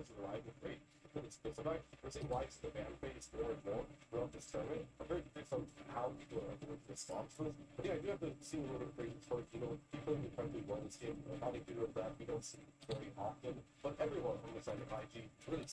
is a reliable rate because it's specified. We're seeing why it's the ban phase more and more throughout this tournament. I'm very curious on how people are going to respond to this. But yeah, I do have to see a little bit of praise for people incredibly well this game. A lot of good of that we don't see very often. But everyone on the side of IG really.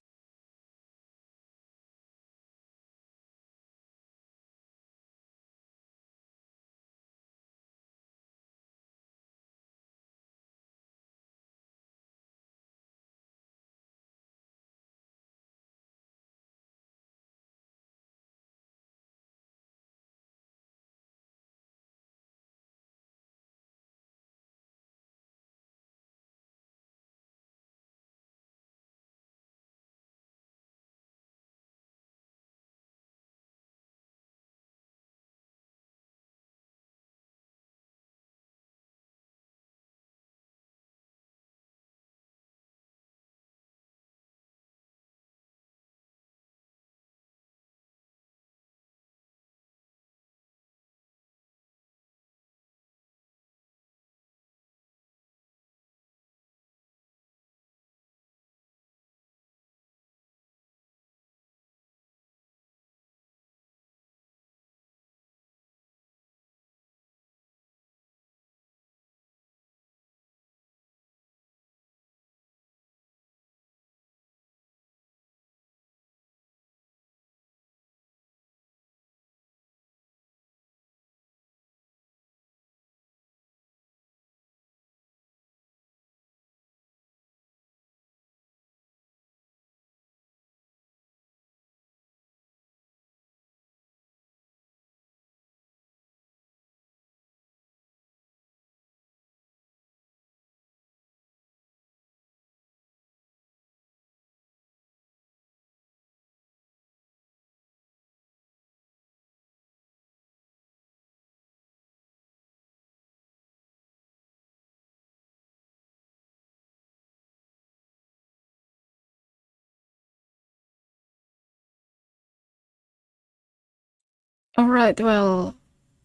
All right, well,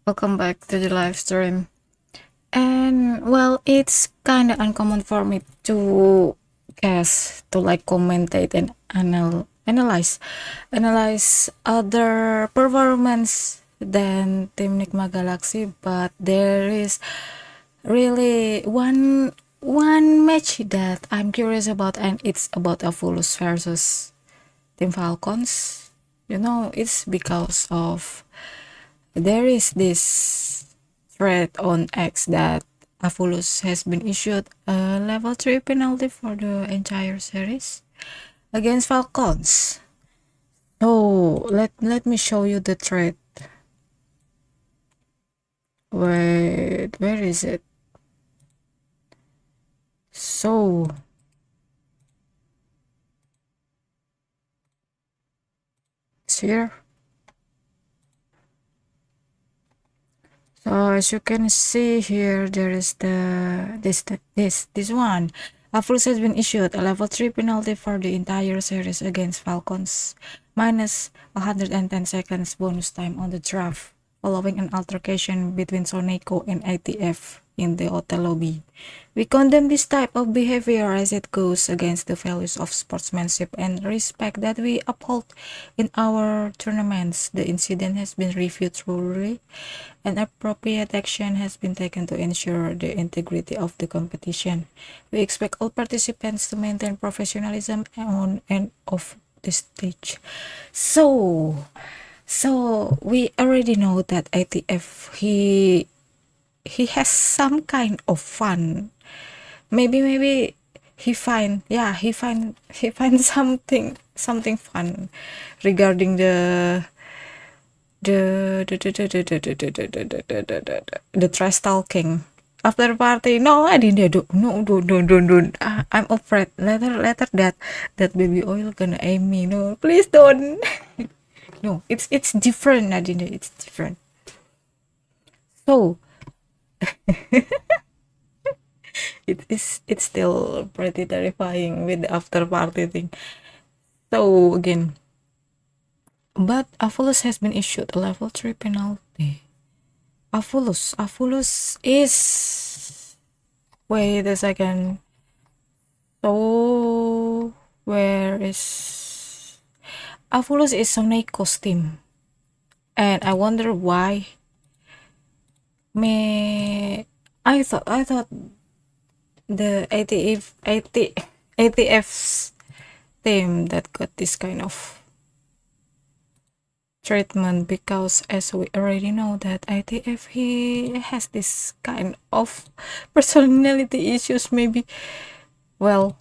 welcome back to the live stream. And well, it's kind of uncommon for me to guess, to like commentate and analyze other performance than Team Nigma Galaxy, but there is really one match that I'm curious about, and it's about Avulus versus Team Falcons. You know, it's because of there is this thread on X that Avulus has been issued a level 3 penalty for the entire series against Falcons. So let me show you the thread. Wait, where is it? So it's here. So as you can see here, there is this one. Avulus has been issued a level 3 penalty for the entire series against Falcons, minus 110 seconds bonus time on the draft, following an altercation between Soneko and ITF in the hotel lobby. We condemn this type of behavior as it goes against the values of sportsmanship and respect that we uphold in our tournaments. The incident has been reviewed thoroughly, and appropriate action has been taken to ensure the integrity of the competition. We expect all participants to maintain professionalism on and off the stage. So we already know that ITF he has some kind of fun. Maybe he find something fun regarding the trash talking after party. No, I didn't do. No, don't. I'm afraid later that baby oil gonna aim me. No, please don't. No, it's different, Nadine. It's different. So it's still pretty terrifying with the after party thing. So again, but Avulus has been issued a level 3 penalty. Avulus is, wait a second. So Where is Avulus is Soneko's team, and I wonder why. Me, I thought the ATF's team that got this kind of treatment, because as we already know that ITF, he has this kind of personality issues, maybe. Well,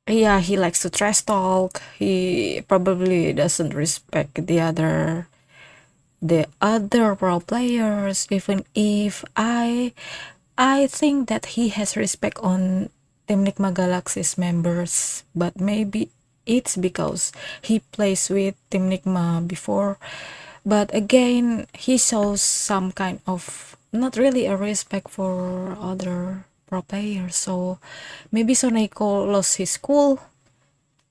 yeah, he likes to trash talk. He probably doesn't respect the other pro players, even if I think that he has respect on Team Nigma Galaxy's members, but maybe it's because he plays with Team Nigma before. But again, he shows some kind of not really a respect for other pro players. So maybe Soneko lost his cool,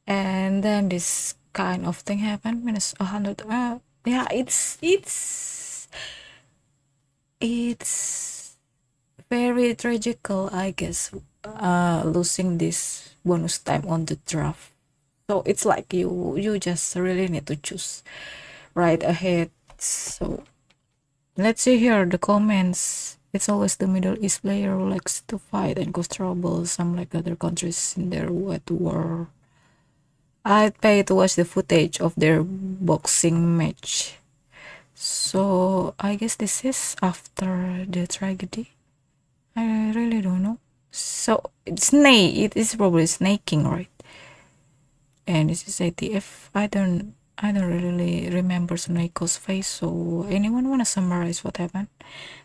and then this kind of thing happened. Minus 100. Yeah, it's very tragical, I guess, losing this bonus time on the draft. So it's like you just really need to choose right ahead. So let's see here the comments. It's always the Middle East player who likes to fight and cause trouble. Some like other countries in their wet war. I'd pay to watch the footage of their boxing match. So I guess this is after the tragedy. I really don't know. So it is probably snaking, right? And this is ATF. I don't really remember Suneiko's face. So anyone wanna summarize what happened?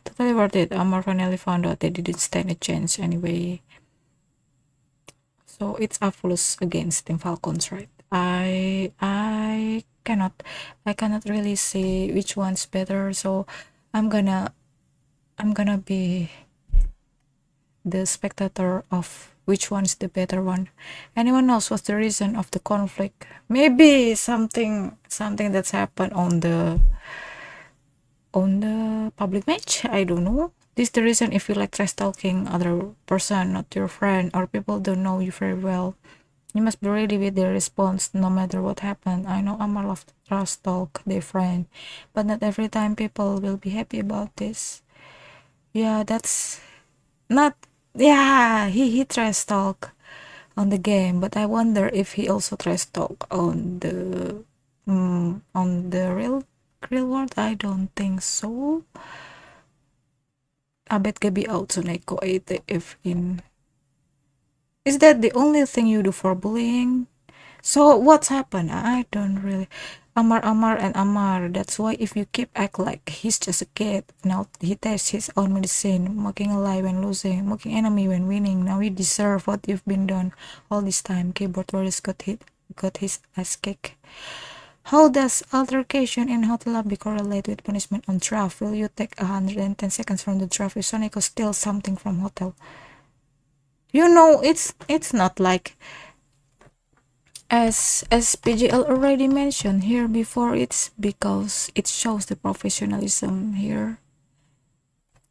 Totally worth it. Amar finally found out they didn't stand a chance anyway. So it's Avulus against Team Falcons, right? I cannot really say which one's better. So I'm gonna be the spectator of which one's the better one. Anyone knows what's the reason of the conflict? Maybe something that's happened on the public match. I don't know. This is the reason if you like trash talking other person, not your friend, or people don't know you very well. You must be ready with their response no matter what happened. I know Amar love to trash talk their friend, but not every time people will be happy about this. Yeah, that's not. Yeah, he trash talk on the game, but I wonder if he also trash talk on the real world. I don't think so. I bet Gabi out Neko ATF in. Is that the only thing you do for bullying? So what's happened? I don't really. Amar and Amar. That's why if you keep act like he's just a kid, now he tastes his own medicine, mocking a lie when losing, mocking enemy when winning. Now he deserve what you've been done all this time. Keyboard warriors got his ass kicked. How does altercation in hotel lobby correlate with punishment on draft? Will you take 110 seconds from the draft if Sonico steals something from hotel? It's not like as Pgl already mentioned here before, it's because it shows the professionalism here.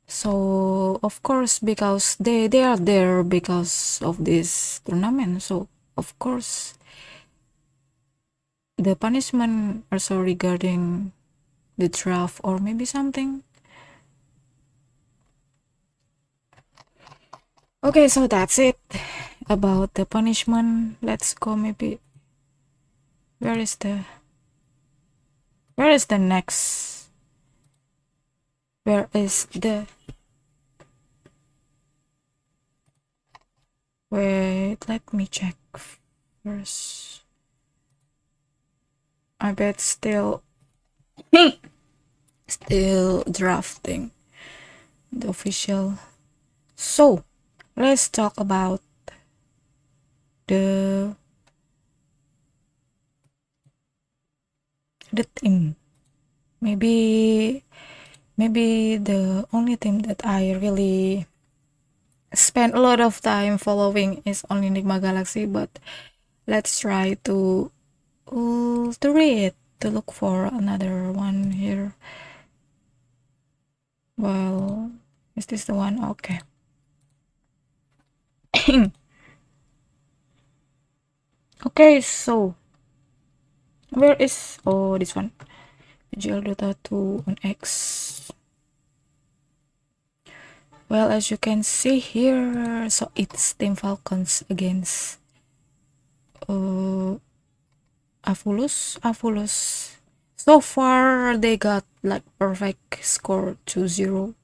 So of course, because they are there because of this tournament, so of course the punishment also regarding the draft or maybe something. Okay, so that's it about the punishment. Let's go maybe. Where is the next? Where is the Wait, let me check first. I bet still drafting the official. So let's talk about the team. Maybe the only team that I really spend a lot of time following is only Enigma Galaxy, but let's try to read to look for another one here. Well, is this the one? Okay. Okay, so where is, oh, this one, Pgl Dota 2 on X. Well, as you can see here, so it's Team Falcons against Avulus. So far, they got like perfect score 2-0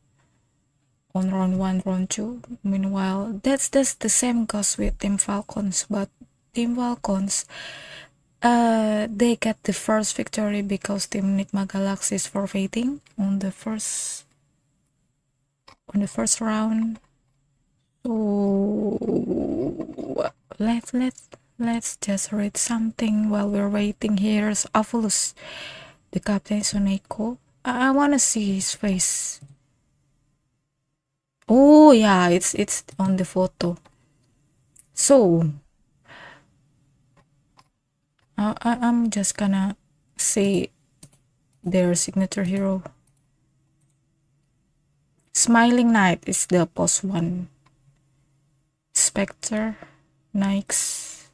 on round 1, round 2. Meanwhile, that's the same goes with Team Falcons, but Team Falcons, they got the first victory because Team Nigma Galaxy is forfeiting on the first round. So let's just read something while we're waiting. Here's Avulus, the captain Soneko. I wanna see his face. Oh yeah, it's on the photo. So I'm just gonna say their signature hero. Smiling Knight is the post one. Spectre, Nyx,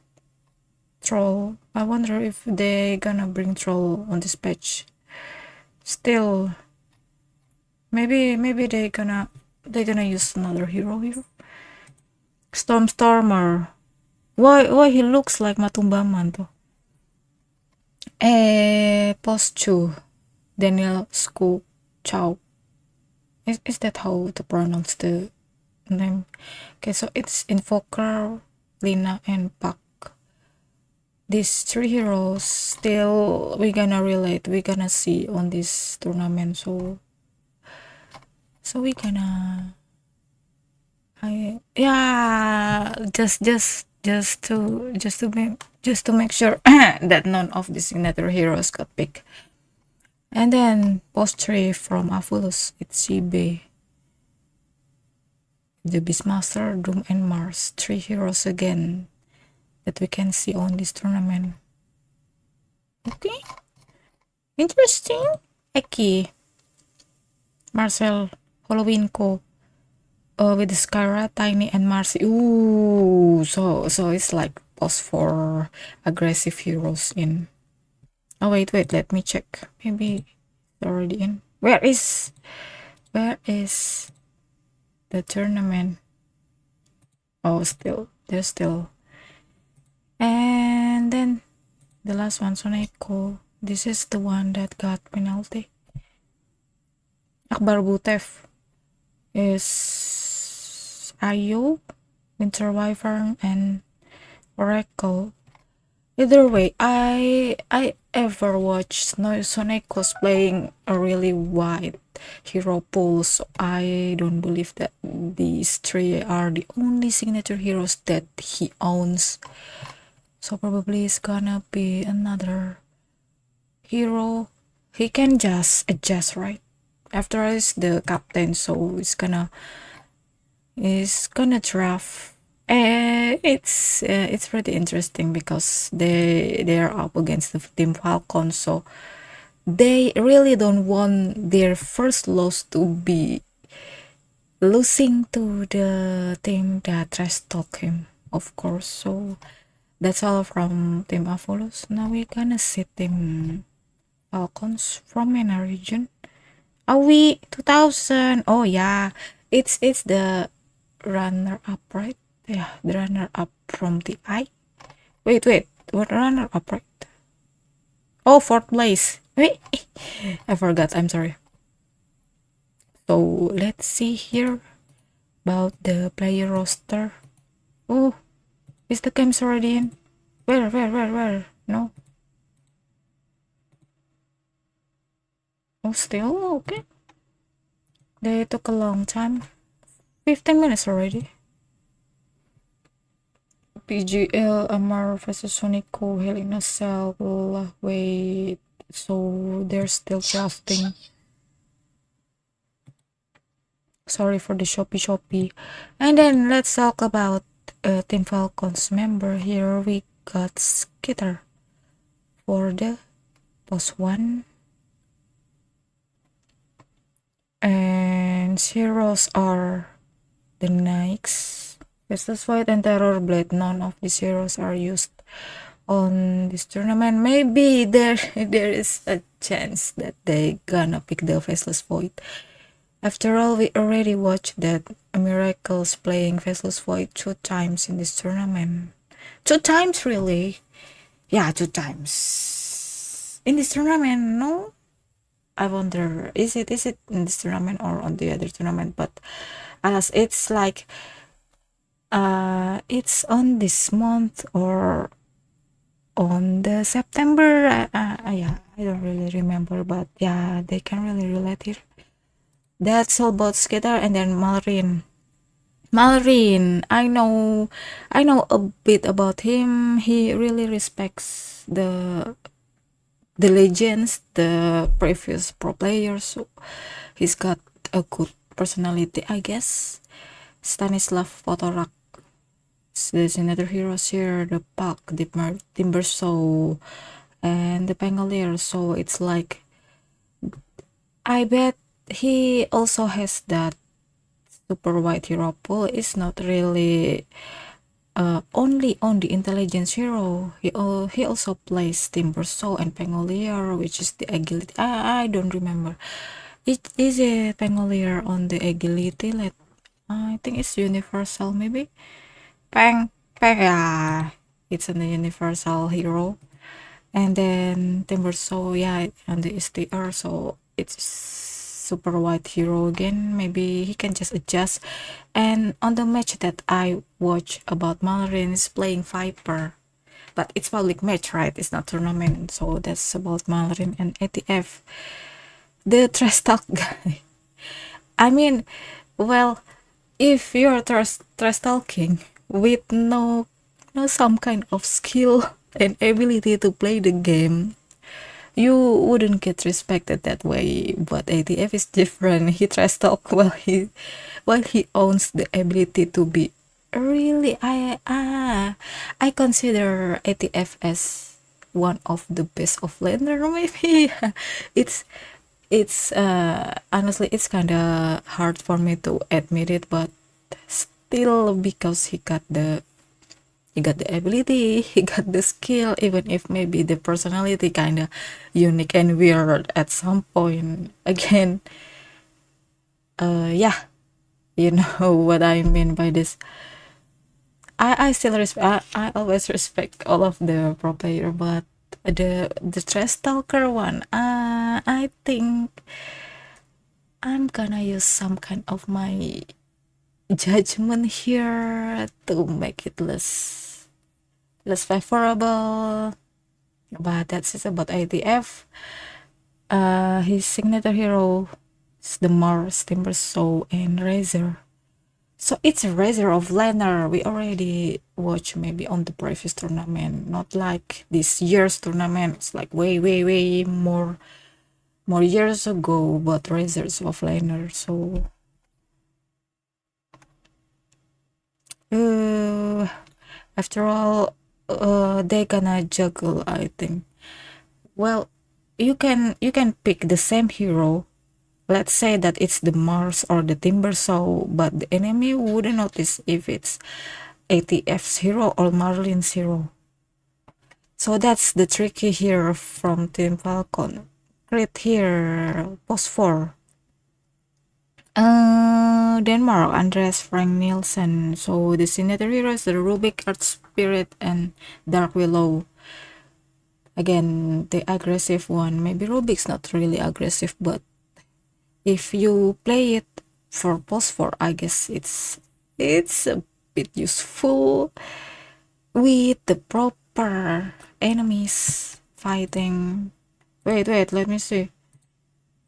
Troll. I wonder if they gonna bring Troll on this patch. Still, maybe they gonna use another hero here. Stormer. Why he looks like Matumbaman to? Post 2. Daniel Scoop Chow. Is that how to pronounce the name? Okay, so it's Invoker, Lina, and Pak. These three heroes still we're gonna see on this tournament. So we gonna just to make sure that none of the signature heroes got picked. And then post 3 from Avulus, it's Shibe, the Beastmaster, Doom, and Mars. 3 heroes again that we can see on this tournament. Okay, interesting. Eki, Marcel, Halloween Co. With the Skyra, Tiny, and Marcy. Ooh, so it's like post 4 aggressive heroes in. Oh wait, let me check. Maybe it's already in. Where is the tournament? Oh, there's still. And then the last one, Soneko. This is the one that got penalty. Akbar Butev is Ayo, Winter Wyvern, and Oracle. Either way, I ever watched Soneko's playing a really wide hero pool, so I don't believe that these 3 are the only signature heroes that he owns. So probably it's gonna be another hero. He can just adjust, right? After all, he's the captain, so it's gonna draft. It's pretty interesting because they are up against the Team Falcons, so they really don't want their first loss to be losing to the team that trash talk him, of course. So that's all from Team Avulus. Now we're gonna see Team Falcons from MENA region. Are we 2000? Oh yeah, it's the runner up, right? Yeah, the runner up from the I. Wait, what runner up, right? Oh, 4th place. Wait, I forgot. I'm sorry. So let's see here about the player roster. Oh, is the games already in? Where? No. Oh, still okay. They took a long time. 15 minutes already. Pgl Amar versus Sonico, Helena Cell. Wait, so they're still drafting. Sorry for the Shopee. And then let's talk about Team Falcons member. Here we got Skitter for the post 1. And heroes are the Nyx, Restless White, and Terror Blade. None of these heroes are used on this tournament. Maybe there is a chance that they gonna pick the Faceless Void. After all, we already watched that Miracles playing Faceless Void 2 times in this tournament. 2 times, really? Yeah, 2 times. In this tournament, no? I wonder, is it in this tournament or on the other tournament? But as it's like, it's on this month or on the September. Yeah, I don't really remember, but yeah, they can really relate here. That's all about Skater. And then Malrin. I know a bit about him. He really respects the legends, the previous pro players. So he's got a good personality, I guess. Stanislav Potorak, there's another heroes here, the Puck, the Timbersaw, and the Pangolier. So it's like, I bet he also has that super white hero pool. It's not really only on the intelligence hero. He also plays Timbersaw and Pangolier, which is the agility. I don't remember. Is a Pangolier on the agility? I think it's universal, maybe. Pang, yeah, it's on the universal hero. And then Timbersaw, yeah, on the STR, so it's super white hero again. Maybe he can just adjust. And on the match that I watch about Malrin is playing Viper, but it's public match, right? It's not tournament. So that's about Malrin and ATF. The trash talk guy. I mean, well, if you're trash talking with no some kind of skill and ability to play the game, you wouldn't get respected that way. But ATF is different. He trash talk while he owns the ability to be really. I consider ATF as one of the best offlaner, maybe. it's honestly, it's kind of hard for me to admit it, but still, because he got the ability, he got the skill, even if maybe the personality kind of unique and weird at some point. Again, yeah, you know what I mean by this. I still respect. I always respect all of the pro player, but the trash talker one, I think I'm gonna use some kind of my judgment here to make it less favorable. But that's it about ATF. His signature hero is the Mars, Timbersaw, and Razor. So it's a Razor of Laner. We already watched maybe on the previous tournament, not like this year's tournament. It's like way more years ago, but Razors of Laner. So after all, they gonna juggle, I think. Well, you can pick the same hero. Let's say that it's the Mars or the Timbersaw, but the enemy wouldn't notice if it's ATF's hero or Marlin's hero. So that's the tricky here from Team Falcon. Crit here, post 4. Denmark, Andreas Frank Nielsen. So the signature heroes, the Rubik, Earth Spirit, and Dark Willow. Again, the aggressive one. Maybe Rubik's not really aggressive, but if you play it for post 4, I guess it's a bit useful with the proper enemies fighting. Wait, let me see.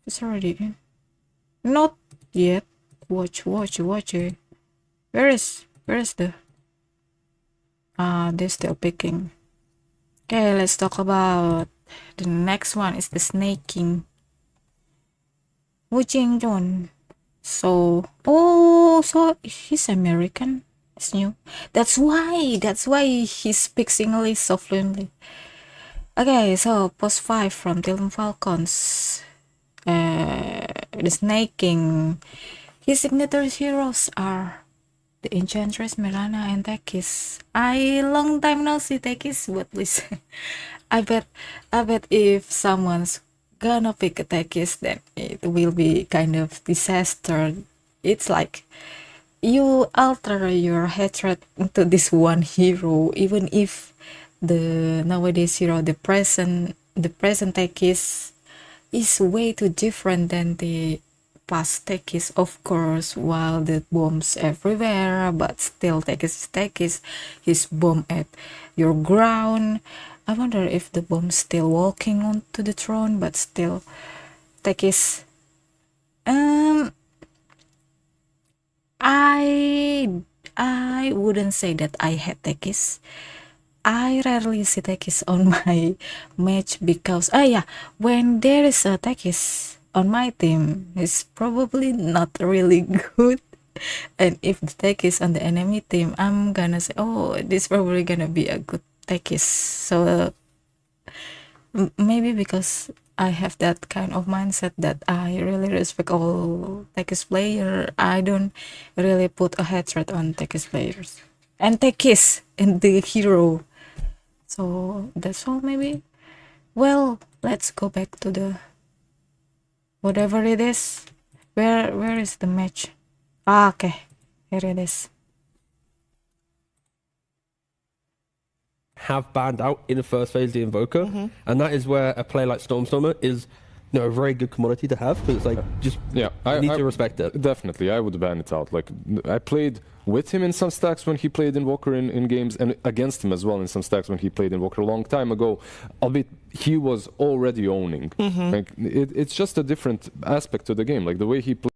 It's already in. Not yet. Watch. Where is the? They're still picking. Okay, let's talk about the next one. Is the snaking. Wu Jingdong. So he's American. It's new. That's why he speaks English so fluently. Okay, so post 5 from Team Falcons. The snaking. His signature heroes are The Enchantress, Mirana, and Tekis. I long time no see Tekis, but please. I bet if someone's gonna pick a Tekis, then it will be kind of disaster. It's like you alter your hatred into this one hero, even if the nowadays hero, the present Tekis is way too different than the past Tekis, of course. While the bombs everywhere, but still Tekis is Tekis. His bomb at your ground. I wonder if the bomb's still walking onto the throne, but still Tekis. I wouldn't say that I hate Tekis. I rarely see Tekis on my match because when there is a Tekis on my team, it's probably not really good. And if the Tekis on the enemy team, I'm gonna say, oh, this probably gonna be a good Tekis. So maybe because I have that kind of mindset that I really respect all Tekis player, I don't really put a hatred on Tekis players and Tekis and the hero. So that's all maybe. Well, let's go back to the whatever it is. Where is the match? Okay, here it is. Have banned out in the first phase the Invoker, and that is where a player like Stormstormer is, a very good commodity to have, because it's like just you need to respect it. Definitely, I would ban it out. Like I played with him in some stacks when he played Invoker in games, and against him as well in some stacks when he played Invoker a long time ago. Albeit he was already owning. Like it's just a different aspect to the game. Like the way he plays.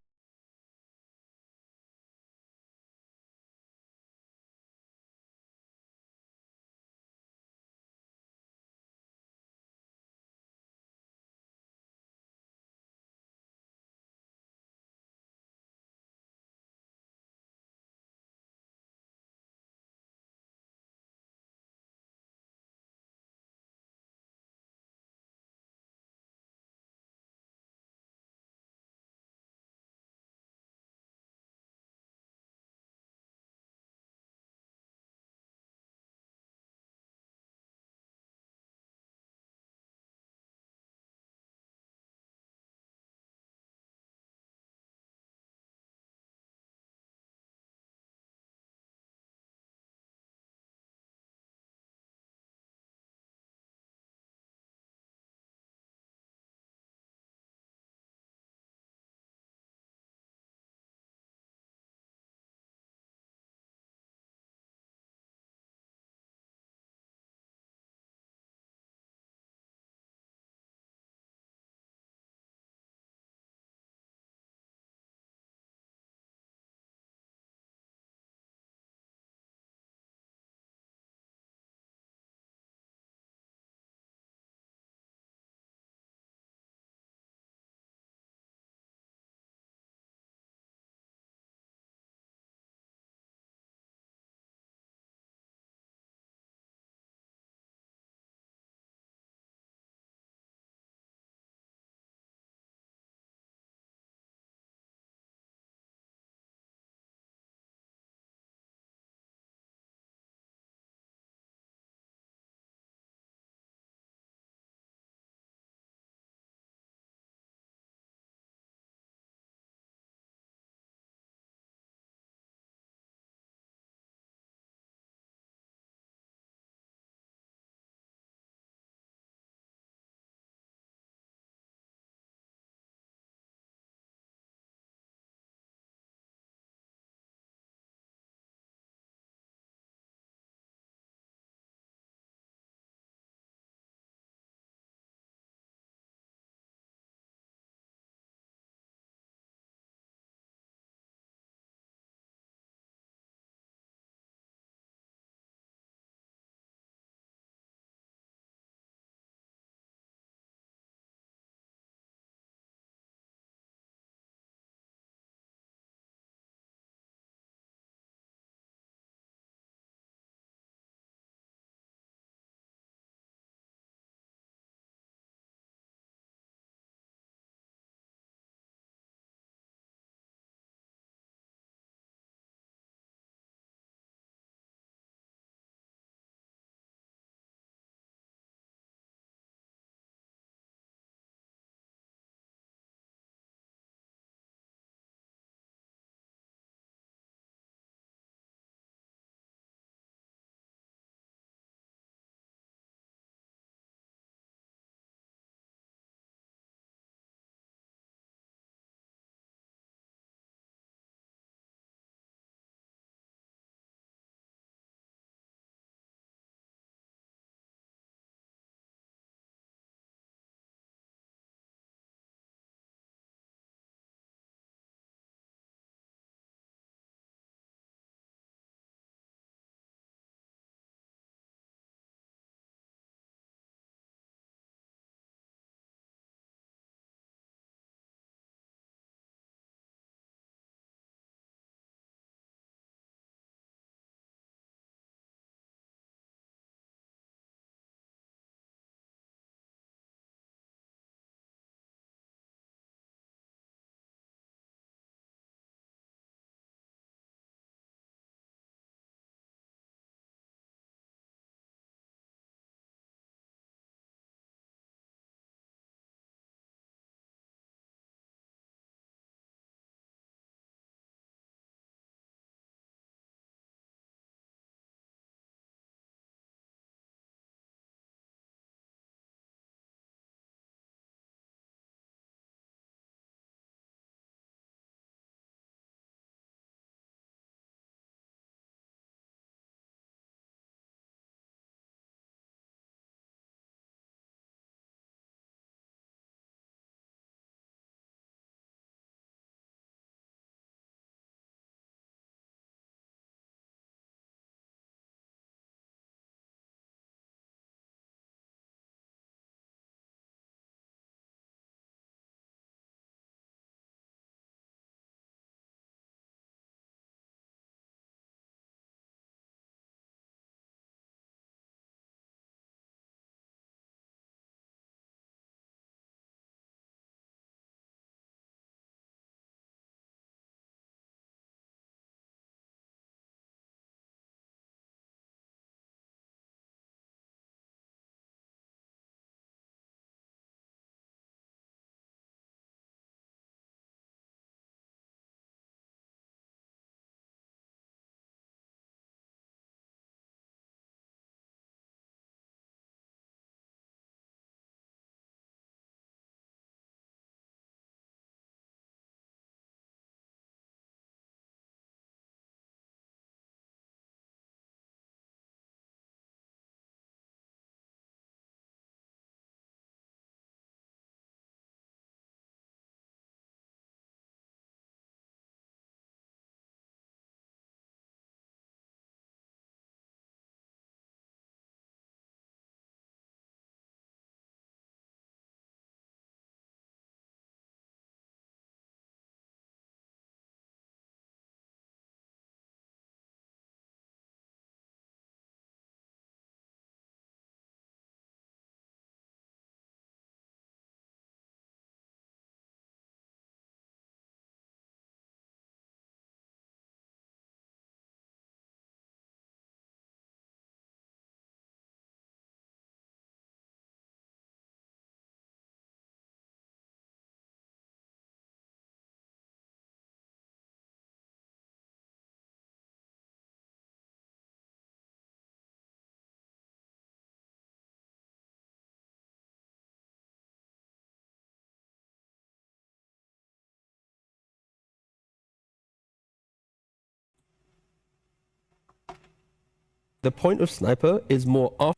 The point of sniper is more after.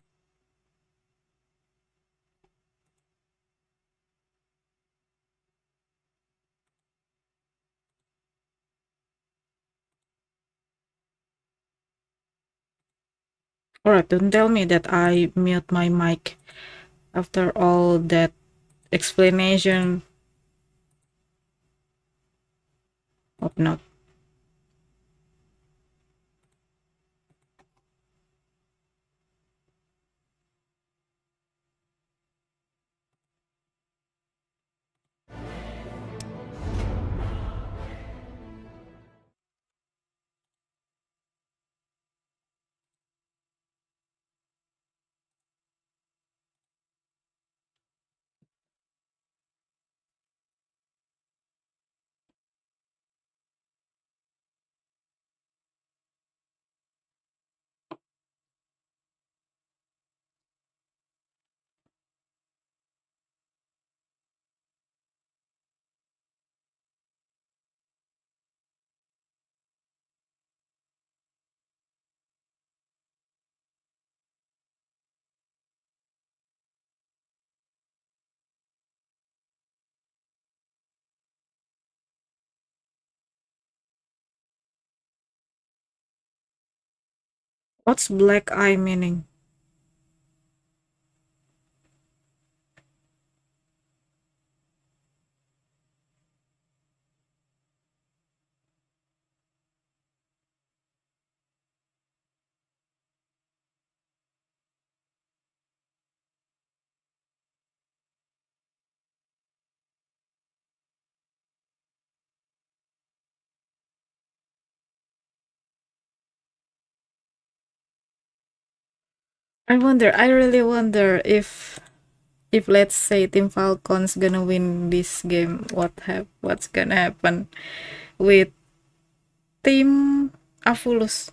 Alright, don't tell me that I mute my mic after all that explanation. Hope not. What's black eye meaning? I really wonder if let's say Team Falcons gonna win this game, what's gonna happen with Team Avulus?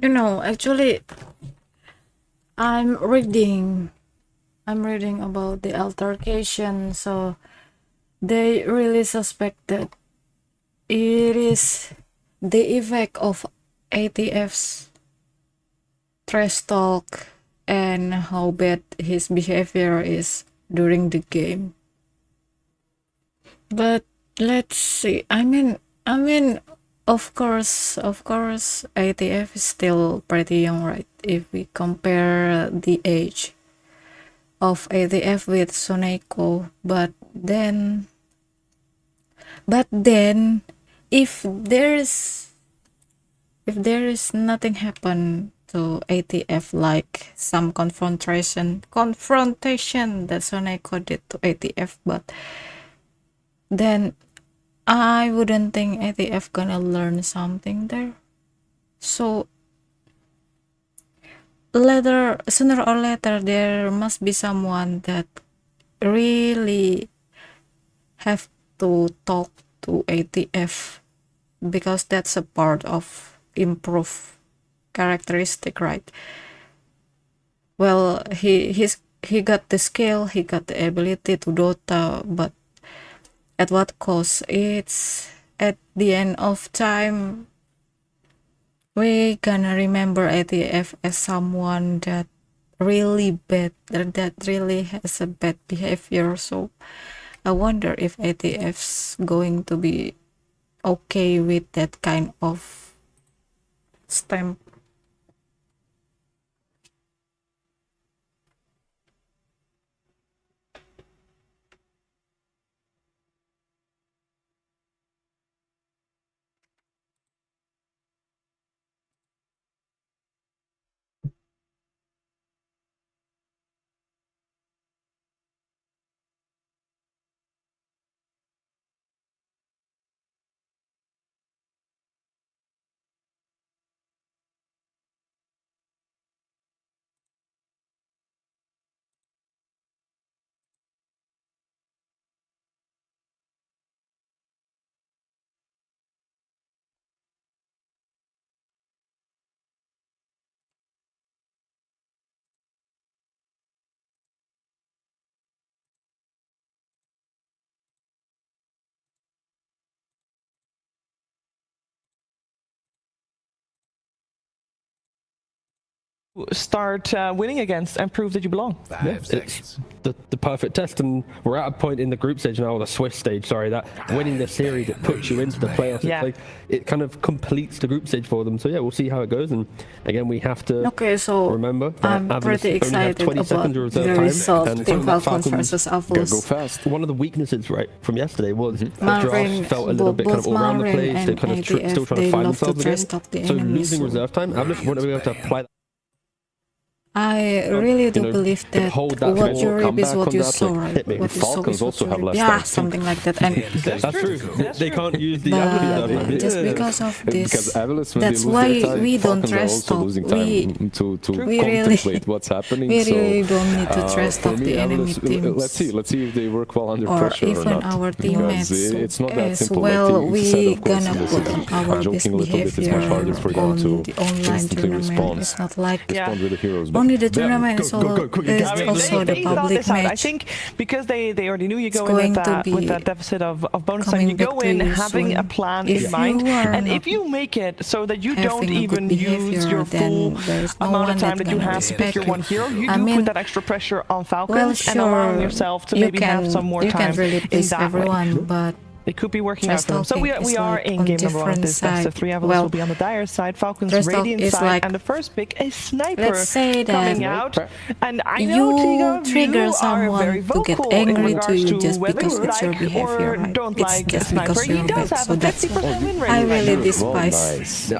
Actually, I'm reading about the altercation, so they really suspect that it is the effect of ATF's trash talk and how bad his behavior is during the game. But let's see. I mean, Of course, ATF is still pretty young, right? If we compare the age of ATF with Soneko, but then if there is nothing happen to ATF, like some confrontation that Soneko did to ATF, but then I wouldn't think ATF gonna learn something there. So sooner or later, there must be someone that really have to talk to ATF, because that's a part of improve characteristic, right? Well, he got the skill, he got the ability to Dota, but at what cost? It's at the end of time, we gonna remember ATF as someone that really bad, that really has a bad behavior. So I wonder if ATF's going to be okay with that kind of stamp. Start winning against and prove that you belong. It's the perfect test, and we're at a point in the group stage now, or the Swiss stage, sorry, that winning the series, it puts you into the playoffs. Yeah. It's like, it kind of completes the group stage for them. So yeah, we'll see how it goes, and again, we have to remember that I'm Avulus pretty only have excited 20 about seconds of reserve the time, result, and Team that Falcons versus Avulus. Go fast. One of the weaknesses, right, from yesterday was the Marvin, draft felt a little bit kind of all around the both place. Marvin They kind of and still ATF, trying to they find love to themselves try again. stop the So enemy, losing so reserve time, Avulus won't be able to apply that. I really do know, believe that hold that what ball, you come reap is back what on you that, sow, like, right? hit me. What you sow Falcons is what also you have reap. less Yeah, time. something like that. And That's true. They can't use the but Avulus. just because of Because this, Avulus, when that's they lose why their time, we don't Falcons are trash also talk. losing We time to we really- contemplate what's happening. we so, really don't need to trash for talk me, the enemy Avulus, teams. let's see if they work well under Or pressure or even not. our Because teammates it's not that as simple. well. Like you said, We of course, gonna this put is- on our I'm best joking a little bit. It's behavior much harder for them on to the online instantly tournament. respond. It's not like Respond with the heroes. only the Yeah. tournament is also the They thought public this out. I match. think because they already knew you go It's in going to with that be deficit of bonus time, coming you go back to in you having a soon. plan If in mind, you are and not if you make it so that you don't having a good even use behavior, your full then there's no amount one of time that that you gonna have to pick respect your you. one hero, you I do mean, put that extra pressure on Falcons well, and allowing sure, yourself to you maybe have some more you time can't really in please that way. everyone, but It could be working trash out for them. So we talking are, is like in on game number one of different this best of side. 3. Avulus Well, will be on the Dire side, Falcons trash talk Radiant is side, like, and the first pick, a sniper let's say that coming out. And I know, you Tiga, trigger you are very someone to get vocal in angry to regards you to just whether because you it's your like behavior, or right? don't It's like just Sniper. because He you're does bad. have So a that's 50% win rate I right really now. despise Nice.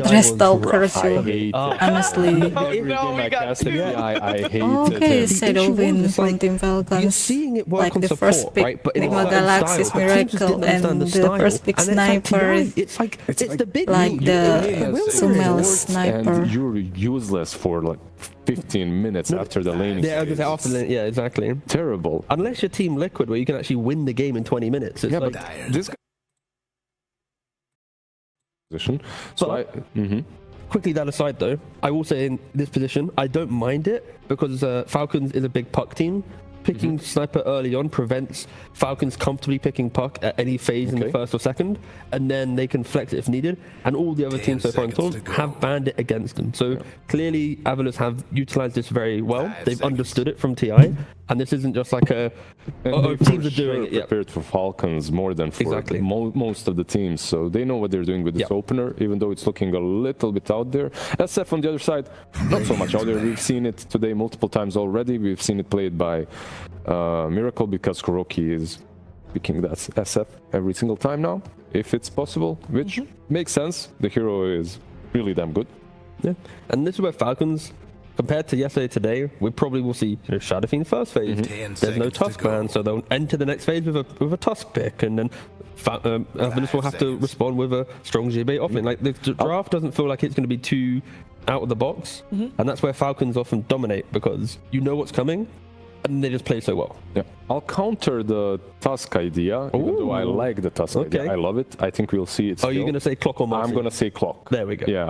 trash talkers. I hate Honestly. every no, game we I got cast two. him, I hate Okay, him. The issue Sedovin was, it's from like, Team Falcons. You're seeing it work Like on the support, first pick, right? But in a Enigma certain Galaxy style. is The teams just Miracle, didn't understand and the the first style. pick And it's like, Sniper TI, is it's the big like league. the Sumel's Sniper. And you're useless for like 15 minutes after the laning. Yeah, phase. after the, yeah, exactly. Terrible. Unless you're Team Liquid, where you can actually win the game in 20 minutes. It's Yeah, like, but this guy position. So But- mhm. quickly that aside, though, I will say in this position, I don't mind it because Falcons is a big puck team. picking Sniper early on prevents Falcons comfortably picking Puck at any phase in the first or second, and then they can flex it if needed. And all the other teams so far in tournament have banned it against them. So clearly, Avulus have utilized this very well. They've understood it from TI, and this isn't just like a teams are doing it. Prepared for Falcons more than for most of the teams, so they know what they're doing with this opener, even though it's looking a little bit out there. SF on the other side, not so much out there. We've seen it today multiple times already. We've seen it played by Miracle, because Kuroki is picking that SF every single time now, if it's possible, which makes sense. The hero is really damn good. Yeah, and this is where Falcons, compared to yesterday, today, we probably will see Shadow Fiend first phase. There's no Tusk man, so they'll enter the next phase with a Tusk pick, and then Avulus will have to respond with a strong GB offlane. Like, the draft doesn't feel like it's going to be too out of the box, and that's where Falcons often dominate, because you know what's coming, and they just play so well. Yeah, I'll counter the Tusk idea, even though I like the Tusk idea. I love it. I think we'll see it. Are you going to say Clock or Marcy? I'm going to say Clock. There we go. Yeah,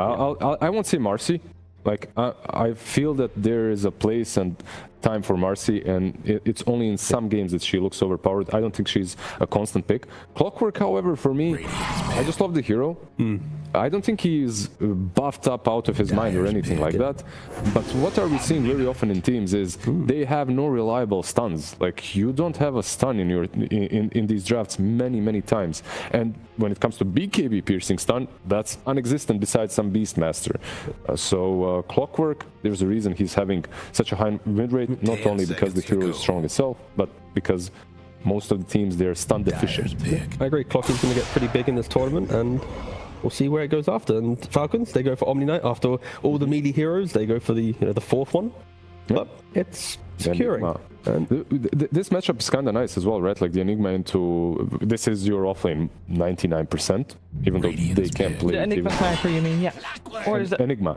I won't say Marcy. Like, I feel that there is a place and time for Marcy, and it's only in some games that she looks overpowered. I don't think she's a constant pick. Clockwork, however, for me, I just love the hero. I don't think he's buffed up out of his mind or anything like that. But what are we seeing very often in teams is they have no reliable stuns. Like, you don't have a stun in your in these drafts many times. And when it comes to BKB piercing stun, that's non-existent besides some Beastmaster. So Clockwork, there's a reason he's having such a high win rate, not only because the hero is strong itself, but because most of the teams, they're stun deficient. I agree. Clock is going to get pretty big in this tournament, and we'll see where it goes after. And Falcons, they go for Omni Knight. After all the melee heroes, they go for the the fourth one. But it's securing. And this matchup is kind of nice as well, right? Like the Enigma into... This is your offlane 99%, even though they can't play the Enigma Sniper, you mean? Yeah. Or is it... Enigma.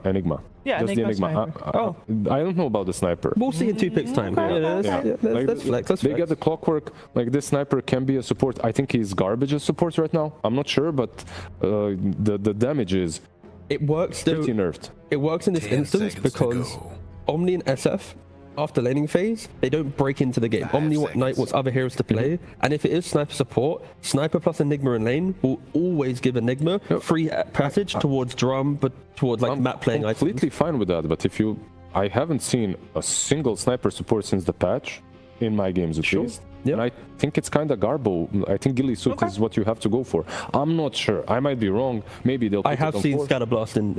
Yeah, just Enigma the Enigma. Sniper. I don't know about the Sniper. We'll see in 2 picks time. They get the Clockwork. Like, this Sniper can be a support. I think he's garbage as support right now. I'm not sure, but the damage is... It works pretty nerfed. It works in this instance because Omni and SF, after laning phase, they don't break into the game. Omni Knight wants other heroes to play, and if it is Sniper support, Sniper plus Enigma in lane will always give Enigma free passage towards drum, but towards like map playing items. I'm completely fine with that, but if you... I haven't seen a single Sniper support since the patch, in my games at least. And I think it's kind of garbo. I think Ghillie Suit is what you have to go for. I'm not sure. I might be wrong. Maybe they'll put I have seen Scatterblast in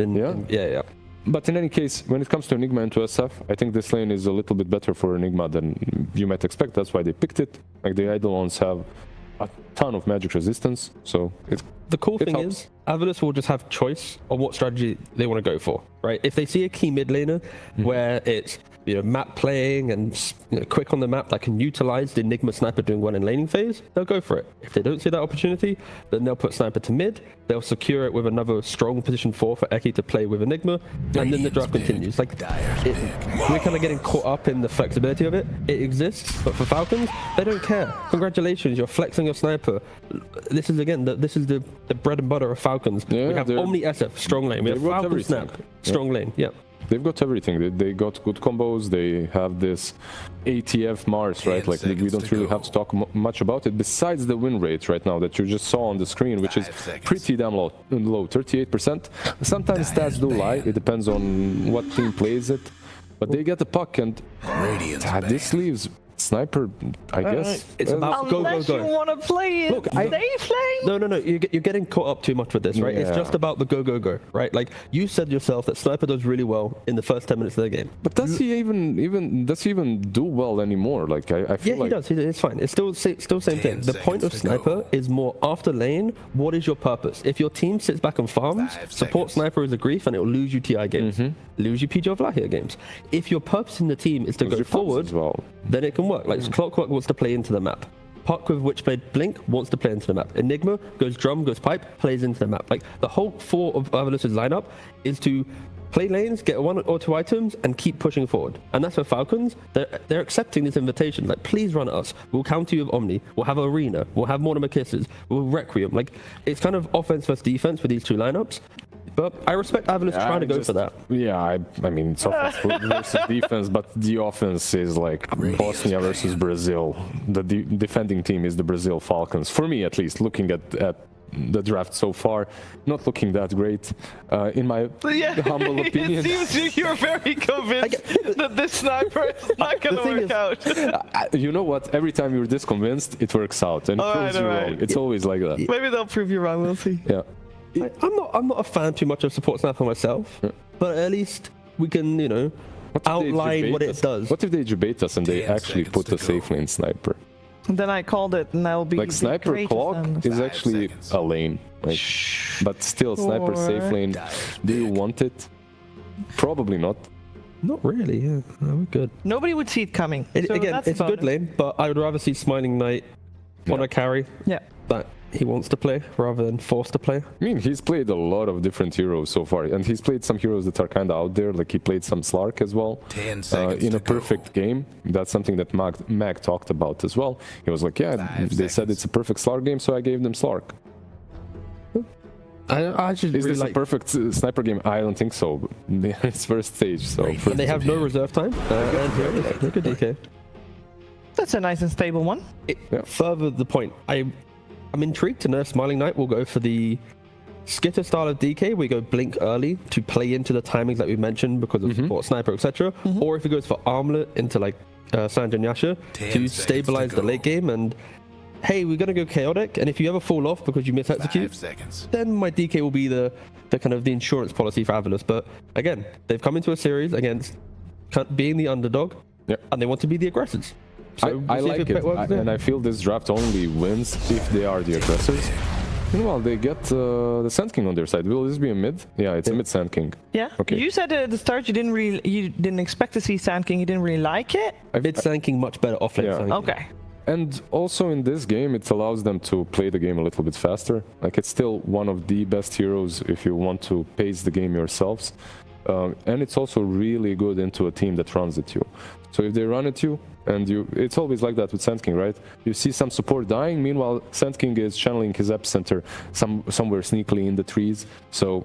But in any case, when it comes to Enigma into SF, I think this lane is a little bit better for Enigma than you might expect. That's why they picked it. Like, the Eidolons have a ton of magic resistance, so the cool thing is Avulus will just have choice on what strategy they want to go for, right? If they see a key mid laner where it's map playing and quick on the map that can utilize the Enigma Sniper doing well in laning phase, they'll go for it. If they don't see that opportunity, then they'll put Sniper to mid, they'll secure it with another strong position 4 for Eki to play with Enigma, and then the draft continues. Like, we're kind of getting caught up in the flexibility of it. It exists, but for Falcons, they don't care. Congratulations, you're flexing your Sniper. This is, again, this is the bread and butter of Falcons. We have Omni SF, strong lane. We have Falcon Snap, strong lane. They've got everything. They got good combos. They have this ATF Mars, right? Like, we don't really have to talk much about it. Besides the win rate right now that you just saw on the screen, which is pretty damn low, 38%. Sometimes stats do lie. It depends on what team plays it. But they get the puck, and this leaves Sniper, I guess. It's about go. Unless you want to play it. Look, they flame. No. You're getting caught up too much with this, right? It's just about the go, right? Like, you said yourself that Sniper does really well in the first 10 minutes of the game. But does he even do well anymore? Like, I feel like... he does. It's fine. It's still same thing. The point of Sniper is more after lane. What is your purpose? If your team sits back and farms, support Sniper is a grief, and it will lose you TI games, lose you Pgl Wallachia games. If your purpose in the team is to go forward, then it can work. Like, Clockwork wants to play into the map. Puck with Witchblade Blink wants to play into the map. Enigma goes drum, goes pipe, plays into the map. Like, the whole 4 of Avulus's lineup is to play lanes, get 1 or 2 items, and keep pushing forward. And that's where Falcons, they're accepting this invitation. Like, please run at us. We'll counter you with Omni. We'll have Arena. We'll have Mortimer Kisses. We'll Requiem. Like, it's kind of offense versus defense with these 2 lineups. But I respect Avulus trying to go for that. Yeah, I mean, it's offense versus defense, but the offense is like Bosnia versus Brazil. The defending team is the Brazil Falcons. For me, at least, looking at the draft so far, not looking that great, in my humble opinion. It seems you're very convinced that this sniper is not going to work out. You know what? Every time you're this convinced, it works out, and it proves you wrong. It's always like that. Maybe they'll prove you wrong. We'll see. Yeah. I'm not a fan too much of support sniper myself, but at least we can, outline what it does. What if they debate us and they actually put a safe lane sniper? Then I called it, and I'll be like sniper clock is actually a lane, like, but still sniper safe lane. Do you want it? Probably not. Not really. Yeah, no, we're good. Nobody would see it coming. Again, it's a good lane, but I would rather see Smiling Knight on a carry. Yeah. That he wants to play rather than forced to play. I mean, he's played a lot of different heroes so far, and he's played some heroes that are kind of out there. Like he played some Slark as well. 10 seconds in a perfect game. That's something that Mag talked about as well. He was like, yeah, they said it's a perfect Slark game, so I gave them Slark. I just Is really this a perfect sniper game? I don't think so. It's first stage, so and they have no reserve time. And here it is. Look at DK. That's a nice and stable one. Further the point, I'm intrigued to know if Smiling Knight will go for the skitter style of DK, where you go blink early to play into the timings that we mentioned because of support sniper, etc. Or if he goes for armlet into like Sanjay Yasha to stabilize the late game and hey, we're gonna go chaotic, and if you ever fall off because you miss execute, then my DK will be the kind of the insurance policy for Avulus. But again, they've come into a series against being the underdog, and they want to be the aggressors. So I like it, and I feel this draft only wins if they are the aggressors. Meanwhile, they get the Sand King on their side. Will this be a mid? Yeah, it's a mid Sand King. Yeah. Okay. You said at the start you didn't expect to see Sand King. You didn't really like it. Mid Sand King much better off lane. Yeah. Okay. And also in this game, it allows them to play the game a little bit faster. Like it's still one of the best heroes if you want to pace the game yourselves. And it's also really good into a team that runs at you. So if they run at you, and it's always like that with Sand King, right? You see some support dying, meanwhile Sand King is channeling his epicenter somewhere sneakily in the trees. So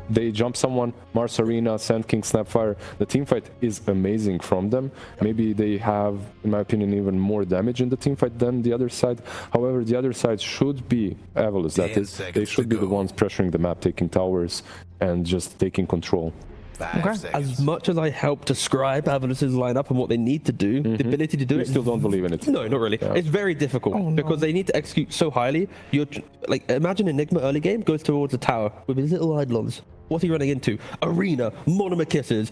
they jump someone, Mars Arena, Sand King, Snapfire. The teamfight is amazing from them. Maybe they have, in my opinion, even more damage in the teamfight than the other side. However, the other side should be Avulus, that is. They should be the ones pressuring the map, taking towers, and just taking control. As much as I help describe Avulus' lineup and what they need to do, the ability to do it, still don't believe in it. No, not really. It's very difficult because they need to execute so highly. You're like, imagine Enigma early game goes towards the tower with his little eidolons. What's he running into? Arena, Monomachis,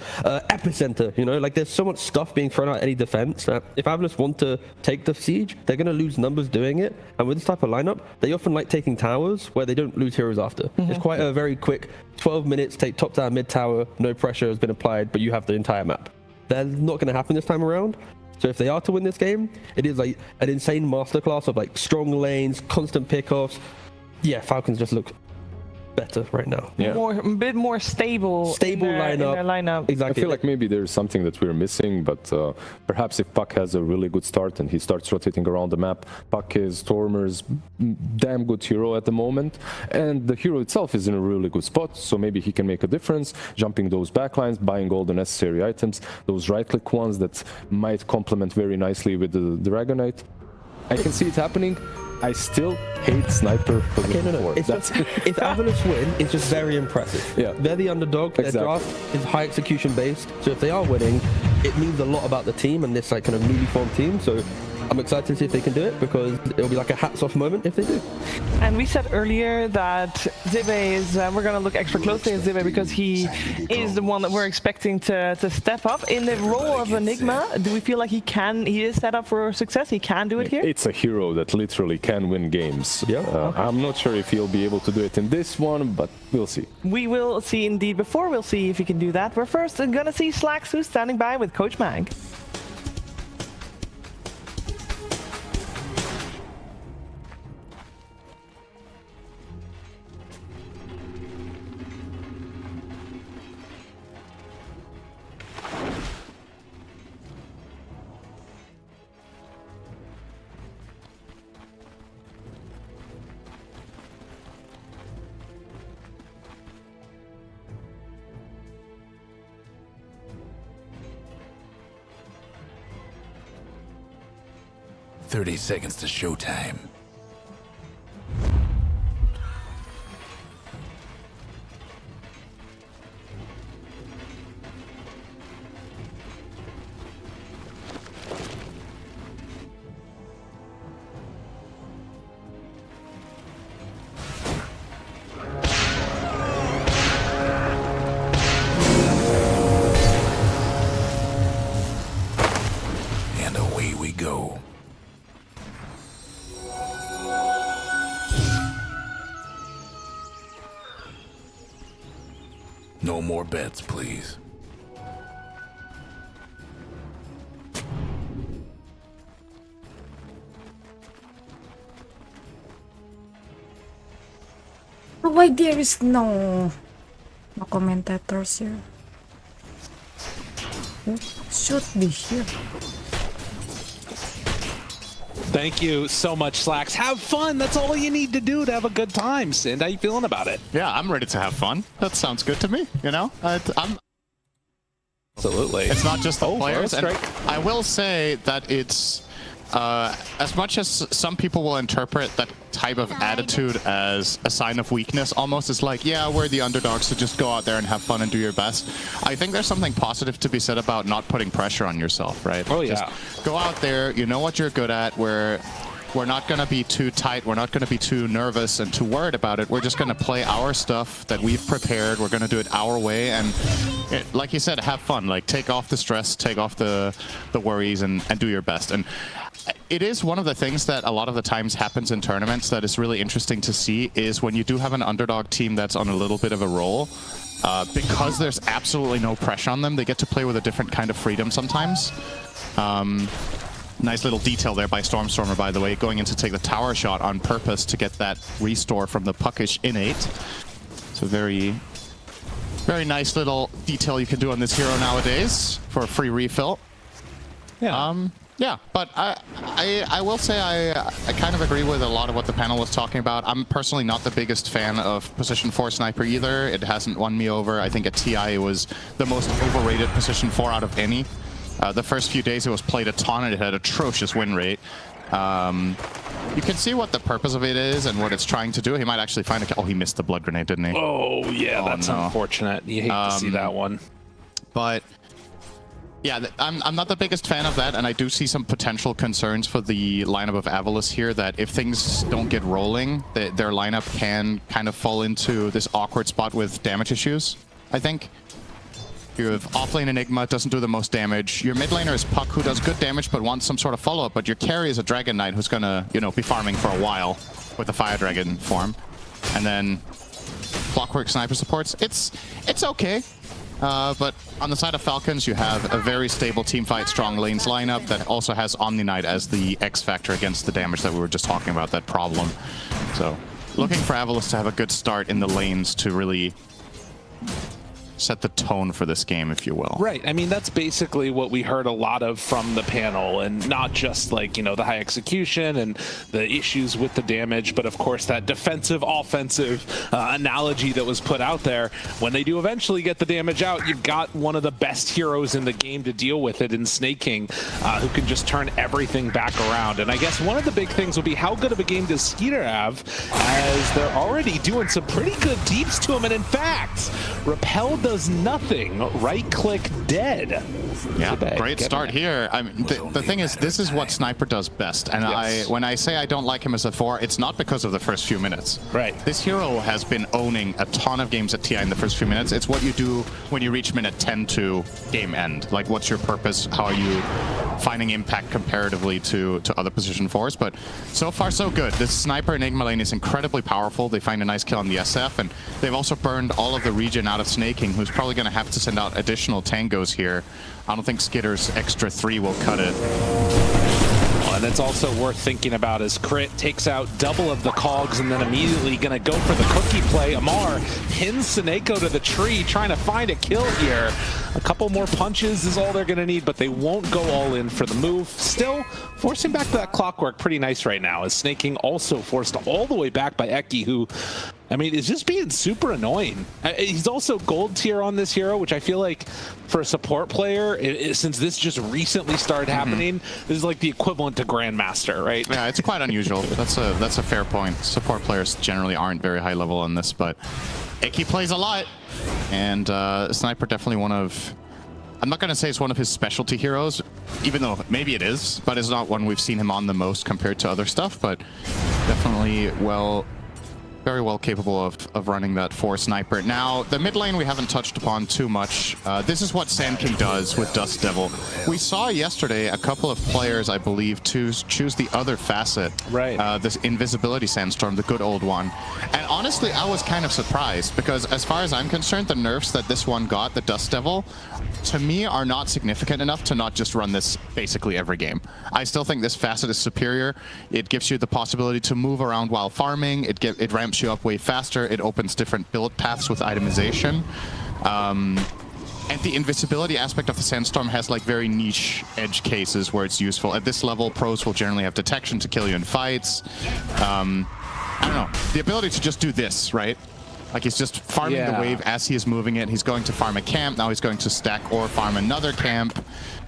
Epicenter, like there's so much stuff being thrown out at any defense that if Avulus want to take the siege, they're going to lose numbers doing it. And with this type of lineup, they often like taking towers where they don't lose heroes after. It's quite a very quick 12 minutes, take top tower, mid tower, no pressure has been applied, but you have the entire map. That's not going to happen this time around. So if they are to win this game, it is like an insane masterclass of like strong lanes, constant pickoffs. Yeah, Falcons just look better right now. Yeah. A bit more stable in their lineup. Exactly. I feel like maybe there's something that we're missing, but perhaps if Puck has a really good start and he starts rotating around the map, Puck is Stormer's damn good hero at the moment, and the hero itself is in a really good spot, so maybe he can make a difference, jumping those backlines, buying all the necessary items, those right-click ones that might complement very nicely with the Dragonite. I can see it happening. I still hate Sniper for the If Avulus win, it's just very impressive. Yeah. They're the underdog. Their draft is high execution based. So if they are winning, it means a lot about the team and this like kind of newly formed team. So I'm excited to see if they can do it because it'll be like a hats off moment if they do. And we said earlier that Zibe is, we're going to look extra closely at Zibe because he is the one that we're expecting to step up in the role of Enigma. Do we feel like he is set up for success? He can do it here? It's a hero that literally can win games. Yeah. I'm not sure if he'll be able to do it in this one, but we'll see. We will see indeed. Before we'll see if he can do that, we're first going to see Slacks, who's standing by with Coach Mag. 30 seconds to showtime. And away we go. No more bets, please. Why there is no commentators here? Should be here. Thank you so much, Slacks. Have fun. That's all you need to do to have a good time. Sind, how you feeling about it? Yeah, I'm ready to have fun. That sounds good to me, you know? I'm Absolutely. It's not just the players. And strike. I will say that it's, as much as some people will interpret that type of attitude as a sign of weakness, almost it's like, yeah, we're the underdogs, so just go out there and have fun and do your best. I think there's something positive to be said about not putting pressure on yourself, right? Oh, yeah. Just go out there, you know what you're good at, we're not going to be too tight. We're not going to be too nervous and too worried about it. We're just going to play our stuff that we've prepared. We're going to do it our way. And like you said, have fun. Like, take off the stress, take off the worries, and do your best. And it is one of the things that a lot of the times happens in tournaments that is really interesting to see is when you do have an underdog team that's on a little bit of a roll, because there's absolutely no pressure on them, they get to play with a different kind of freedom sometimes. Nice little detail there by Stormstormer, by the way, going in to take the tower shot on purpose to get that restore from the puckish innate. So very, very nice little detail you can do on this hero nowadays for a free refill. Yeah. Yeah, but I will say I kind of agree with a lot of what the panel was talking about. I'm personally not the biggest fan of Position 4 Sniper either. It hasn't won me over. I think at TI it was the most overrated Position 4 out of any. The first few days it was played a ton and it had atrocious win rate. You can see what the purpose of it is and what it's trying to do. He might actually find a... Oh, he missed the blood grenade, didn't he? Oh, yeah, that's unfortunate. You hate to see that one. But... yeah, I'm not the biggest fan of that, and I do see some potential concerns for the lineup of Avulus here, that if things don't get rolling, their lineup can kind of fall into this awkward spot with damage issues, I think. You have offlane Enigma, doesn't do the most damage. Your mid laner is Puck, who does good damage but wants some sort of follow-up, but your carry is a Dragon Knight who's gonna, you know, be farming for a while with the Fire Dragon form. And then Clockwork Sniper supports. It's okay. But on the side of Falcons, you have a very stable teamfight, strong lanes lineup that also has Omni Knight as the X factor against the damage that we were just talking about, that problem. So, looking for Avulus to have a good start in the lanes to really set the tone for this game, if you will. Right. I mean, that's basically what we heard a lot of from the panel, and not just like, you know, the high execution and the issues with the damage, but of course that defensive offensive analogy that was put out there. When they do eventually get the damage out, you've got one of the best heroes in the game to deal with it in Snake King, who can just turn everything back around. And I guess one of the big things will be how good of a game does Skeeter have, as they're already doing some pretty good deeps to him. And in fact, Repel does nothing. Right click, dead. Yeah, great start here. I mean, the thing is, this is what Sniper does best. And yes, when I say I don't like him as a 4, it's not because of the first few minutes. Right. This hero has been owning a ton of games at TI in the first few minutes. It's what you do when you reach minute 10 to game end. Like, what's your purpose? How are you finding impact comparatively to other position 4s? But so far, so good. This Sniper Enigma lane is incredibly powerful. They find a nice kill on the SF, and they've also burned all of the region out of Snake King, who's probably going to have to send out additional tangos here. I don't think Skitter's extra 3 will cut it. Well, and it's also worth thinking about as Crit takes out double of the cogs and then immediately going to go for the cookie play. Amar pins Seneko to the tree, trying to find a kill here. A couple more punches is all they're going to need, but they won't go all in for the move. Still, forcing back that Clockwork pretty nice right now, as Snake King also forced all the way back by Eki, who I mean, it's just being super annoying. He's also gold tier on this hero, which I feel like for a support player, since this just recently started happening, this is like the equivalent to Grandmaster, right? Yeah, it's quite unusual. That's a fair point. Support players generally aren't very high level on this, but Icky plays a lot, and Sniper definitely one of... I'm not going to say it's one of his specialty heroes, even though maybe it is, but it's not one we've seen him on the most compared to other stuff, but definitely very well capable of running that for Sniper. Now, the mid lane we haven't touched upon too much. This is what Sand King does with Dust Devil. We saw yesterday a couple of players, I believe, choose the other facet. Right. This Invisibility Sandstorm, the good old one. And honestly, I was kind of surprised, because as far as I'm concerned, the nerfs that this one got, the Dust Devil, to me are not significant enough to not just run this basically every game. I still think this facet is superior. It gives you the possibility to move around while farming. It ramps you up way faster. It opens different build paths with itemization. And the invisibility aspect of the Sandstorm has like very niche edge cases where it's useful. At this level, pros will generally have detection to kill you in fights. I don't know. The ability to just do this, right? Like he's just farming the wave as he is moving it. He's going to farm a camp. Now he's going to stack or farm another camp.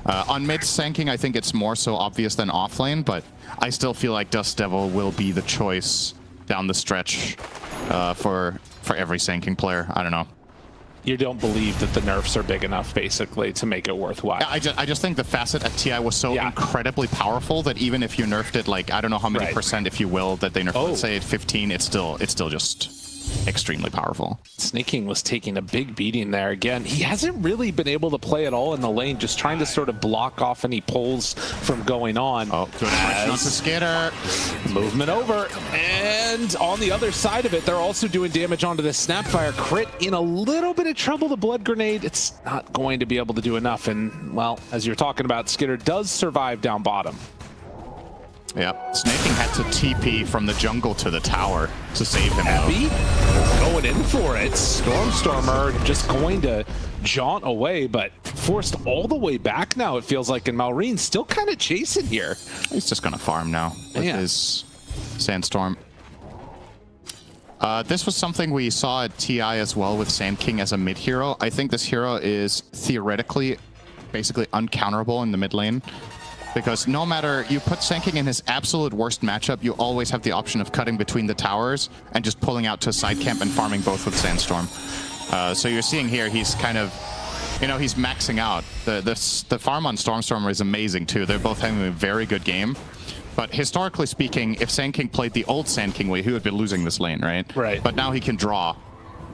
On mid Sanking, I think it's more so obvious than off lane, but I still feel like Dust Devil will be the choice down the stretch for every Sanking player. I don't know. You don't believe that the nerfs are big enough, basically, to make it worthwhile. I just think the facet at TI was so incredibly powerful that even if you nerfed it, like, I don't know how many percent, if you will, that they nerfed, let's say at 15, it's still just extremely powerful. Snaking was taking a big beating there. Again, he hasn't really been able to play at all in the lane, just trying to sort of block off any pulls from going on. Oh, good impression onto Skitter. Movement over. And on the other side of it, they're also doing damage onto the Snapfire. Crit in a little bit of trouble. The Blood Grenade, it's not going to be able to do enough. And, well, as you're talking about, Skitter does survive down bottom. Yeah, Snaking had to TP from the jungle to the tower to save him. Heavy going in for it. Stormstormer just going to jaunt away, but forced all the way back now, it feels like, and Malrine still kind of chasing here. He's just going to farm now with his Sandstorm. This was something we saw at TI as well with Sand King as a mid hero. I think this hero is theoretically basically uncounterable in the mid lane. Because no matter, you put Sand King in his absolute worst matchup, you always have the option of cutting between the towers and just pulling out to a side camp and farming both with Sandstorm. So you're seeing here, he's kind of, you know, he's maxing out. The farm on Stormstormer is amazing too. They're both having a very good game. But historically speaking, if Sand King played the old Sand King way, he would be losing this lane, right? Right. But now he can draw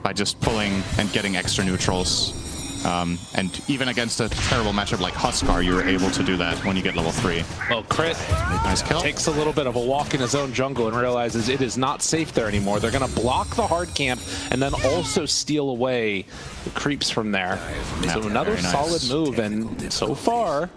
by just pulling and getting extra neutrals. And even against a terrible matchup like Huskar, you were able to do that when you get level 3. Well, Crit nice kill. Takes a little bit of a walk in his own jungle and realizes it is not safe there anymore. They're going to block the hard camp and then also steal away the creeps from there. So another solid move, and so far,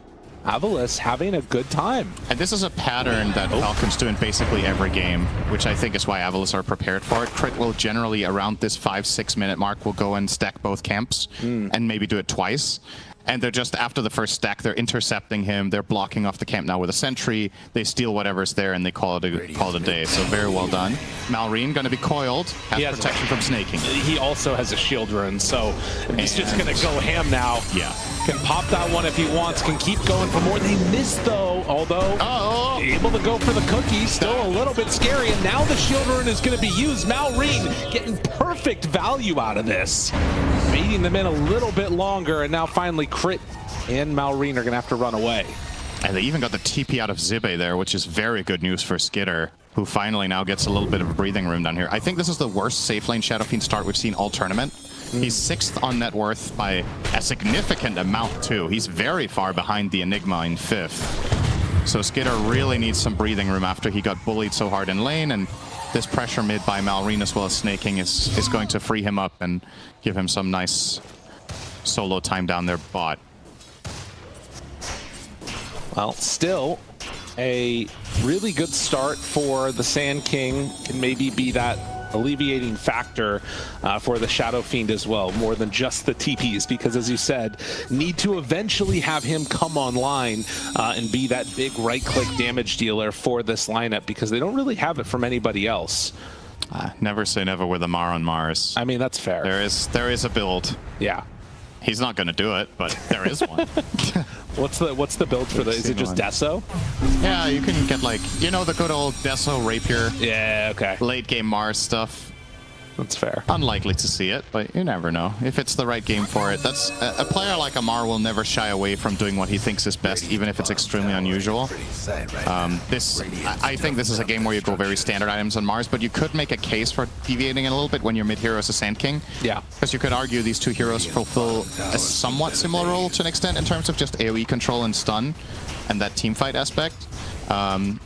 Avulus having a good time. And this is a pattern that Falcons do in basically every game, which I think is why Avulus are prepared for it. Crit will generally, around this 5-6 minute mark, will go and stack both camps and maybe do it twice. And they're just, after the first stack, they're intercepting him, they're blocking off the camp now with a sentry, they steal whatever's there, and they call it a day. So very well done. Malrine going to be coiled, has protection from Snaking. He also has a shield rune, so he's just going to go ham now. Yeah. Can pop that one if he wants, can keep going for more. They missed though, although able to go for the cookie, still a little bit scary, and now the shield rune is going to be used. Malrine getting perfect value out of this. Baiting them in a little bit longer, and now finally Crit and Malrine are going to have to run away. And they even got the TP out of Zibe there, which is very good news for Skitter, who finally now gets a little bit of a breathing room down here. I think this is the worst safe lane Shadow Fiend start we've seen all tournament. He's 6th on net worth by a significant amount too. He's very far behind the Enigma in 5th. So Skitter really needs some breathing room after he got bullied so hard in lane, and this pressure mid by Malrine as well as Snaking is going to free him up and give him some nice solo time down their bot. Well, still a really good start for the Sand King. Can maybe be that alleviating factor for the Shadow Fiend as well, more than just the TPs, because as you said, need to eventually have him come online and be that big right-click damage dealer for this lineup, because they don't really have it from anybody else. Never say never with Amar on Mars. I mean, that's fair. There is a build. Yeah. He's not going to do it, but there is one. What's the build for the? Is it just Deso? Yeah, you can get like, you know, the good old Deso Rapier. Yeah, okay. Late game Mars stuff. That's fair. Unlikely to see it, but you never know. If it's the right game for it, that's a player like Amar will never shy away from doing what he thinks is best, even if it's extremely unusual. I think this is a game where you go very standard items on Mars, but you could make a case for deviating a little bit when your mid hero is a Sand King. Yeah. Because you could argue these two heroes fulfill a somewhat similar role to an extent in terms of just AoE control and stun and that teamfight aspect. I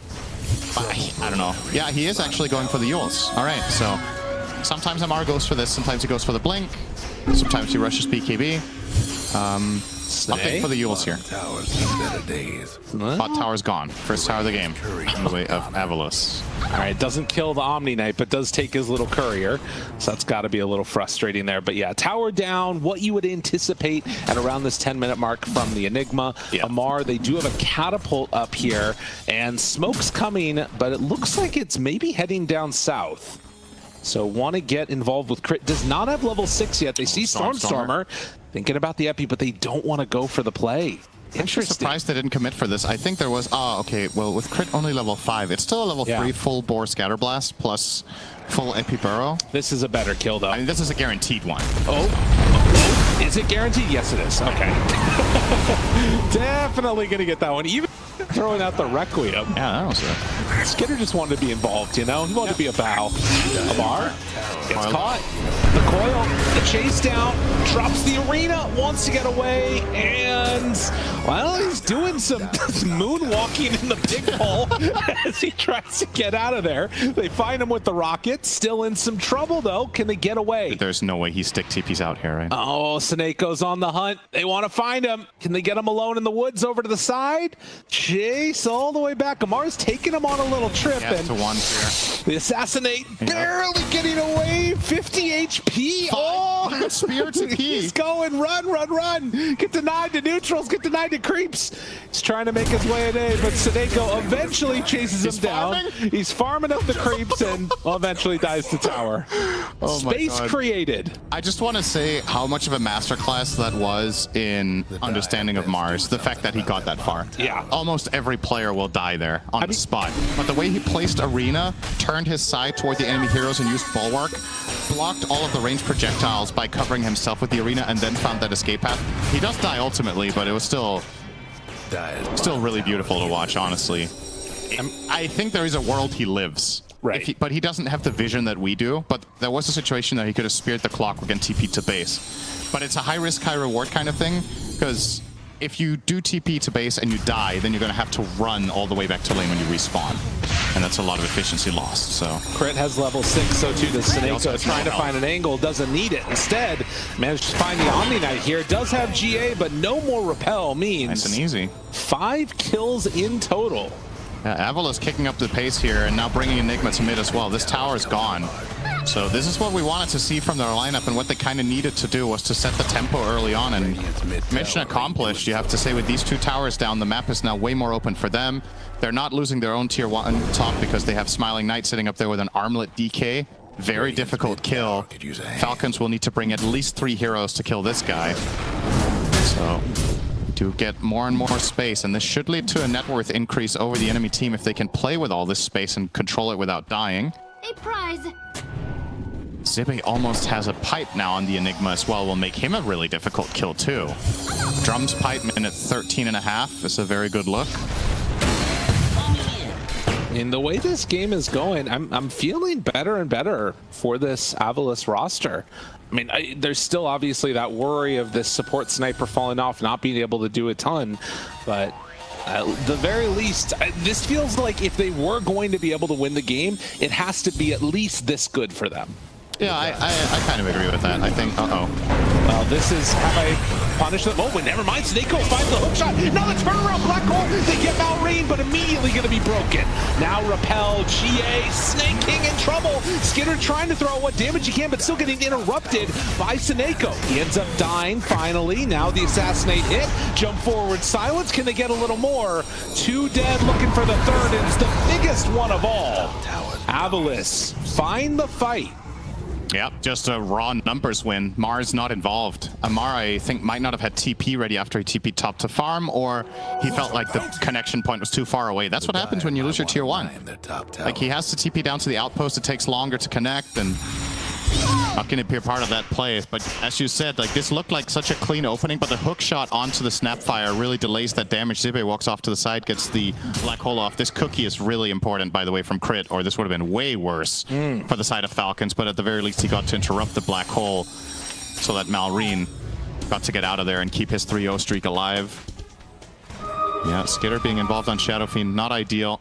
don't know. Yeah, he is actually going for the Yules. All right, so sometimes Amar goes for this, sometimes he goes for the Blink, sometimes he rushes BKB. Update for the Yules here. Bot tower's gone. First tower of the game in the way of Avulus. All right, doesn't kill the Omni Knight, but does take his little courier. So that's got to be a little frustrating there. But yeah, tower down, what you would anticipate at around this 10-minute mark from the Enigma. Yeah. Amar, they do have a catapult up here, and smoke's coming, but it looks like it's maybe heading down south. So want to get involved with Crit. Does not have level 6 yet. They see Stormstormer thinking about the Epi, but they don't want to go for the play. Interesting. I'm surprised they didn't commit for this. I think there was... Oh, okay. Well, with Crit only level 5, it's still a level 3 full bore Scatterblast plus full Epi Burrow. This is a better kill, though. I mean, this is a guaranteed one. Oh, is it guaranteed? Yes, it is. Okay. Definitely going to get that one. Even throwing out the Requiem. Yeah, that was it. Skinner just wanted to be involved, you know? He wanted to be a bow. Amar gets caught. The coil, the chase down, drops the arena, wants to get away, and, well, he's doing some moonwalking in the big hole as he tries to get out of there. They find him with the rocket, still in some trouble, though. Can they get away? There's no way he stick TP's out here, right? Oh, Saneko's on the hunt. They want to find him. Can they get him alone in the woods over to the side? Chase all the way back. Amar's taking him on a little trip. Yeah, and to one here. the Assassinate barely getting away. 50 HP. Oh, Spear TP. He's going. Run, run, run. Get denied to neutrals. Get denied to creeps. He's trying to make his way in, but Saneko eventually chases him down. He's farming up the creeps and eventually dies to tower. Oh my Space God. created. I just want to say how much of a masterclass that was in understanding of Mars. The fact that he got that far. Yeah. Almost every player will die there on the spot. But the way he placed Arena, turned his side toward the enemy heroes and used Bulwark, blocked all of the ranged projectiles by covering himself with the Arena and then found that escape path. He does die ultimately, but it was still really beautiful to watch, honestly. I think there is a world he lives. Right. But he doesn't have the vision that we do. But there was a situation that he could have speared the clockwork and TP'd to base. But it's a high risk, high reward kind of thing. Because if you do TP to base and you die, then you're going to have to run all the way back to lane when you respawn. And that's a lot of efficiency lost, so... Crit has level 6, so too does Saneko. Trying to find an angle, doesn't need it. Instead, managed to find the Omni Knight here. Does have GA, but no more repel means... Nice and easy. 5 kills in total. Avulus kicking up the pace here and now bringing Enigma to mid as well. This tower is gone. So this is what we wanted to see from their lineup, and what they kind of needed to do was to set the tempo early on, and mission accomplished. You have to say, with these 2 towers down, the map is now way more open for them. They're not losing their own tier 1 top because they have Smiling Knight sitting up there with an armlet DK. Very difficult kill. Falcons will need to bring at least 3 heroes to kill this guy. So... to get more and more space, and this should lead to a net worth increase over the enemy team if they can play with all this space and control it without dying. A prize. Zibe almost has a pipe now on the Enigma as well, will make him a really difficult kill too. Drum's pipe minute 13.5 is a very good look. In the way this game is going, I'm feeling better and better for this Avulus roster. I mean, there's still obviously that worry of this support sniper falling off, not being able to do a ton, but at the very least, this feels like if they were going to be able to win the game, it has to be at least this good for them. Yeah, I kind of agree with that. I think, uh-oh. Well, this is have I punished them? Oh, but never mind. Snako finds the hook shot. Now the turnaround black hole. They get Malrain, but immediately going to be broken. Now Repel, GA, Snake King in trouble. Skitter trying to throw out what damage he can, but still getting interrupted by Snako. He ends up dying finally. Now the assassinate hit. Jump forward silence. Can they get a little more? 2 dead, looking for the third, and it's the biggest one of all. Avulus, find the fight. Yep, just a raw numbers win. Mar's not involved. Amar, I think, might not have had TP ready after he TP'd top to farm, or he felt like the connection point was too far away. That's what happens when you lose your tier 1. Like, he has to TP down to the outpost. It takes longer to connect, and not going to be a part of that play. But as you said, like, this looked like such a clean opening, but the hook shot onto the Snapfire really delays that damage. Zibe walks off to the side, gets the black hole off. This cookie is really important, by the way, from Crit, or this would have been way worse for the side of Falcons. But at the very least, he got to interrupt the black hole so that Malrain got to get out of there and keep his 3-0 streak alive. Yeah, Skitter being involved on Shadow Fiend, not ideal.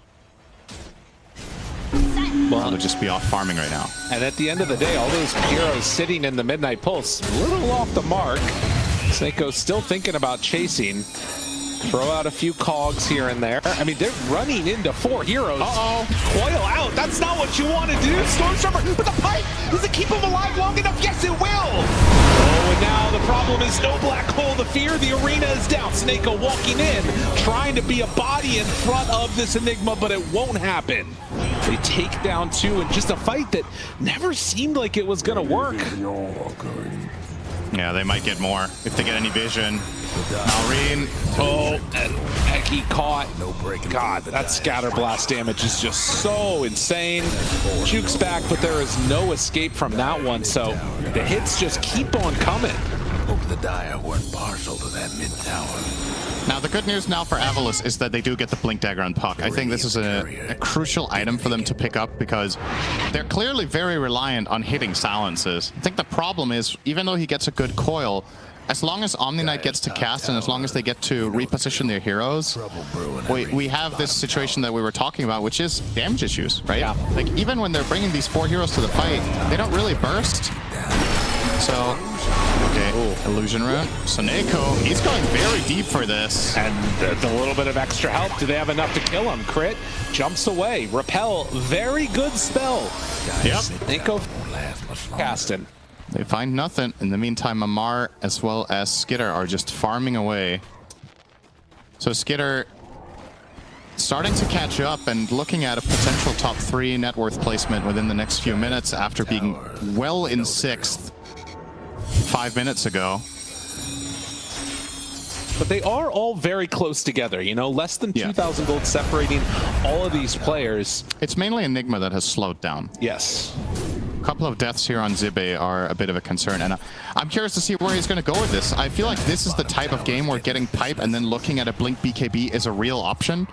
Well, they'll just be off farming right now. And at the end of the day, all those heroes sitting in the Midnight Pulse, a little off the mark. Snako's still thinking about chasing. Throw out a few cogs here and there. I mean, they're running into 4 heroes. Coil out. That's not what you want to do. Stormtrooper, but the pipe, does it keep him alive long enough? Yes, it will. Oh, and now the problem is no black hole. The fear, the arena is down. Snako walking in, trying to be a body in front of this Enigma, but it won't happen. They take down 2 in just a fight that never seemed like it was going to work. Yeah, they might get more if they get any vision. Malrain. Oh, and Eki caught. God, that scatter blast damage is just so insane. Juke's back, but there is no escape from that one, so the hits just keep on coming. Hope the Dire weren't partial to that mid-tower. Now, the good news now for Avulus is that they do get the Blink Dagger on Puck. I think this is a crucial item for them to pick up because they're clearly very reliant on hitting silences. I think the problem is, even though he gets a good coil, as long as Omni Knight gets to cast and as long as they get to reposition their heroes, we have this situation that we were talking about, which is damage issues, right? Yeah. Like, even when they're bringing these 4 heroes to the fight, they don't really burst. So, okay, Illusion Rune. Snako, he's going very deep for this. And a little bit of extra help. Do they have enough to kill him? Crit jumps away. Repel, very good spell. Yep. Snako casting. They find nothing. In the meantime, Amar as well as Skitter are just farming away. So Skitter starting to catch up and looking at a potential top 3 net worth placement within the next few minutes after being well in 6th 5 minutes ago. But they are all very close together, you know, less than 2,000 gold separating all of these players. It's mainly Enigma that has slowed down. Yes. A couple of deaths here on Zibe are a bit of a concern, and I'm curious to see where he's going to go with this. I feel like this is the type of game where getting pipe and then looking at a Blink BKB is a real option.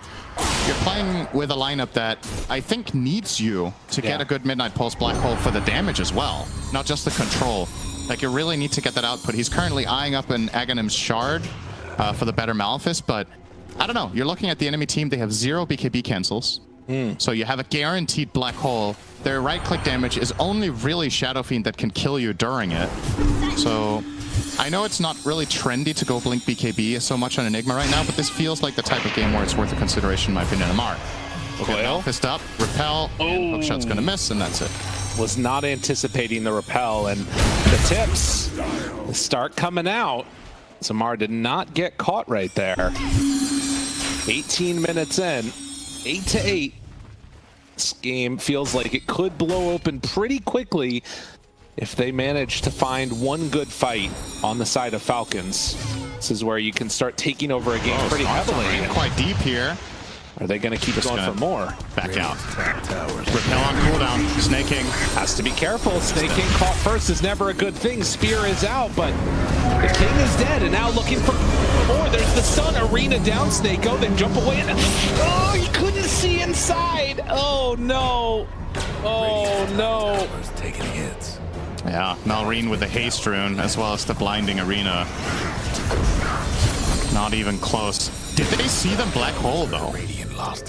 You're playing with a lineup that I think needs you to get a good Midnight Pulse Black Hole for the damage as well, not just the control. Like, you really need to get that output. He's currently eyeing up an Aghanim's Shard for the better Malefice, but I don't know. You're looking at the enemy team. They have 0 BKB cancels. So you have a guaranteed black hole. Their right-click damage is only really Shadow Fiend that can kill you during it. So I know it's not really trendy to go Blink BKB so much on Enigma right now, but this feels like the type of game where it's worth a consideration, in my opinion. Amar. Okay, fist up, repel, and hookshot's gonna miss, and that's it. Was not anticipating the repel, and the tips start coming out. Samar did not get caught right there. 18 minutes in, 8-8. This game feels like it could blow open pretty quickly if they manage to find one good fight on the side of Falcons. This is where you can start taking over a game pretty heavily. Quite deep here. Are they going to keep going for more? Back out. Repel on cooldown. Snake King has to be careful. Snake King caught first is never a good thing. Spear is out, but the King is dead, and now looking for more. There's the Sun Arena down. Snako, then jump away, and oh, you couldn't see inside. Oh no! Oh no! Taking hits. Yeah, Malrain with the haste rune as well as the blinding arena. Not even close. Did they see the black hole though?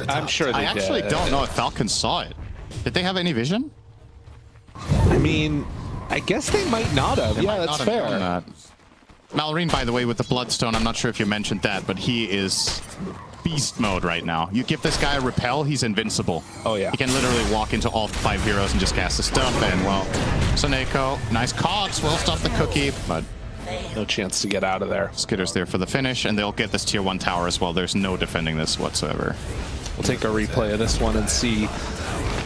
I'm sure they did. I actually don't know if Falcons saw it. Did they have any vision? I mean, I guess they might not have. Yeah, that's fair. Malrine, by the way, with the Bloodstone, I'm not sure if you mentioned that, but he is beast mode right now. You give this guy a repel, he's invincible. Oh, yeah. He can literally walk into all 5 heroes and just cast the stuff, and, well, Soneko, nice cogs, will stop the cookie, but no chance to get out of there. Skitter's there for the finish, and they'll get this tier 1 tower as well. There's no defending this whatsoever. We'll take a replay of this one and see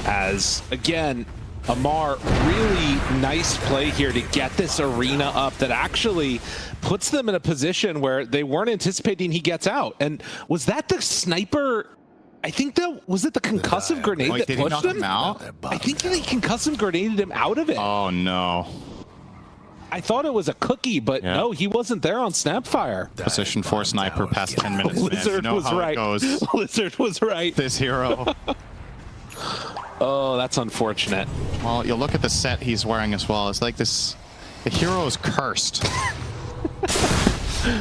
as, again, Amar, really nice play here to get this arena up that actually puts them in a position where they weren't anticipating he gets out. And was that the sniper? I think that was it the concussive grenade that did he pushed knock him out? I think he concussive grenaded him out of it. Oh no. I thought it was a cookie, but no, he wasn't there on Snapfire. Position 4 sniper past 10 minutes. Lizard man. You know was how right. It goes. Lizard was right. This hero. Oh, that's unfortunate. Well, you look at the set he's wearing as well. It's like this. The hero is cursed.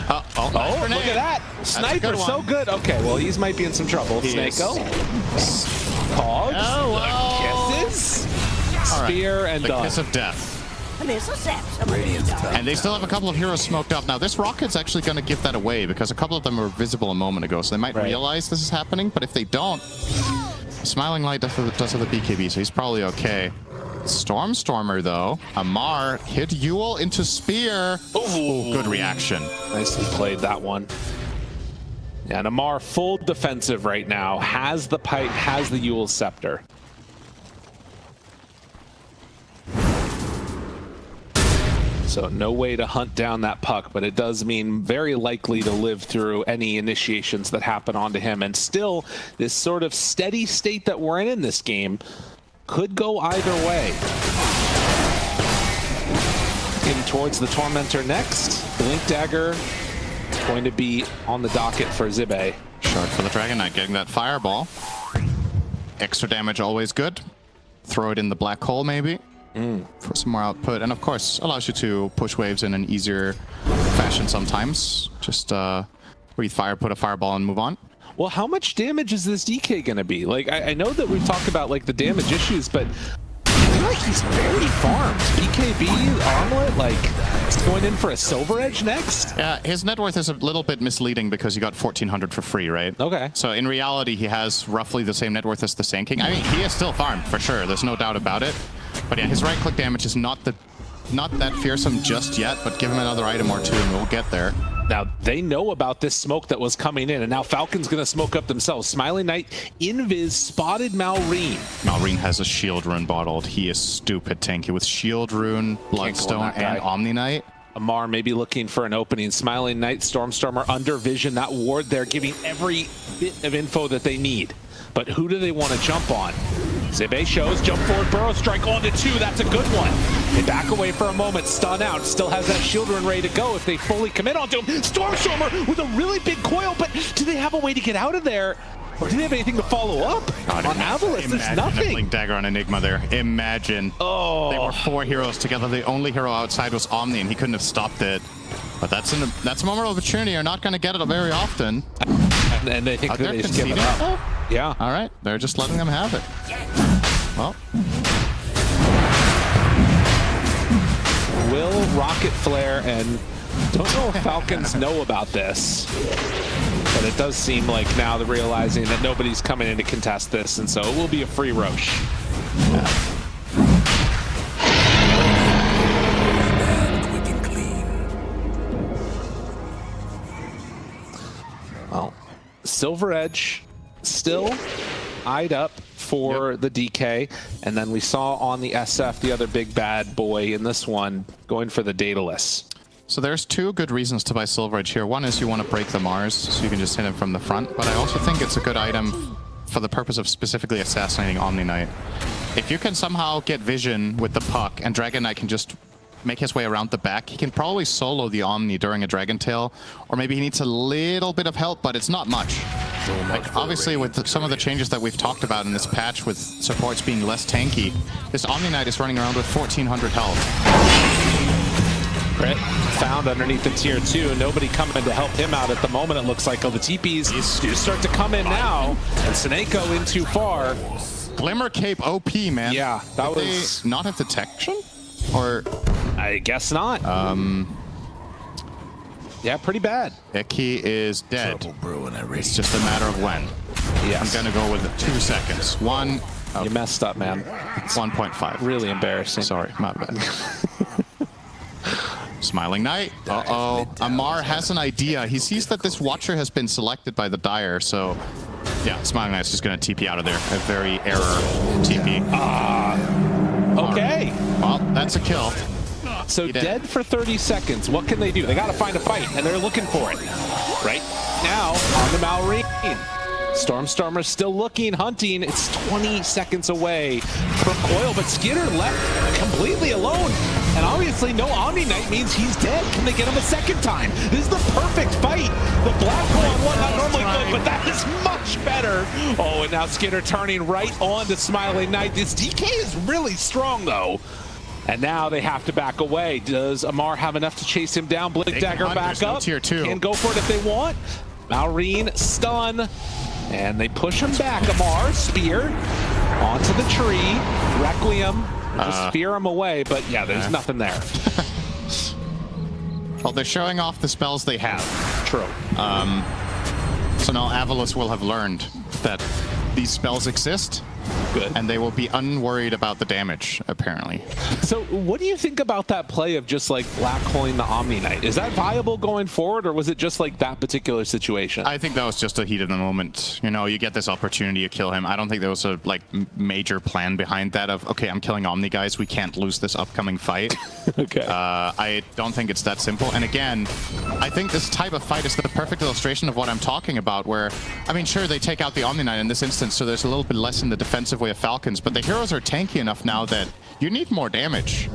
Oh, look at that. Sniper, so good. Okay, well, he might be in some trouble. Snakeo. Cogs. Oh, Kisses. Spear and the done. kiss of death. And they still have a couple of heroes smoked up. Now, this rocket's actually going to give that away because a couple of them were visible a moment ago, so they might realize this is happening. But if they don't, Smiling Light does have the BKB, so he's probably okay. Stormstormer, though. Amar hit Yule into Spear. Ooh, good reaction. Nicely played that one. And Amar full defensive right now. Has the pipe, has the Yule Scepter. So no way to hunt down that puck, but it does mean very likely to live through any initiations that happen onto him. And still, this sort of steady state that we're in this game could go either way. In towards the Tormentor next. Blink Dagger going to be on the docket for Zibe. Shard for the Dragon Knight, getting that fireball. Extra damage always good. Throw it in the black hole maybe. For some more output, and of course allows you to push waves in an easier fashion sometimes. Just breathe fire, put a fireball, and move on. Well, how much damage is this DK gonna be? Like, I know that we've talked about like the damage issues, but I feel like he's very farmed. BKB, Armlet, like, he's going in for a Silver Edge next? Yeah, his net worth is a little bit misleading because he got 1,400 for free, right? Okay. So in reality, he has roughly the same net worth as the Sand King. I mean, he is still farmed, for sure. There's no doubt about it. But yeah, his right-click damage is not that fearsome just yet, but give him another item or two and we'll get there. Now, they know about this smoke that was coming in, and now Falcon's going to smoke up themselves. Smiling Knight, Invis, spotted Malrine. Malrine has a Shield Rune bottled. He is stupid tanky with Shield Rune, Bloodstone, and Omni Knight. Amar maybe looking for an opening. Smiling Knight, Stormstormer under vision. That ward there giving every bit of info that they need. But who do they want to jump on? Zibe shows, jump forward, Burrow Strike onto 2, that's a good one. They back away for a moment, stun out, still has that shield run ready to go if they fully commit onto him. Stormstormer with a really big coil, but do they have a way to get out of there? Or do they have anything to follow up? On Avulus, there's nothing. A Blink Dagger on Enigma there. Imagine. Oh. They were 4 heroes together. The only hero outside was Omni, and he couldn't have stopped it. But that's a moment of opportunity. You're not going to get it very often. And they think that they just give it up. Yeah. All right. They're just letting them have it. Well. Will Rocket Flare, and don't know if Falcons know about this, but it does seem like now they're realizing that nobody's coming in to contest this, and so it will be a free Roche. Well, Silver Edge still eyed up for the DK, and then we saw on the SF the other big bad boy in this one going for the Daedalus. So there's 2 good reasons to buy Silver Edge here. One is you want to break the Mars, so you can just hit him from the front, but I also think it's a good item for the purpose of specifically assassinating Omni Knight. If you can somehow get vision with the puck, and Dragon Knight can just make his way around the back, he can probably solo the Omni during a Dragon Tail, or maybe he needs a little bit of help, but it's not much. Like, obviously, with some of the changes that we've talked about in this patch, with supports being less tanky, this Omni Knight is running around with 1,400 health. Crit found underneath the tier 2. Nobody coming to help him out at the moment, it looks like. Oh, the TPs do start to come in now, and Soneko in too far. Glimmer Cape OP, man. Yeah, that Did was... they not have detection? Or... I guess not. Yeah, pretty bad. Eki is dead. Trouble brewing every It's just a matter of when. Yes. I'm gonna go with 2 seconds. One. Oh, You messed up, man. 1.5. Really embarrassing. Sorry, my bad. Smiling Knight. Uh-oh. Amar has an idea. He sees that this Watcher has been selected by the Dire, so... Yeah, Smiling Knight's just gonna TP out of there. A very error TP. Okay. Well, that's a kill. So dead for 30 seconds. What can they do? They got to find a fight, and they're looking for it. Right now, on the Malrine. Stormstormer's still looking, hunting. It's 20 seconds away from Coil, but Skinner left completely alone. And obviously, no Omni Knight means he's dead. Can they get him a second time? This is the perfect fight. The Black Hole on one, not normally good, but that is much better. Oh, and now Skinner turning right on to Smiling Knight. This DK is really strong, though. And now they have to back away. Does Amar have enough to chase him down? Blink Dagger back up. Tier 2. Can go for it if they want. Malrine stun. And they push him back. Amar, spear, onto the tree. Requiem, just spear him away. But yeah, there's nothing there. Well, they're showing off the spells they have. True. So now Avulus will have learned that these spells exist. Good. And they will be unworried about the damage, apparently. So what do you think about that play of just like black holing the Omni Knight? Is that viable going forward, or was it just like that particular situation? I think that was just a heat of the moment. You know, you get this opportunity to kill him. I don't think there was a like major plan behind that of, okay, I'm killing Omni guys. We can't lose this upcoming fight. Okay. I don't think it's that simple. And again, I think this type of fight is the perfect illustration of what I'm talking about, where, I mean, sure, they take out the Omni Knight in this instance, so there's a little bit less in the defensive way of Falcons, but the heroes are tanky enough now that you need more damage.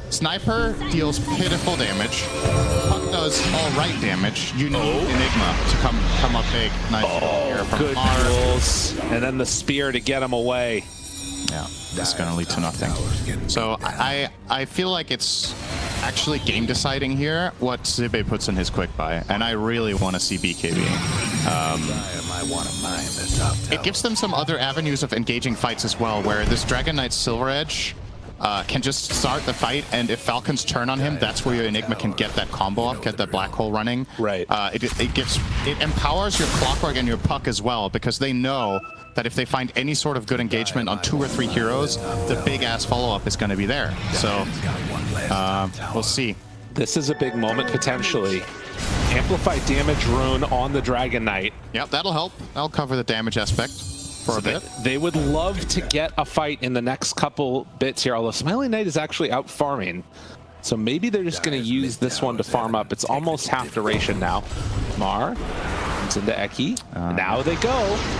Sniper deals pitiful damage. Puck does all right damage. You need Enigma to come up big. Nice here from Good Mars. rules. And then the spear to get him away. Yeah, this is gonna lead to nothing. So I feel like it's actually game deciding here what Zibe puts in his quick buy, and I really want to see BKB. It gives them some other avenues of engaging fights as well, where this Dragon Knight Silver Edge can just start the fight, and if Falcons turn on him, that's where your Enigma can get that combo off, get that black hole running. Right. It empowers your Clockwork and your Puck as well, because they know that if they find any sort of good engagement on 2 or 3 heroes, the big-ass follow-up is going to be there. So, we'll see. This is a big moment, potentially. Amplified damage rune on the Dragon Knight. Yep, that'll help. That'll cover the damage aspect for a bit. They would love to get a fight in the next couple bits here, although Smiling Knight is actually out farming. So maybe they're just going to use this one to farm up. It's almost half duration now. Mar comes into Eki. Now they go.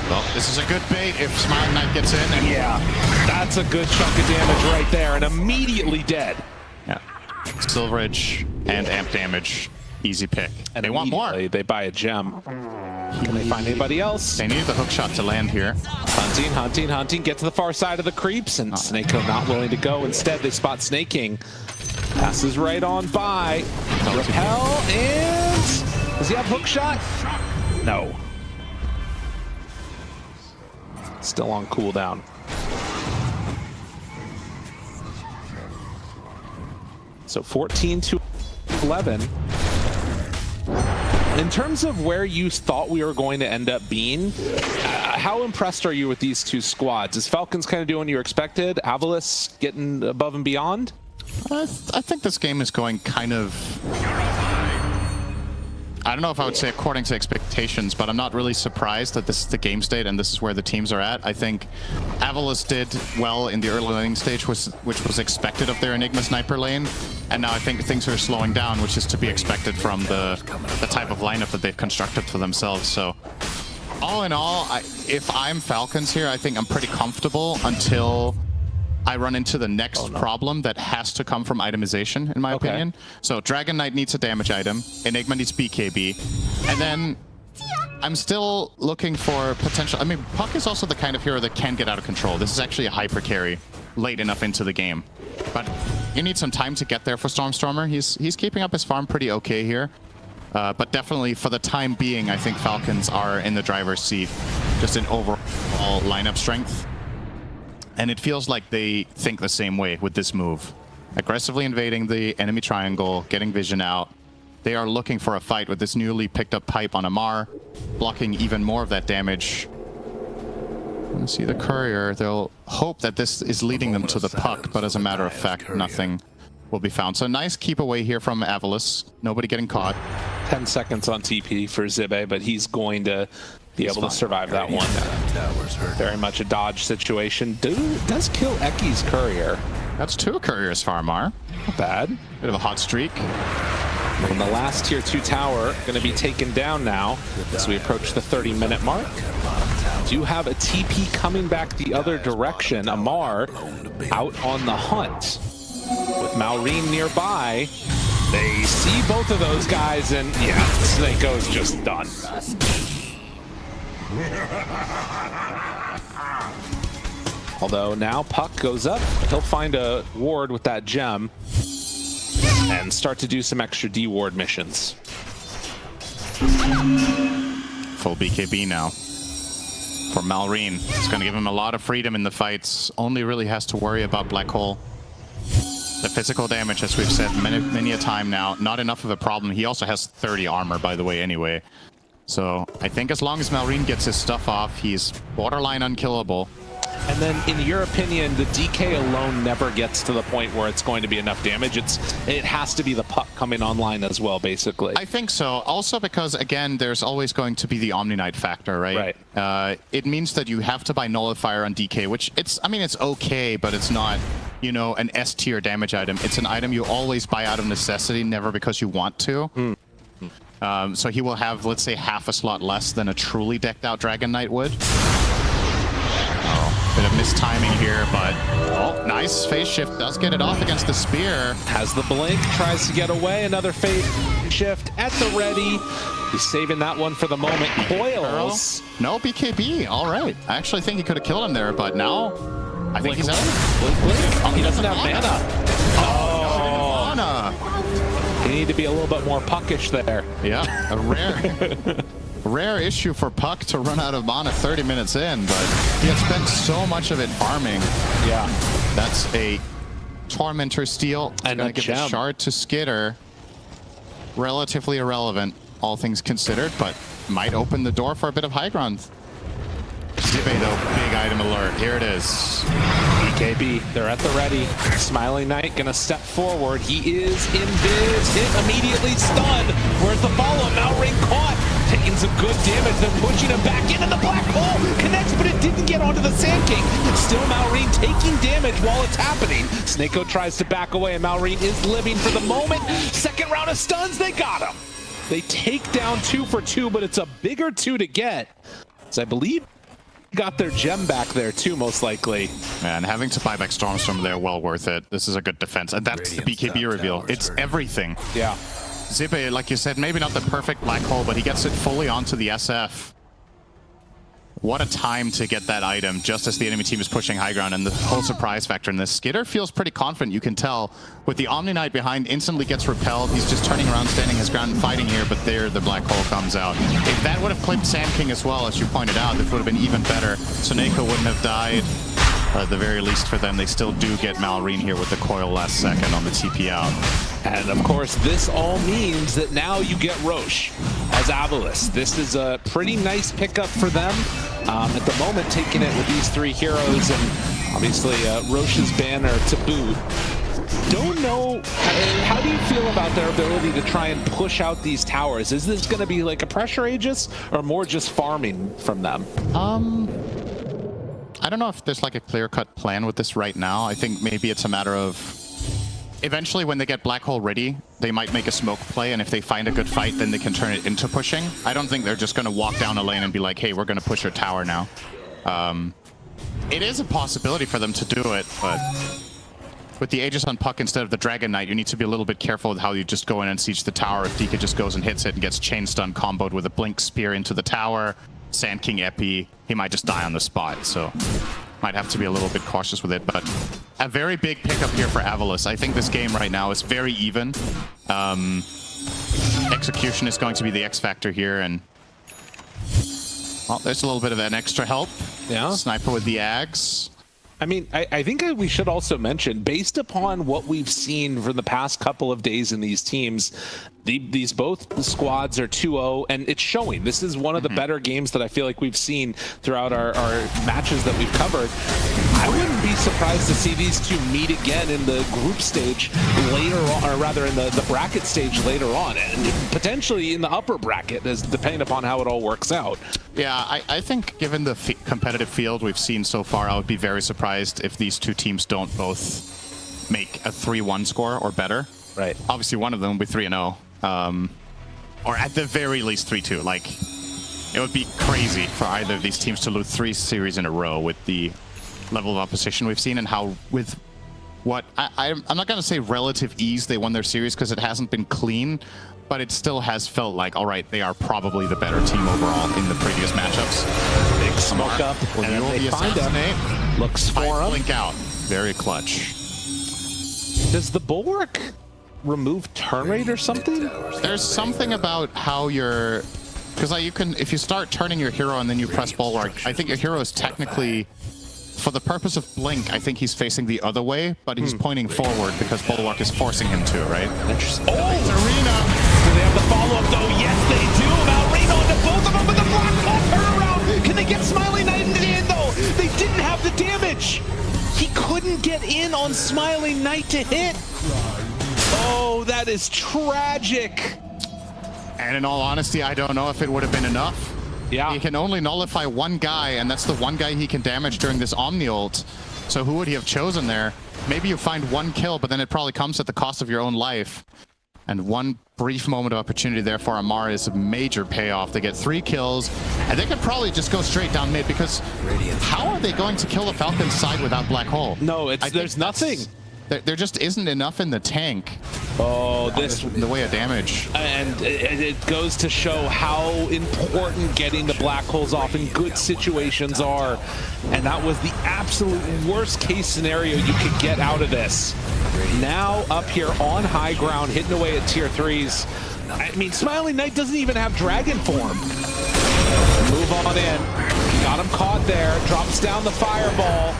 Well, this is a good bait if Smiling Knight gets in. And yeah, that's a good chunk of damage right there, and immediately dead. Yeah. Silver Edge and amp damage. Easy pick. And they want more. They buy a gem. Can they find anybody else? They need the hook shot to land here. Hunting, hunting, hunting. Get to the far side of the creeps, and Snakeo not willing to go. Instead, they spot Snake King. Passes right on by. Repel, and does he have hook shot? No. Still on cooldown. So 14 to 11. In terms of where you thought we were going to end up being, how impressed are you with these two squads? Is Falcons kind of doing what you expected? Avulus getting above and beyond? I think this game is going kind of... I don't know if I would say according to expectations, but I'm not really surprised that this is the game state and this is where the teams are at. I think Avulus did well in the early laning stage, which was expected of their Enigma sniper lane, and now I think things are slowing down, which is to be expected from the type of lineup that they've constructed for themselves. So all in all, if I'm Falcons here, I think I'm pretty comfortable until I run into the next problem that has to come from itemization, in my opinion. So Dragon Knight needs a damage item, Enigma needs BKB, and then I'm still looking for potential... I mean, Puck is also the kind of hero that can get out of control. This is actually a hyper carry late enough into the game. But you need some time to get there for Stormstormer. He's keeping up his farm pretty okay here. But definitely, for the time being, I think Falcons are in the driver's seat, just in overall lineup strength. And it feels like they think the same way with this move. Aggressively invading the enemy triangle, getting vision out, They are looking for a fight with this newly picked up pipe on Amar, blocking even more of that damage. You see the courier. They'll hope that this is leading them to the puck, but as a matter of fact, nothing will be found. So nice keep away here from Avulus. Nobody getting caught. 10 seconds on TP for Zibe, but he's going to be able to survive that one. Very much a dodge situation. Does kill Eki's courier. That's 2 couriers for Amar. Not bad. Bit of a hot streak. And the last tier 2 tower going to be taken down now as we approach the 30-minute mark. Do have a TP coming back the other direction. Amar out on the hunt with Malrine nearby. They see both of those guys, and yeah, Snakeo's just done. Although now Puck goes up, he'll find a ward with that gem and start to do some extra D-ward missions. Full BKB now for Malrine. It's going to give him a lot of freedom in the fights. Only really has to worry about Black Hole. The physical damage, as we've said many a time now, not enough of a problem. He also has 30 armor, by the way, anyway. So I think as long as Malrine gets his stuff off, he's borderline unkillable. And then, in your opinion, the DK alone never gets to the point where it's going to be enough damage. It has to be the puck coming online as well, basically. I think so. Also because, again, there's always going to be the Omni Knight factor, right? Right. It means that you have to buy Nullifier on DK, which it's okay, but it's not, you know, an S-tier damage item. It's an item you always buy out of necessity, never because you want to. So he will have, let's say, half a slot less than a truly decked out Dragon Knight would. Bit of mistiming here, but nice phase shift. Does get it off against the spear. Has the blink, tries to get away. Another phase shift at the ready. He's saving that one for the moment. Coils. No BKB. All right. I actually think he could have killed him there, but now I think he's out. Oh, he doesn't have mana. Oh, mana. You need to be a little bit more puckish there. Yeah, a rare issue for Puck to run out of mana 30 minutes in, but he had spent so much of it farming. Yeah. That's a Tormentor steal. And gonna a give gem. the shard to Skitter. Relatively irrelevant, all things considered, but might open the door for a bit of high ground. Zibe, though, big item alert. Here it is. BKB, they're at the ready. Smiling Knight gonna step forward. He is in biz. Hit immediately stunned. Where's the follow? Malrine caught. Taking some good damage. They're pushing him back into the black hole. Connects, but it didn't get onto the Sand King. Still Malrine taking damage while it's happening. Snako tries to back away, and Malrine is living for the moment. Second round of stuns, they got him. They take down 2 for 2, but it's a bigger 2 to get. As I believe got their gem back there too, most likely. And having to buy back Stormstorm there, well worth it. This is a good defense. And that's the BKB reveal. It's everything. Yeah. Zibe, like you said, maybe not the perfect black hole, but he gets it fully onto the SF. What a time to get that item just as the enemy team is pushing high ground, and the whole surprise factor in this. Skitter feels pretty confident, you can tell. With the Omni Knight behind, instantly gets repelled. He's just turning around, standing his ground and fighting here, but there the black hole comes out. If that would have clipped Sand King as well, as you pointed out, this would have been even better. Soneko wouldn't have died. At the very least for them, they still do get Malrine here with the coil last second on the TP out. And of course, this all means that now you get Roche as Avulus. This is a pretty nice pickup for them. At the moment, taking it with these 3 heroes and obviously Roche's banner to boot. Don't know, how do you feel about their ability to try and push out these towers? Is this going to be like a pressure Aegis or more just farming from them? I don't know if there's like a clear-cut plan with this right now. I think maybe it's a matter of eventually when they get Black Hole ready, they might make a smoke play, and if they find a good fight, then they can turn it into pushing. I don't think they're just going to walk down a lane and be like, hey, we're going to push your tower now. It is a possibility for them to do it, but with the Aegis on Puck instead of the Dragon Knight, you need to be a little bit careful with how you just go in and siege the tower. If DK just goes and hits it and gets chain stun comboed with a Blink Spear into the tower, Sand King Epi, he might just die on the spot, so might have to be a little bit cautious with it. But a very big pickup here for Avulus. I think this game right now is very even. Execution is going to be the X factor here, and well, there's a little bit of an extra help. Yeah. Sniper with the Ags. I mean, I think we should also mention, based upon what we've seen for the past couple of days in these teams, these both squads are 2-0, and it's showing. This is one of the better games that I feel like we've seen throughout our matches that we've covered. I wouldn't be surprised to see these two meet again in the group stage later on, or rather in the bracket stage later on, and potentially in the upper bracket, as depending upon how it all works out. Yeah, I think given the competitive field we've seen so far, I would be very surprised if these two teams don't both make a 3-1 score or better. Right. Obviously, one of them will be 3-0. Or at the very least 3-2. Like, it would be crazy for either of these teams to lose 3 series in a row with the level of opposition we've seen and how with what I'm not going to say relative ease they won their series because it hasn't been clean, but it still has felt like, all right, they are probably the better team overall in the previous matchups. Big smoke up, and then they find him. Looks for him. Blink out. Very clutch. Does the Bulwark remove turn rate or something? There's something about how you're, because like you can, if you start turning your hero and then you press Bulwark, I think your hero is technically, for the purpose of Blink, I think he's facing the other way, but he's pointing forward because Bulwark is forcing him to, right? Interesting. Oh, it's Arena! Do they have the follow-up though? Yes, they do. Now Arena onto both of them with the black hole turnaround. Can they get Smiling Knight in though? They didn't have the damage. He couldn't get in on Smiling Knight to hit. Oh, that is tragic. And in all honesty, I don't know if it would have been enough. Yeah. He can only nullify one guy, and that's the one guy he can damage during this Omni ult. So who would he have chosen there? Maybe you find one kill, but then it probably comes at the cost of your own life. And one brief moment of opportunity there for Amara is a major payoff. They get 3 kills, and they could probably just go straight down mid, because how are they going to kill the Falcons side without Black Hole? No, there's nothing. There just isn't enough in the tank. Oh, the way of damage. And it goes to show how important getting the black holes off in good situations are. And that was the absolute worst case scenario you could get out of this. Now up here on high ground, hitting away at tier 3s. I mean, Smiling Knight doesn't even have dragon form. Move on in. Got him caught there. Drops down the fireball.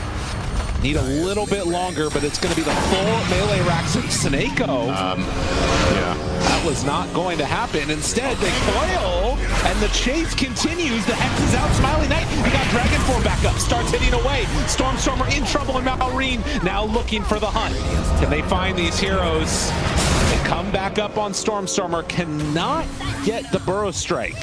Need a little bit longer, but it's going to be the full melee racks of Snako. Yeah. That was not going to happen. Instead, they coil, and the chase continues. The Hex is out. Smiling Knight, he got Dragon Form back up. Starts hitting away. Stormstormer in trouble, and Malrine now looking for the hunt. Can they find these heroes? They come back up on Stormstormer. Cannot get the Burrow Strike.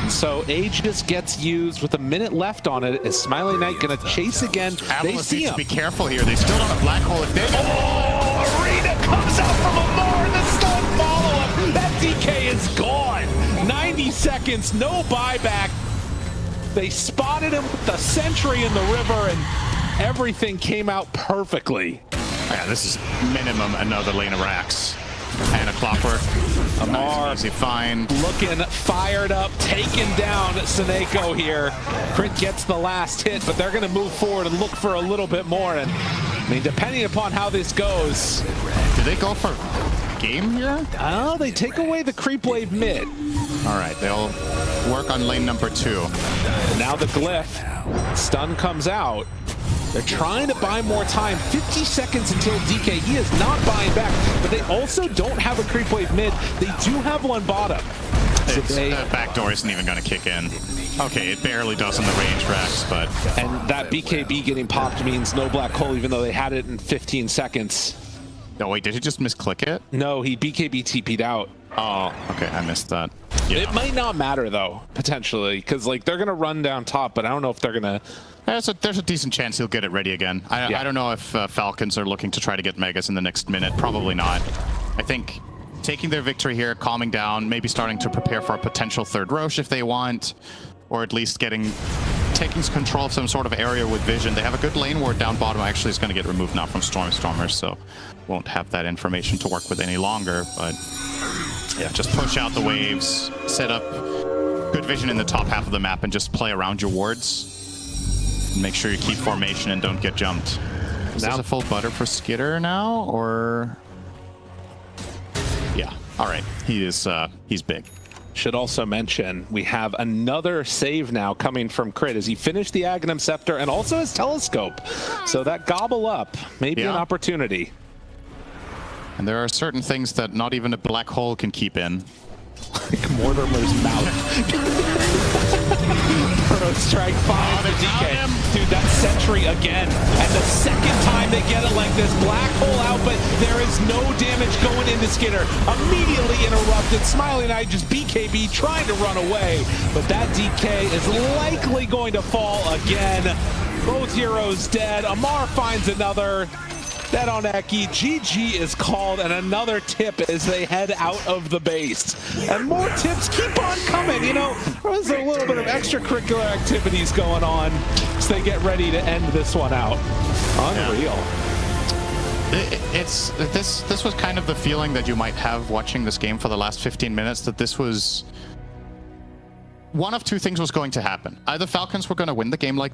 So Aegis gets used with a minute left on it. Is Smiling Knight going to chase again? They Avulus see needs him. to be careful here. They still don't have Black Hole. If they... Oh, Arena comes out from Amar in the stun follow-up. That DK is gone. 90 seconds, no buyback. They spotted him with the sentry in the river, and everything came out perfectly. Yeah, this is minimum another lane of racks. And a Clockwork. Amar, nice, easy find. looking fired up, taking down Snako here. Crit gets the last hit, but they're going to move forward and look for a little bit more. And I mean, depending upon how this goes. Do they go for game here? Oh, they take away the creep wave mid. All right, they'll work on lane number 2. Now the glyph. Stun comes out. They're trying to buy more time. 50 seconds until DK. He is not buying back, but they also don't have a creep wave mid. They do have one bottom. So The back door isn't even going to kick in. Okay, it barely does on the range racks, but... And that BKB getting popped means no black hole, even though they had it in 15 seconds. No, wait, did he just misclick it? No, he BKB TP'd out. Oh, okay, I missed that. Yeah. It might not matter, though, potentially, because like they're going to run down top, but I don't know if they're going to... There's a decent chance he'll get it ready again. I don't know if Falcons are looking to try to get Megas in the next minute. Probably not. I think taking their victory here, calming down, maybe starting to prepare for a potential third Roche if they want, or at least taking control of some sort of area with vision. They have a good lane ward down bottom. Actually, is going to get removed now from Stormers, so won't have that information to work with any longer. But yeah, just push out the waves, set up good vision in the top half of the map, and just play around your wards. Make sure you keep formation and don't get jumped. Is this a full butter for Skitter now, or? Yeah. All right. He's big. Should also mention, we have another save now coming from Crit as he finished the Aghanim Scepter and also his Telescope. So that gobble up may be an opportunity. And there are certain things that not even a black hole can keep in. Like Mortimer's mouth. Proto Strike finds the DK. Dude, that's Sentry again. And the second time they get it like this, black hole out, but there is no damage going into Skinner. Immediately interrupted. Smiley Knight just BKB trying to run away, but that DK is likely going to fall again. Both heroes dead. Amar finds another. Dead on Eki. GG is called, and another tip as they head out of the base. And more tips keep on coming. You know, there's a little bit of extracurricular activities going on as they get ready to end this one out. Unreal. This was kind of the feeling that you might have watching this game for the last 15 minutes, that this was... One of two things was going to happen. Either Falcons were going to win the game like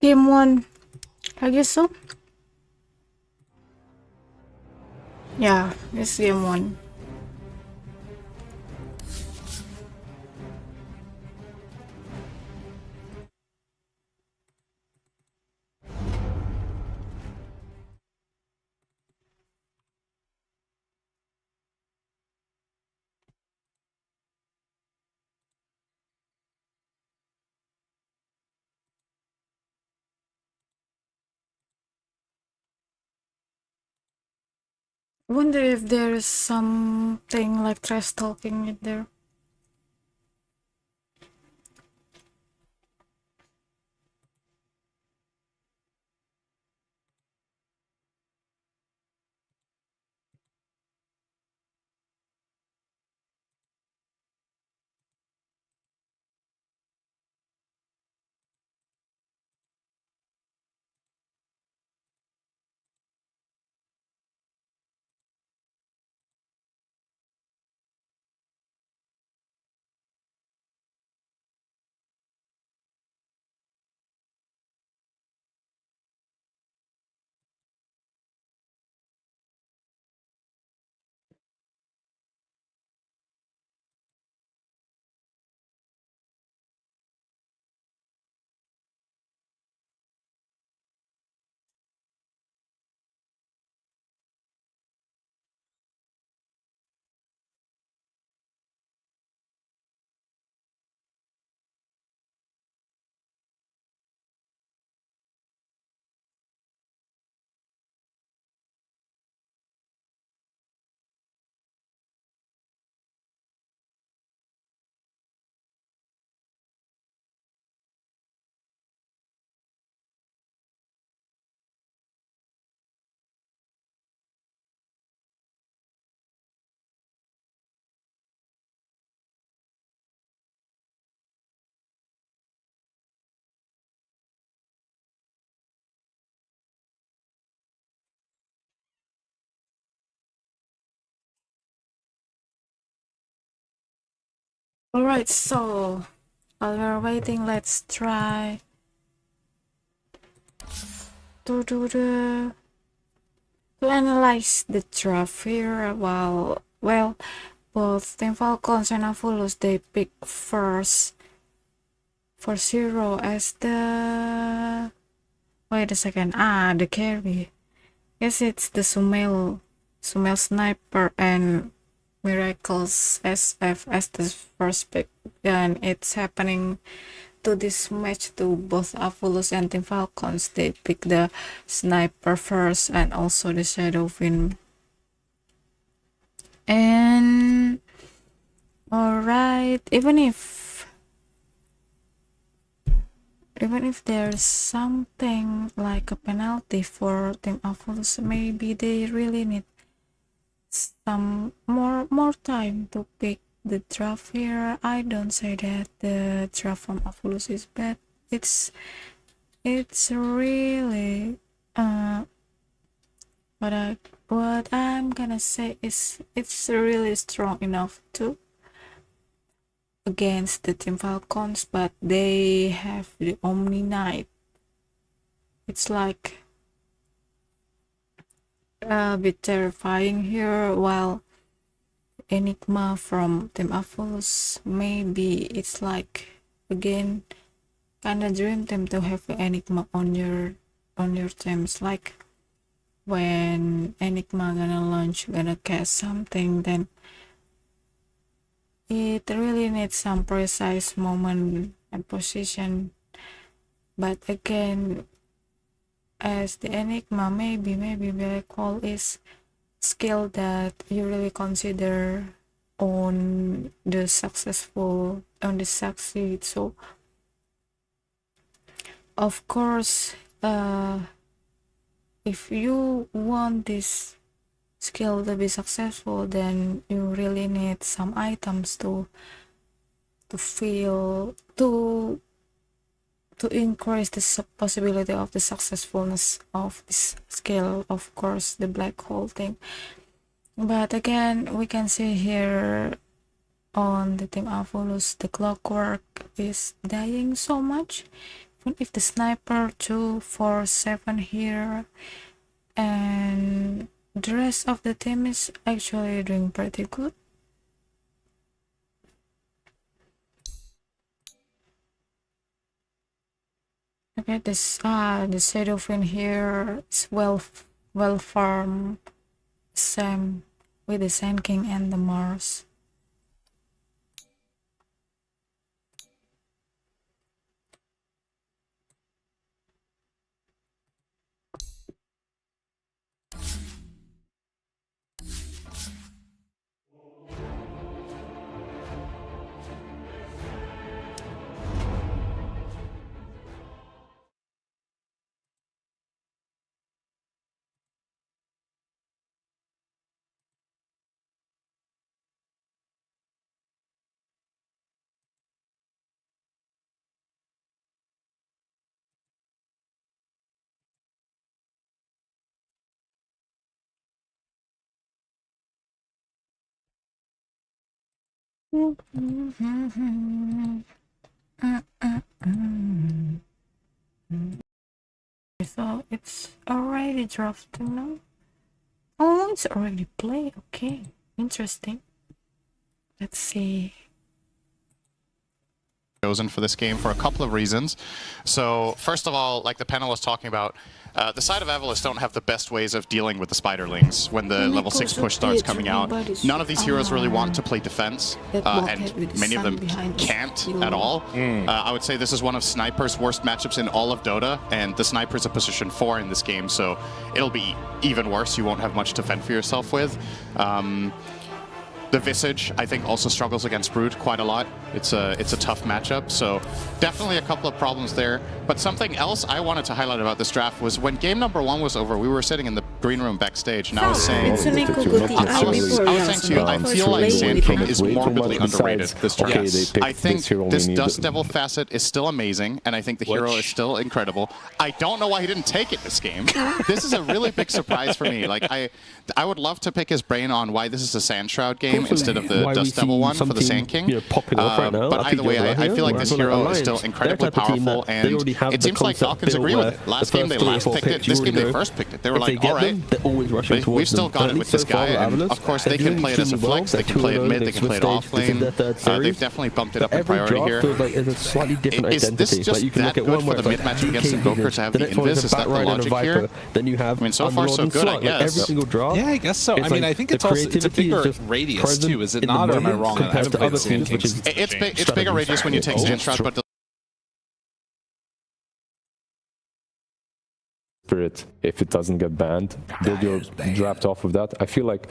Game 1. I guess so. Yeah, it's game 1. Wonder if there's something like trash talking in there. Alright, so while we're waiting, let's try to do to analyze the draft here. Well, both Team Falcons and Avulus, they pick first for Zero as the... Wait a second. The carry. Yes, it's the Sumail Sniper and Miracles SF as the first pick. And it's happening to this match to both Avulus and Team Falcons. They pick the Sniper first and also the Shadow Fin. And alright, even if there's something like a penalty for Team Avulus, maybe they really need some more time to pick the draft here. I don't say that the draft from Avulus is bad. It's really what I'm gonna say is it's really strong enough to against the Team Falcons, but they have the Omni Knight. It's like a bit terrifying here, while Enigma from Team Avulus, maybe it's like again kinda dream them to have Enigma on your teams, like when Enigma gonna cast something, then it really needs some precise moment and position. But again, as the Enigma, maybe Black Hole is skill that you really consider on the succeed. So of course, if you want this skill to be successful, then you really need some items to increase the possibility of the successfulness of this skill. Of course, the black hole thing. But again, we can see here on the Team Avulus, the clockwork is dying so much even if the sniper 247 here, and the rest of the team is actually doing pretty good. Okay, this the shadow fin here is well farmed, same with the Sand King and the Mars. So it's already drafted now. Oh, it's already played. Okay, interesting. Let's see. Chosen for this game for a couple of reasons. So first of all, like the panel was talking about, the side of Avulus don't have the best ways of dealing with the spiderlings when the level 6 push starts coming out. None of these heroes really want to play defense, and many of them can't at all. I would say this is one of Sniper's worst matchups in all of Dota, and the Sniper's a position 4 in this game, so it'll be even worse. You won't have much to fend for yourself with. The Visage, I think, also struggles against Brute quite a lot. It's a tough matchup, so definitely a couple of problems there. But something else I wanted to highlight about this draft was when game number 1 was over, we were sitting in the green room backstage, and I was saying, I was saying to you, I feel like Sand King is morbidly underrated this draft. I think this Dust Devil facet is still amazing, and I think the hero is still incredible. I don't know why he didn't take it this game. This is a really big surprise for me. Like I would love to pick his brain on why this is a Sand Shroud game instead of the Dust Devil one for the Sand King. Popping off right now. But either way, I feel like this hero is still incredibly powerful, and it seems like Falcons agree with it. Last game they last picked it, this game they first picked it. They were like, all right, we've still got it with this guy, and of course they can play it as a flex, they can play it mid, they can play it off lane. They've definitely bumped it up in priority here. Is this just that good for the mid matchup against Invoker to have the Invis? Is that the logic here? I mean, so far so good, I guess. Yeah, I guess so. I mean, I think it's a bigger radius too, is it not? Or am I wrong? I haven't played the Sand King. It's bigger radius when you take Sand Shroud, but Spirit, if it doesn't get banned, build your draft off of that. I feel like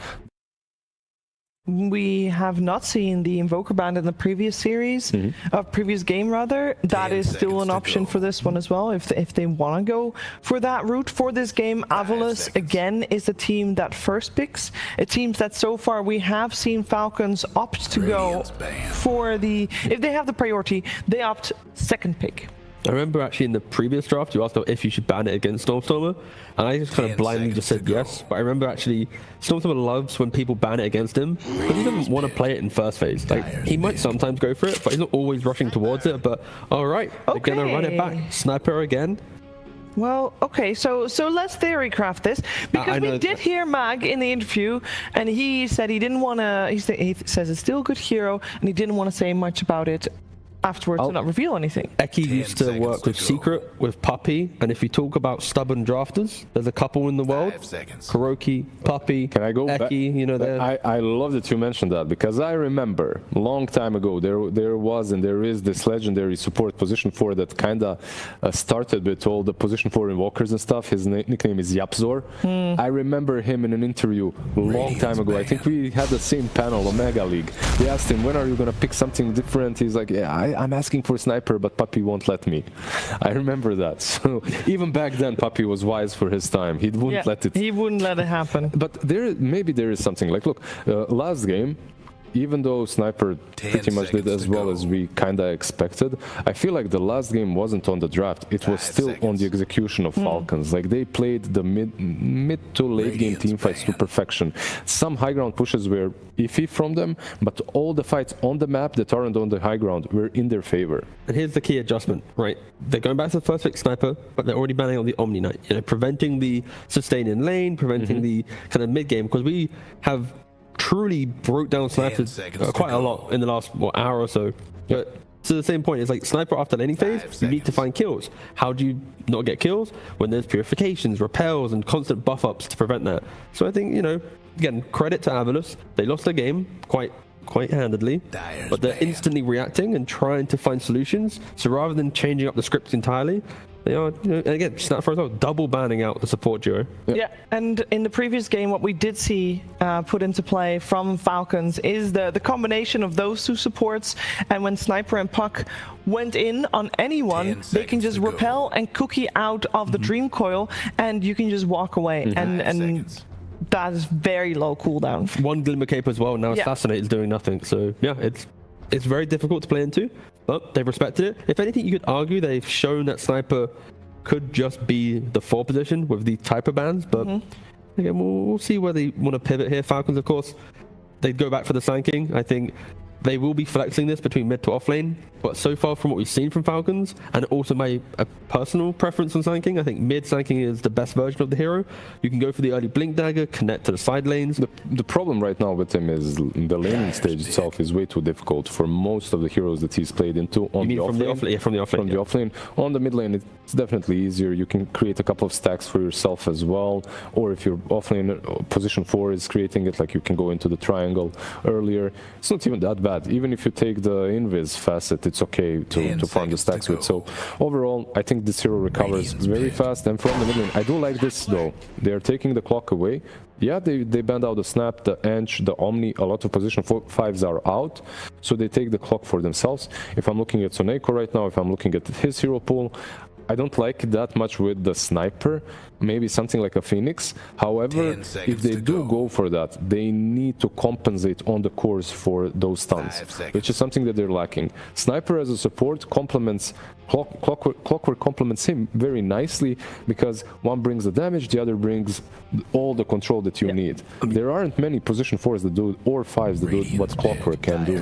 we have not seen the Invoker banned in the previous series, previous game rather. That is still an option for this one as well, if they want to go for that route. For this game, Avulus again is the team that first picks. It seems that so far we have seen Falcons opt to go for the, if they have the priority, they opt second pick. I remember actually in the previous draft, you asked if you should ban it against Stormstormer, and I just kind of blindly just said yes. But I remember actually, Stormstormer loves when people ban it against him, but he doesn't want to play it in first phase. Like, he might sometimes go for it, but he's not always rushing towards it. But all right, they're gonna run it back. Sniper again. Well, okay, so let's theory craft this, because we did hear Mag in the interview, and he said he didn't want to. He says it's still a good hero, and he didn't want to say much about it afterwards to not reveal anything. Eki used to work with Secret, with Puppy, and if you talk about stubborn drafters, there's a couple in the world. Kuroki, Puppy, can I go Eki, you know, I love that you mentioned that, because I remember a long time ago there was and there is this legendary support position 4 that kind of started with all the position 4 invokers and stuff. His nickname is Yapzor. I remember him in an interview a long time ago. I think we had the same panel, Omega League. We asked him, when are you going to pick something different? He's like, yeah, I'm asking for a sniper, but Puppy won't let me. I remember that. So even back then, Puppy was wise for his time. He wouldn't let it. He wouldn't let it happen. But maybe there is something like, look, last game, even though Sniper pretty much did as well as we kind of expected, I feel like the last game wasn't on the draft. It was still on the execution of Falcons. Like, they played the mid to late game team fights to perfection. Some high ground pushes were iffy from them, but all the fights on the map that aren't on the high ground were in their favor. And here's the key adjustment, right? They're going back to the first pick Sniper, but they're already banning on the Omni Knight. You know, preventing the sustain in lane, preventing the kind of mid game, because we have truly broke down Sniper quite a lot in the last hour or so. But to the same point, it's like Sniper after laning phase, you need to find kills. How do you not get kills? When there's purifications, repels, and constant buff ups to prevent that. So I think, you know, again, credit to Avulus. They lost the game quite handedly, but they're instantly reacting and trying to find solutions. So rather than changing up the scripts entirely, they are, you know, and again, Snapper as well, double banning out the support duo. Yeah, and in the previous game, what we did see put into play from Falcons is the combination of those two supports, and when Sniper and Puck went in on anyone, they can just repel and cookie out of the Dream Coil, and you can just walk away, and that is very low cooldown. One Glimmer Cape as well, now Assassinate is doing nothing, so yeah, it's very difficult to play into, but they've respected it. If anything, you could argue they've shown that Sniper could just be the 4 position with the type of bans, but again, we'll see where they want to pivot here. Falcons, of course, they'd go back for the Sanking. I think they will be flexing this between mid to off lane, but so far from what we've seen from Falcons, and also my personal preference on Sanking, I think mid Sanking is the best version of the hero. You can go for the early Blink Dagger, connect to the side lanes. The problem right now with him is the laning stage itself is way too difficult for most of the heroes that he's played into on the off lane. Yeah, from the off lane. On the mid lane, it's definitely easier. You can create a couple of stacks for yourself as well, or if your off lane position 4 is creating it, like you can go into the triangle earlier. It's not even that bad. Even if you take the invis facet, it's okay to farm the stacks with. So overall, I think this hero recovers very fast. And from the mid lane, I do like this though. They are taking the clock away. Yeah, they banned out the Snap, the Ench, the Omni. A lot of position 5s are out, so they take the clock for themselves. If I'm looking at Soneko right now, if I'm looking at his hero pool, I don't like it that much with the Sniper. Maybe something like a Phoenix. However, if they do go for that, they need to compensate on the course for those stuns, which is something that they're lacking. Sniper as a support complements Clockwork complements him very nicely, because one brings the damage, the other brings all the control that you need. There aren't many position 4s that do, or 5s that do what Clockwork can do.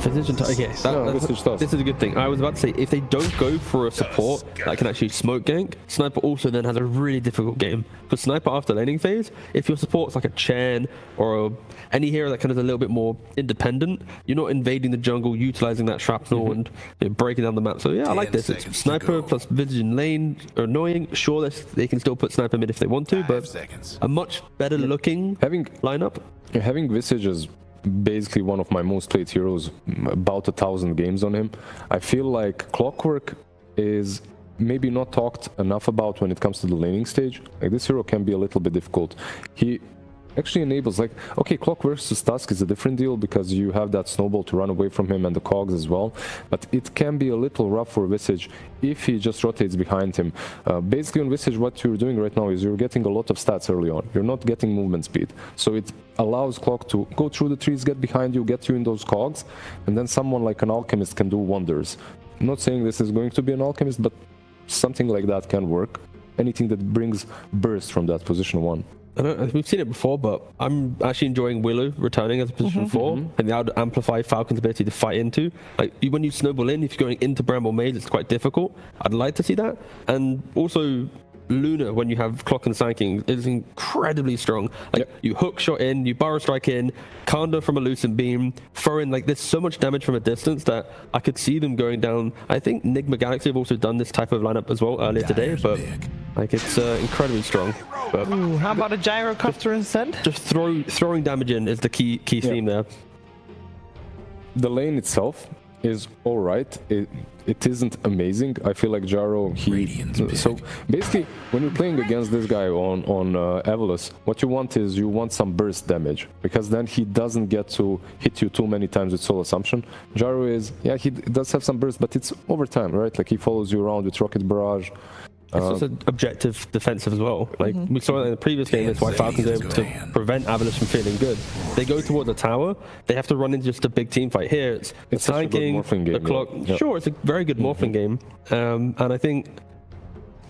This is a good thing. I was about to say, if they don't go for a support that can actually smoke gank, Sniper also then has a really difficult game. For Sniper after laning phase, if your support's like a Chen or any hero that kind of is a little bit more independent, you're not invading the jungle, utilizing that shrapnel and breaking down the map. So yeah, I like this. It's Sniper plus Visage in lane are annoying. Sure, they can still put Sniper mid if they want to, but a much better looking lineup. Having Visage is basically one of my most played heroes, about 1,000 games on him. I feel like Clockwork is maybe not talked enough about when it comes to the laning stage. Like, this hero can be a little bit difficult. He actually enables, like, okay, Clock versus Tusk is a different deal because you have that snowball to run away from him and the cogs as well, but it can be a little rough for Visage if he just rotates behind him. Basically on Visage, what you're doing right now is you're getting a lot of stats early on. You're not getting movement speed, so it allows Clock to go through the trees, get behind you, get you in those cogs, and then someone like an Alchemist can do wonders. I'm not saying this is going to be an Alchemist, but something like that can work. Anything that brings burst from that position 1. I don't, we've seen it before, but I'm actually enjoying Willow returning as a position 4, and that would amplify Falcon's ability to fight into. Like, when you snowball in, if you're going into Bramble Maze, it's quite difficult. I'd like to see that. And also, Luna, when you have Clock and Sanking, is incredibly strong. Like, you hook shot in, you burrow strike in, Kanda from a Lucent Beam, throw in, like, there's so much damage from a distance that I could see them going down. I think Nigma Galaxy have also done this type of lineup as well earlier today, but like, it's incredibly strong. But ooh, how about a Gyrocopter instead? Just throwing damage in is the key theme there. The lane itself is all right. It isn't amazing. I feel like Jaro, so basically when you're playing against this guy on Avulus, what you want is you want some burst damage, because then he doesn't get to hit you too many times with Soul Assumption. Jaro is, yeah, he does have some burst, but it's over time, right? Like, he follows you around with Rocket Barrage. It's also objective defensive as well. Like we saw in the previous game, that's why Falcons are able to prevent Avulus from feeling good. They go toward the tower, they have to run into just a big team fight. Here, it's tanking, the clock. Yeah. Sure, it's a very good morphling game. And I think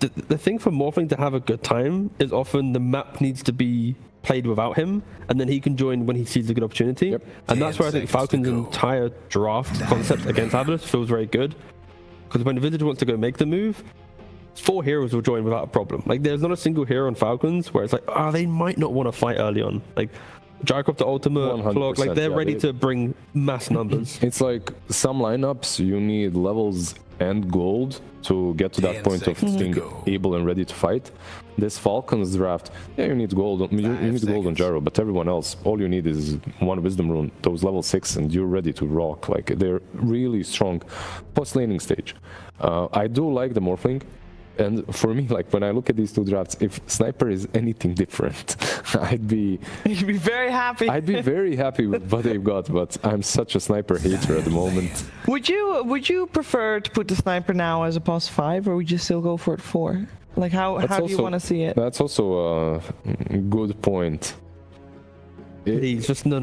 the thing for morphling to have a good time is often the map needs to be played without him, and then he can join when he sees a good opportunity. And that's where I think Falcons' entire draft concept against Avulus feels very good. Because when the Visage wants to go make the move, 4 heroes will join without a problem. Like, there's not a single hero on Falcons where it's like, they might not want to fight early on. Like, Gyrocopter Ultimate, Clock, like, they're ready to bring mass numbers. It's like some lineups, you need levels and gold to get to that point of being able and ready to fight. This Falcons draft, you need gold. You need gold on Gyro, but everyone else, all you need is 1 Wisdom Rune, those level 6, and you're ready to rock. Like, they're really strong post-laning stage. I do like the Morphling. And for me, like, when I look at these 2 drafts, if Sniper is anything different, You'd be very happy. I'd be very happy with what they've got, but I'm such a Sniper hater at the moment. Would you prefer to put the Sniper now as a pos 5, or would you still go for it 4? Like, how do you want to see it? That's also a good point. Please, just no.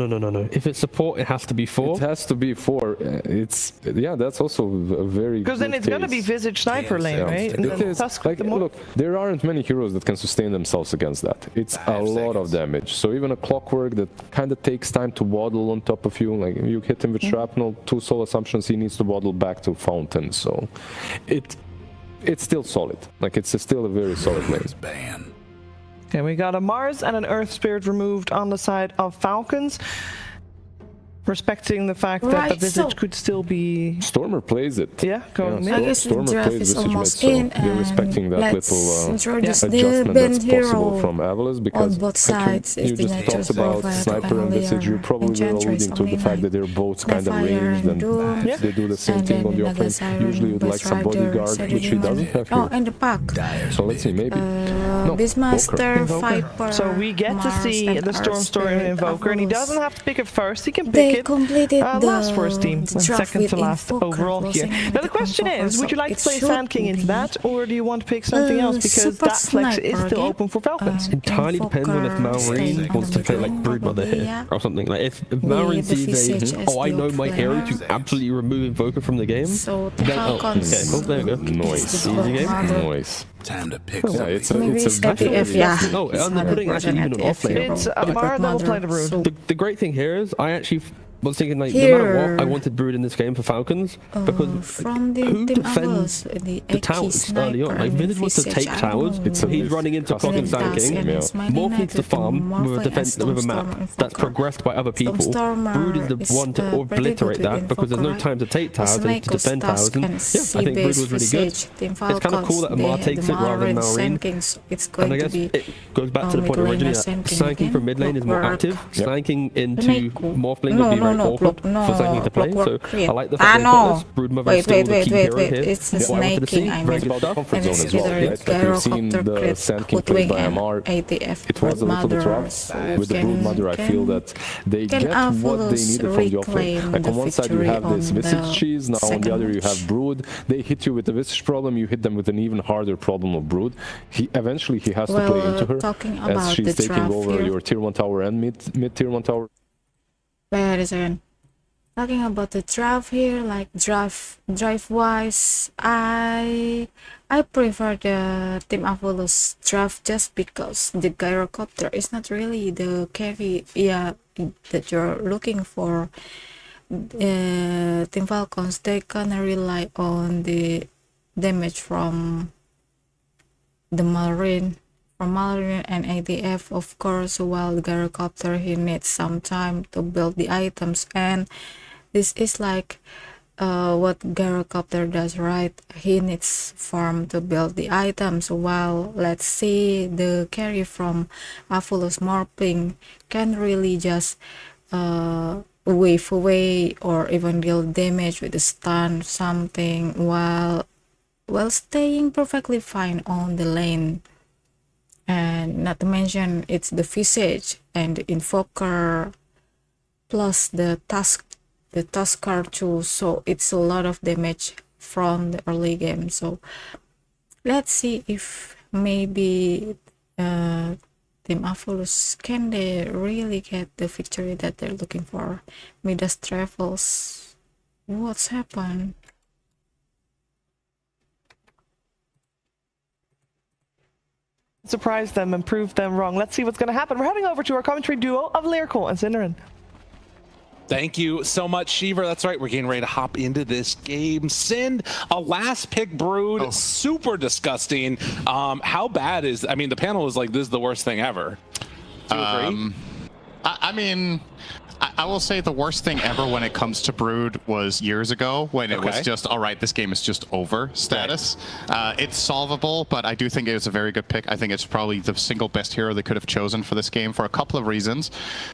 If it's support, it has to be 4. It has to be 4. That's also a very. Because then it's gonna be Visage Sniper lane, right? And it is. Like, look, there aren't many heroes that can sustain themselves against that. It's a lot of damage. So even a Clockwork that kind of takes time to waddle on top of you, like you hit him with shrapnel, 2 soul assumptions, he needs to waddle back to Fountain. So it's still solid. Like, it's still a very solid lane. Okay, we got a Mars and an Earth Spirit removed on the side of Falcons, respecting the fact that the Visage could still be... Stormer plays it. Yeah, going I guess the draft is almost in, they're respecting that little adjustment that's possible from Avulus, because on both sides, you just talked about Sniper and Visage, you probably were alluding to the fact that they're both kind of ranged and they do the same thing on the offlane. Usually you'd like some bodyguard, which he doesn't have here. Oh, and the pack. So let's see, maybe. Beastmaster, Viper, so we get to see the Stormstorm Invoker, and he doesn't have to pick it first, he can pick They it completed last for his team, and second to last Invoker overall here. Now the question is, would you like to play should Sand King into that, or do you want to pick something else, because Super that flex is Sniper, still open for Falcons? Entirely depends on if Malrine wants to play like Broodmother here or something. Like, if Malrine sees I know my hero to absolutely remove Invoker from the game, So the then Falcons. there we go. Noise. Easy game. Noise. Time to pick Yeah, it's a ATF, yeah. No, and they're putting actually even an offlane. It's Amar that will play the Brood. The great thing here is I actually was thinking, like, no matter what, I wanted Brood in this game for Falcons, because from the who team defends the the towers early on? Like, Visage wants to take towers, he's running into Clock and Sand King. Morph needs to farm with a defense with a map that's progressed by other people. Brood is the one to obliterate that, because there's no time to take towers, they need to defend towers. And I think Brood was really good. It's kind of cool that Amar takes it rather than Malrine. And I guess it goes back to the point originally that Sand King from mid lane is more active. Sand King into Morph lane would be very awkward for Sand King to play. So I like the fact that Broodmother is still the key hero here. It's the snaking, I Very mean. good comfort And zone it's as well, either right? Like, we've seen the Sand King played by Amar. ATF, It was a little bit rough. With the Broodmother, I feel that they get what they needed from the offlane. Like, on one side you have this Visage cheese, now on the other you have Brood. They hit you with the Visage problem, you hit them with an even harder problem of Brood. Eventually he has to play into her, as she's taking over your tier 1 tower and mid tier 1 tower. Wait a second. Talking about the draft here, like drive wise, I prefer the Team Avulus draft just because the Gyrocopter is not really the carry that you're looking for. Team Falcons, they gonna rely on the damage from the Marine and ATF, of course, while the Gyrocopter, he needs some time to build the items, and this is like what Gyrocopter does, right? He needs farm to build the items, while let's see the carry from Avulus Morphing can really just wave away or even deal damage with a stun something while staying perfectly fine on the lane. And not to mention it's the Visage and the Invoker plus the Tuskar too, so it's a lot of damage from the early game. So let's see if maybe Team Avulus, can they really get the victory that they're looking for? Midas travels. What's happened? Surprise them and prove them wrong. Let's see what's going to happen. We're heading over to our commentary duo of Lyrical and Synderen. Thank you so much, Shiver. That's right. We're getting ready to hop into this game. Sind, a last pick Brood, super disgusting. How bad is, I mean, the panel is like, this is the worst thing ever. Do you agree? I mean, I will say the worst thing ever when it comes to Brood was years ago when it was just, all right, this game is just over status. Right. It's solvable, but I do think it was a very good pick. I think it's probably the single best hero they could have chosen for this game for a couple of reasons.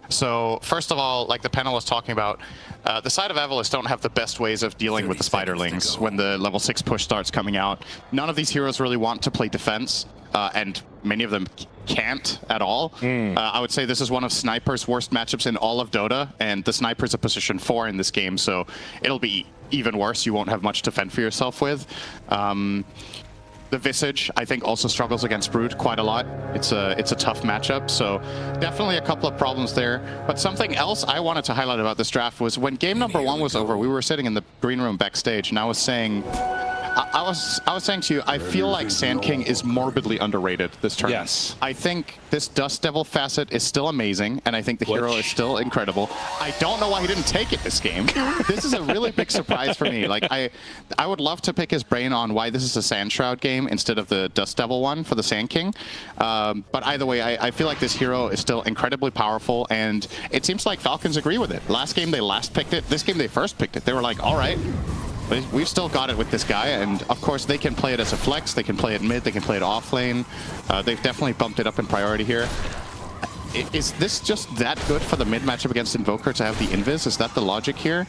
So first of all, like the panel was talking about, the side of Avulus don't have the best ways of dealing with the Spiderlings when the level 6 push starts coming out. None of these heroes really want to play defense, and many of them can't at all. I would say this is one of Sniper's worst matchups in all of Dota, and the Sniper's a position 4 in this game, so it'll be even worse. You won't have much to fend for yourself with. The Visage, I think, also struggles against Brood quite a lot. It's a tough matchup, so definitely a couple of problems there. But something else I wanted to highlight about this draft was when game number 1 was over, we were sitting in the green room backstage, and I was saying, I was saying to you, I feel like Sand King is morbidly underrated this turn. Yes. I think this Dust Devil facet is still amazing, and I think the hero is still incredible. I don't know why he didn't take it this game. This is a really big surprise for me. Like, I would love to pick his brain on why this is a Sand Shroud game instead of the Dust Devil one for the Sand King. But either way, I feel like this hero is still incredibly powerful, and it seems like Falcons agree with it. Last game they last picked it. This game they first picked it. They were like, all right, we've still got it with this guy, and of course they can play it as a flex, they can play it mid, they can play it off lane. They've definitely bumped it up in priority here. Is this just that good for the mid matchup against Invoker to have the Invis? Is that the logic here?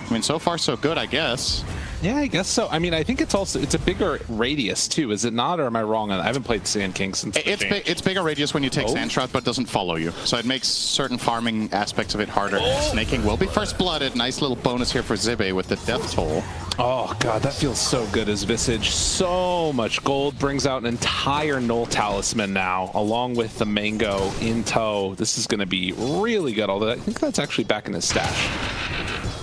I mean, so far so good, I guess. Yeah, I guess so. I mean, I think it's also, it's a bigger radius too, is it not? Or am I wrong? I haven't played Sand King since it's bigger radius when you take Sand Shroud, but doesn't follow you. So it makes certain farming aspects of it harder. Snaking will be first blooded. Nice little bonus here for Zibe with the death toll. Oh god, that feels so good as Visage. So much gold, brings out an entire Null Talisman now, along with the Mango in tow. This is going to be really good, although I think that's actually back in his stash.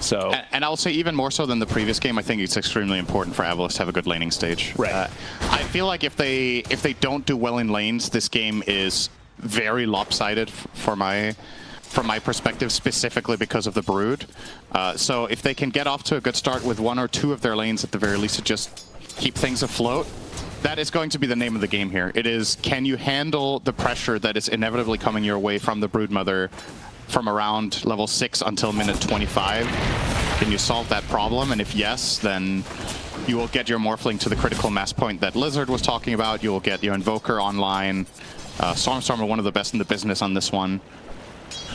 So, and I'll say even more so than the previous game, I think it's extremely important for Avulus to have a good laning stage. Right. I feel like if they don't do well in lanes, this game is very lopsided from my perspective, specifically because of the Brood. So if they can get off to a good start with 1 or 2 of their lanes at the very least to just keep things afloat, that is going to be the name of the game here. It is, can you handle the pressure that is inevitably coming your way from the Broodmother from around level 6 until minute 25? Can you solve that problem? And if yes, then you will get your Morphling to the critical mass point that Lizard was talking about. You will get your Invoker online. Stormstorm are one of the best in the business on this one.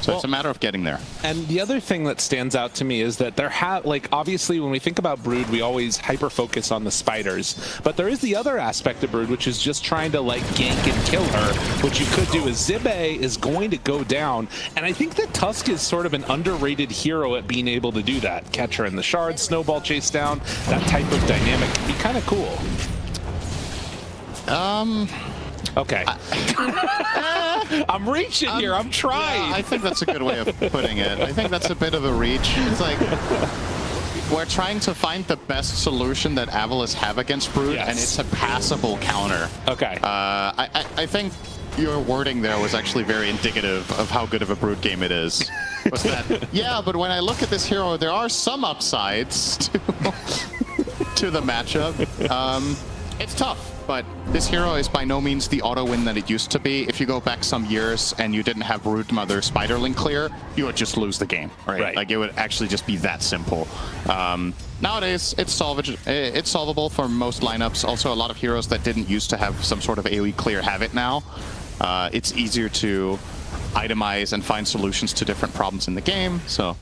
So it's a matter of getting there. And the other thing that stands out to me is that there like, obviously when we think about Brood, we always hyper-focus on the spiders. But there is the other aspect of Brood, which is just trying to, like, gank and kill her. What you could do is Zibe is going to go down. And I think that Tusk is sort of an underrated hero at being able to do that. Catch her in the shard, snowball chase down. That type of dynamic can be kind of cool. Okay. I'm reaching here. I'm trying. Yeah, I think that's a good way of putting it. I think that's a bit of a reach. It's like we're trying to find the best solution that Avulus have against Brood, and it's a passable counter. Okay. I think your wording there was actually very indicative of how good of a Brood game it is. Was that, yeah, but when I look at this hero, there are some upsides to the matchup. It's tough. But this hero is by no means the auto win that it used to be. If you go back some years and you didn't have Broodmother Spiderling clear, you would just lose the game, right? Like it would actually just be that simple. Nowadays, it's solvable for most lineups. Also, a lot of heroes that didn't used to have some sort of AoE clear have it now. It's easier to itemize and find solutions to different problems in the game. So,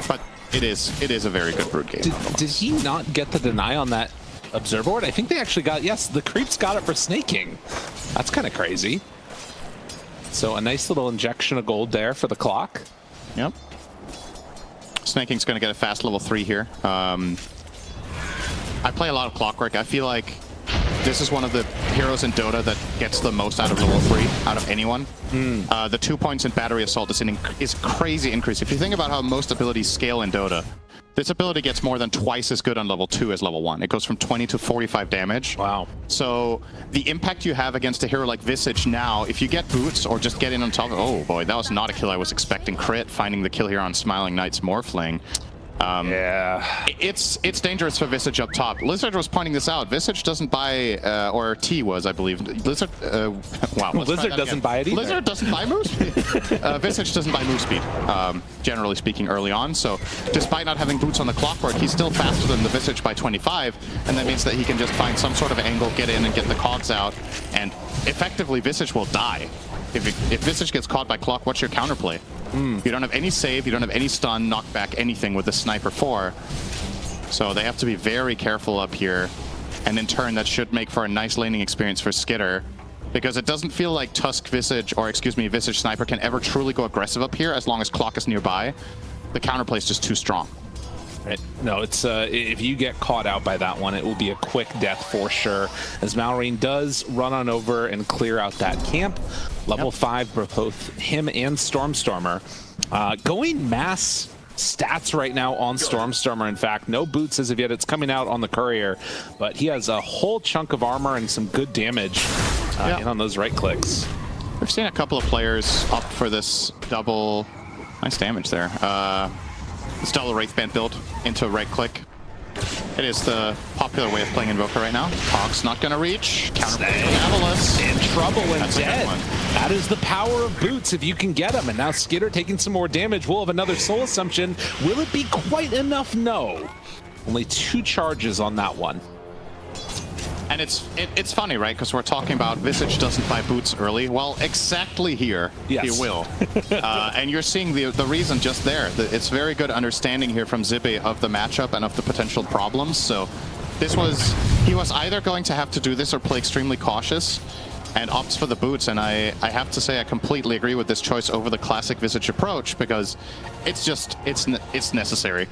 but it is a very good Brood game. Did he not get the deny on that Observer board? I think they actually got, yes, the creeps got it for snaking. That's kind of crazy. So a nice little injection of gold there for the clock. Yep. Snaking's going to get a fast level 3 here. I play a lot of Clockwork. I feel like this is one of the heroes in Dota that gets the most out of level 3, out of anyone. The 2 points in Battery Assault is crazy increase. If you think about how most abilities scale in Dota, this ability gets more than twice as good on level 2 as level 1. It goes from 20 to 45 damage. Wow. So the impact you have against a hero like Visage now, if you get boots or just get in on top, oh boy, that was not a kill I was expecting. Crit, finding the kill here on Smiling Knight's Morphling. Yeah. It's dangerous for Visage up top. Lizard was pointing this out. Visage doesn't buy, or T was, I believe. Lizard, wow. Lizard doesn't buy it either. Lizard doesn't buy move speed. Visage doesn't buy move speed, generally speaking, early on. So despite not having boots on the clockwork, he's still faster than the Visage by 25. And that means that he can just find some sort of angle, get in and get the cogs out. And effectively, Visage will die. If Visage gets caught by clock, what's your counterplay? You don't have any save, you don't have any stun, knockback, anything with the Sniper 4. So they have to be very careful up here. And in turn, that should make for a nice laning experience for Skitter. Because it doesn't feel like Tusk Visage, or excuse me, Visage Sniper can ever truly go aggressive up here as long as clock is nearby. The counterplay is just too strong. Right. No, it's if you get caught out by that one, it will be a quick death for sure. As Malrine does run on over and clear out that camp. Level 5 for both him and Stormstormer. Going mass stats right now on Stormstormer. In fact, no boots as of yet. It's coming out on the Courier, but he has a whole chunk of armor and some good damage in on those right clicks. We've seen a couple of players up for this double. Nice damage there. This double Wraithband build into right click. It is the popular way of playing Invoker right now. Hog's not going to reach. Counterplay from Avulus. In trouble and That's dead. That is the power of boots if you can get them. And now Skitter taking some more damage. We'll have another Soul Assumption. Will it be quite enough? No. Only 2 charges on that one. And it's funny, right? Because we're talking about Visage doesn't buy boots early. Well, exactly here, yes. He will. And you're seeing the reason just there. It's very good understanding here from Zibe of the matchup and of the potential problems. So he was either going to have to do this or play extremely cautious and opts for the boots. And I have to say I completely agree with this choice over the classic Visage approach because it's necessary.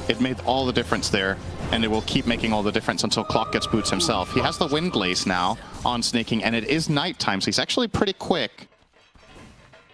It made all the difference there, and it will keep making all the difference until Clock gets boots himself. He has the Wind Glaze now on sneaking, and it is nighttime, so he's actually pretty quick.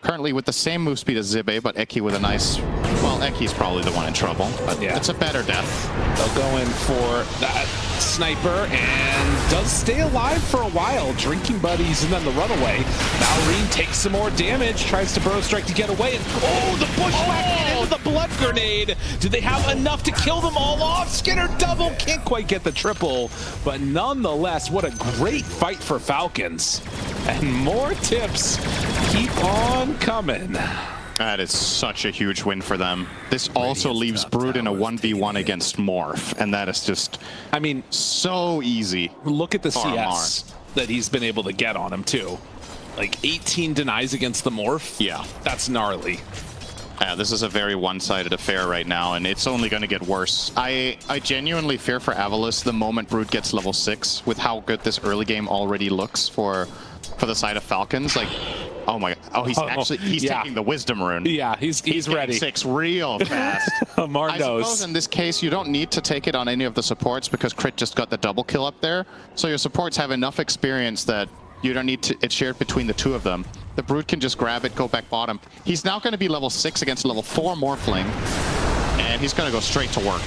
Currently with the same move speed as Zibe, but Eki with a nice... Well, Eki's probably the one in trouble, but yeah. It's a better death. They'll go in for that Sniper, and does stay alive for a while. Drinking buddies, and then the runaway. Malrine takes some more damage, tries to burrow strike to get away, and oh, the bushwhack into the blood grenade. Do they have enough to kill them all off? Skinner double, can't quite get the triple, but nonetheless, what a great fight for Falcons. And more tips keep on coming. That is such a huge win for them. This also leaves Brood in a 1v1 against Morph, and that is just, I mean, so easy. Look at the CS that he's been able to get on him, too. Like 18 denies against the Morph. Yeah. That's gnarly. Yeah, this is a very one-sided affair right now, and it's only going to get worse. I genuinely fear for Avulus the moment Brood gets level 6, with how good this early game already looks for the side of Falcons. Like, oh my god. Oh, he's taking the Wisdom Rune. Yeah, he's ready. 6 real fast. I suppose in this case, you don't need to take it on any of the supports because Crit just got the double kill up there. So your supports have enough experience that you don't need to, it's shared between the 2 of them. The Brood can just grab it, go back bottom. He's now going to be level 6 against level 4 Morphling, and he's going to go straight to work.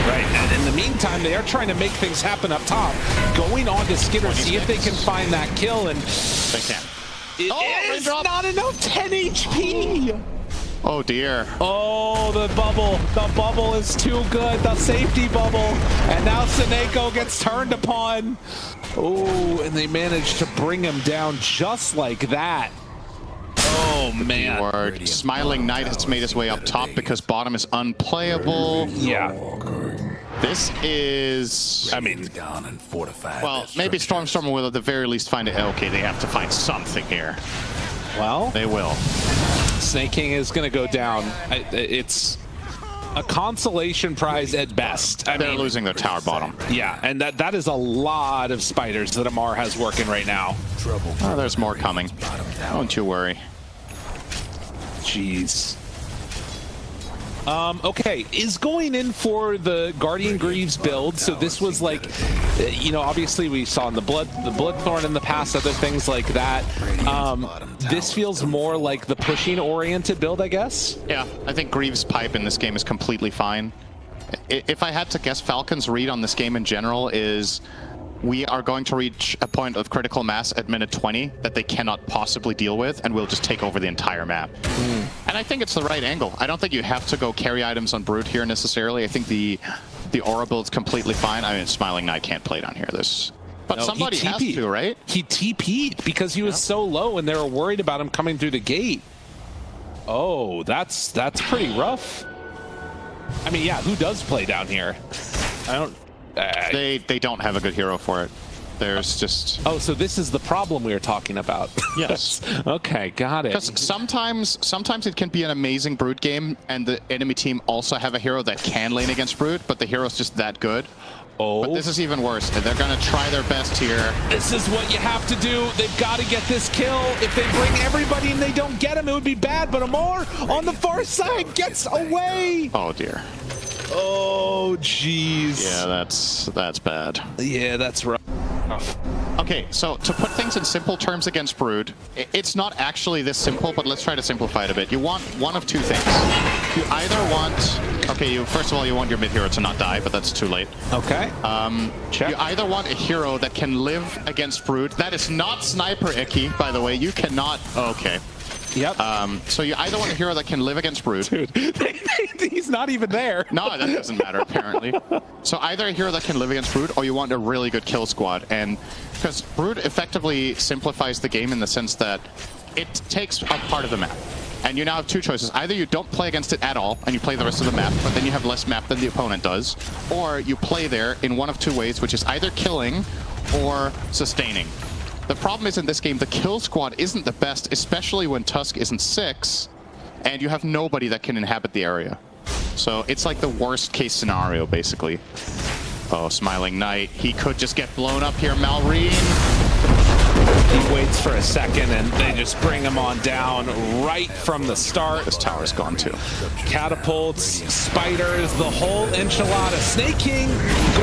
Right, and in the meantime, they are trying to make things happen up top. Going on to Skitter, see if they can find that kill, and... They can. It is not enough, 10 HP! Oh dear. Oh, the bubble is too good, the safety bubble, and now Seneko gets turned upon. Oh, and they managed to bring him down just like that. Oh man. Smiling Knight has made his way up top because bottom is unplayable. Yeah. This is, I mean, well, maybe Stormstormer will at the very least find it. Okay, they have to find something here. Well, they will. Snake King is going to go down. It's a consolation prize at best. They're losing their tower bottom. Yeah, and that is a lot of spiders that Amar has working right now. Oh, there's more coming. Don't you worry. Jeez. Okay, is going in for the Guardian Greaves build. So this was like, you know, obviously we saw in the Bloodthorn in the past, other things like that. This feels more like the pushing oriented build, I guess. Yeah, I think Greaves pipe in this game is completely fine. If I had to guess, Falcons' read on this game in general is we are going to reach a point of critical mass at minute 20 that they cannot possibly deal with, and we'll just take over the entire map. And I think it's the right angle. I don't think you have to go carry items on Brood here necessarily. I think the Aura build's completely fine. I mean, Smiling Knight can't play down here. But no, somebody has to, right? He TP'd because he was so low, and they were worried about him coming through the gate. Oh, that's pretty rough. I mean, yeah, who does play down here? I don't... They don't have a good hero for it. There's just... Oh, so this is the problem we were talking about. Yes. Okay, got it. Because sometimes it can be an amazing Brood game, and the enemy team also have a hero that can lane against Brood, but the hero's just that good. Oh. But this is even worse. They're going to try their best here. This is what you have to do. They've got to get this kill. If they bring everybody and they don't get him, it would be bad. But Amor on the far side gets away. Oh, dear. Oh, jeez. Yeah, that's bad. Yeah, that's rough. Okay, so to put things in simple terms against Brood, it's not actually this simple, but let's try to simplify it a bit. You want one of two things. You either want... Okay, first of all, you want your mid-hero to not die, but that's too late. Okay. You either want a hero that can live against Brood. That is not Sniper Icky, by the way. You cannot... Okay. Yep. So you either want a hero that can live against Brood. Dude, he's not even there. No, that doesn't matter, apparently. So either a hero that can live against Brood, or you want a really good kill squad. And because Brood effectively simplifies the game in the sense that it takes a part of the map. And you now have two choices. Either you don't play against it at all, and you play the rest of the map, but then you have less map than the opponent does. Or you play there in one of two ways, which is either killing or sustaining. The problem is in this game, the kill squad isn't the best, especially when Tusk isn't 6, and you have nobody that can inhabit the area. So it's like the worst case scenario, basically. Oh, Smiling Knight. He could just get blown up here, Malrine. He waits for a second, and they just bring him on down right from the start. This tower's gone too. Catapults, spiders, the whole enchilada. Snake King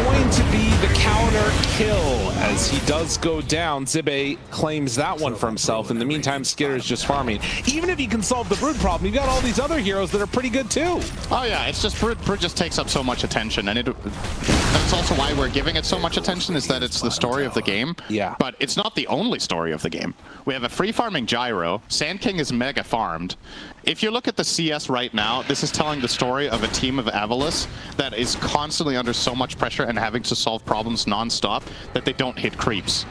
going to be the counter kill as he does go down. Zibe claims that one for himself. In the meantime, Skitter's just farming. Even if he can solve the Brood problem, you got all these other heroes that are pretty good too. Oh yeah, it's just Brood just takes up so much attention, and that's also why we're giving it so much attention, is that it's the story of the game. Yeah. But it's not the only story of the game. We have a free farming Gyro. Sand King is mega farmed. If you look at the CS right now, this is telling the story of a team of Avulus that is constantly under so much pressure and having to solve problems non-stop that they don't hit creeps.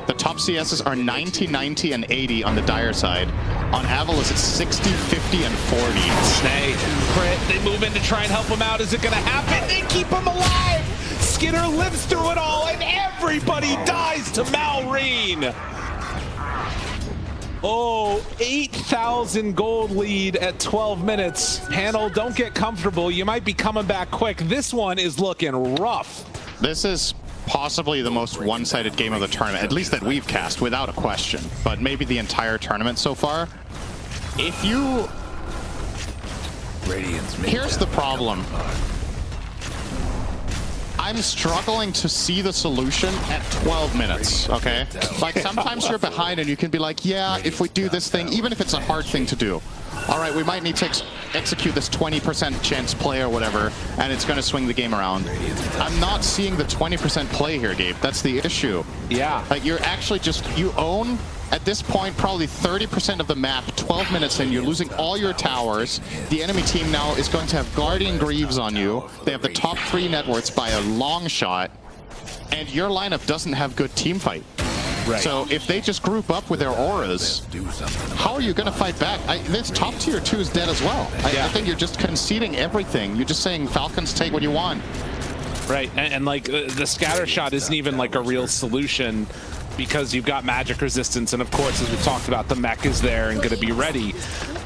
The top CSs are 90, 90, and 80 on the Dire side. On Avulus, it's 60, 50, and 40. Snake, crit, they move in to try and help him out. Is it going to happen? They keep him alive! Skitter lives through it all, and everybody dies to Malrine! Oh, 8,000 gold lead at 12 minutes. Panel, don't get comfortable. You might be coming back quick. This one is looking rough. This is possibly the most one-sided game of the tournament, at least that we've cast, without a question. But maybe the entire tournament so far. If you... Here's the problem. I'm struggling to see the solution at 12 minutes, okay? Like, sometimes you're behind and you can be like, yeah, if we do this thing, even if it's a hard thing to do, all right, we might need to execute this 20% chance play or whatever, and it's going to swing the game around. I'm not seeing the 20% play here, Gabe. That's the issue. Yeah. Like, you're actually just, you own, at this point, probably 30% of the map, 12 minutes in, you're losing all your towers. The enemy team now is going to have Guardian Greaves on you. They have the top 3 net worths by a long shot, and your lineup doesn't have good team fight. Right. So if they just group up with their auras, how are you going to fight back? This top tier 2 is dead as well. I think you're just conceding everything. You're just saying, Falcons, take what you want. Right, and like the scatter shot isn't even like a real solution because you've got magic resistance, and of course, as we talked about, the mech is there and going to be ready.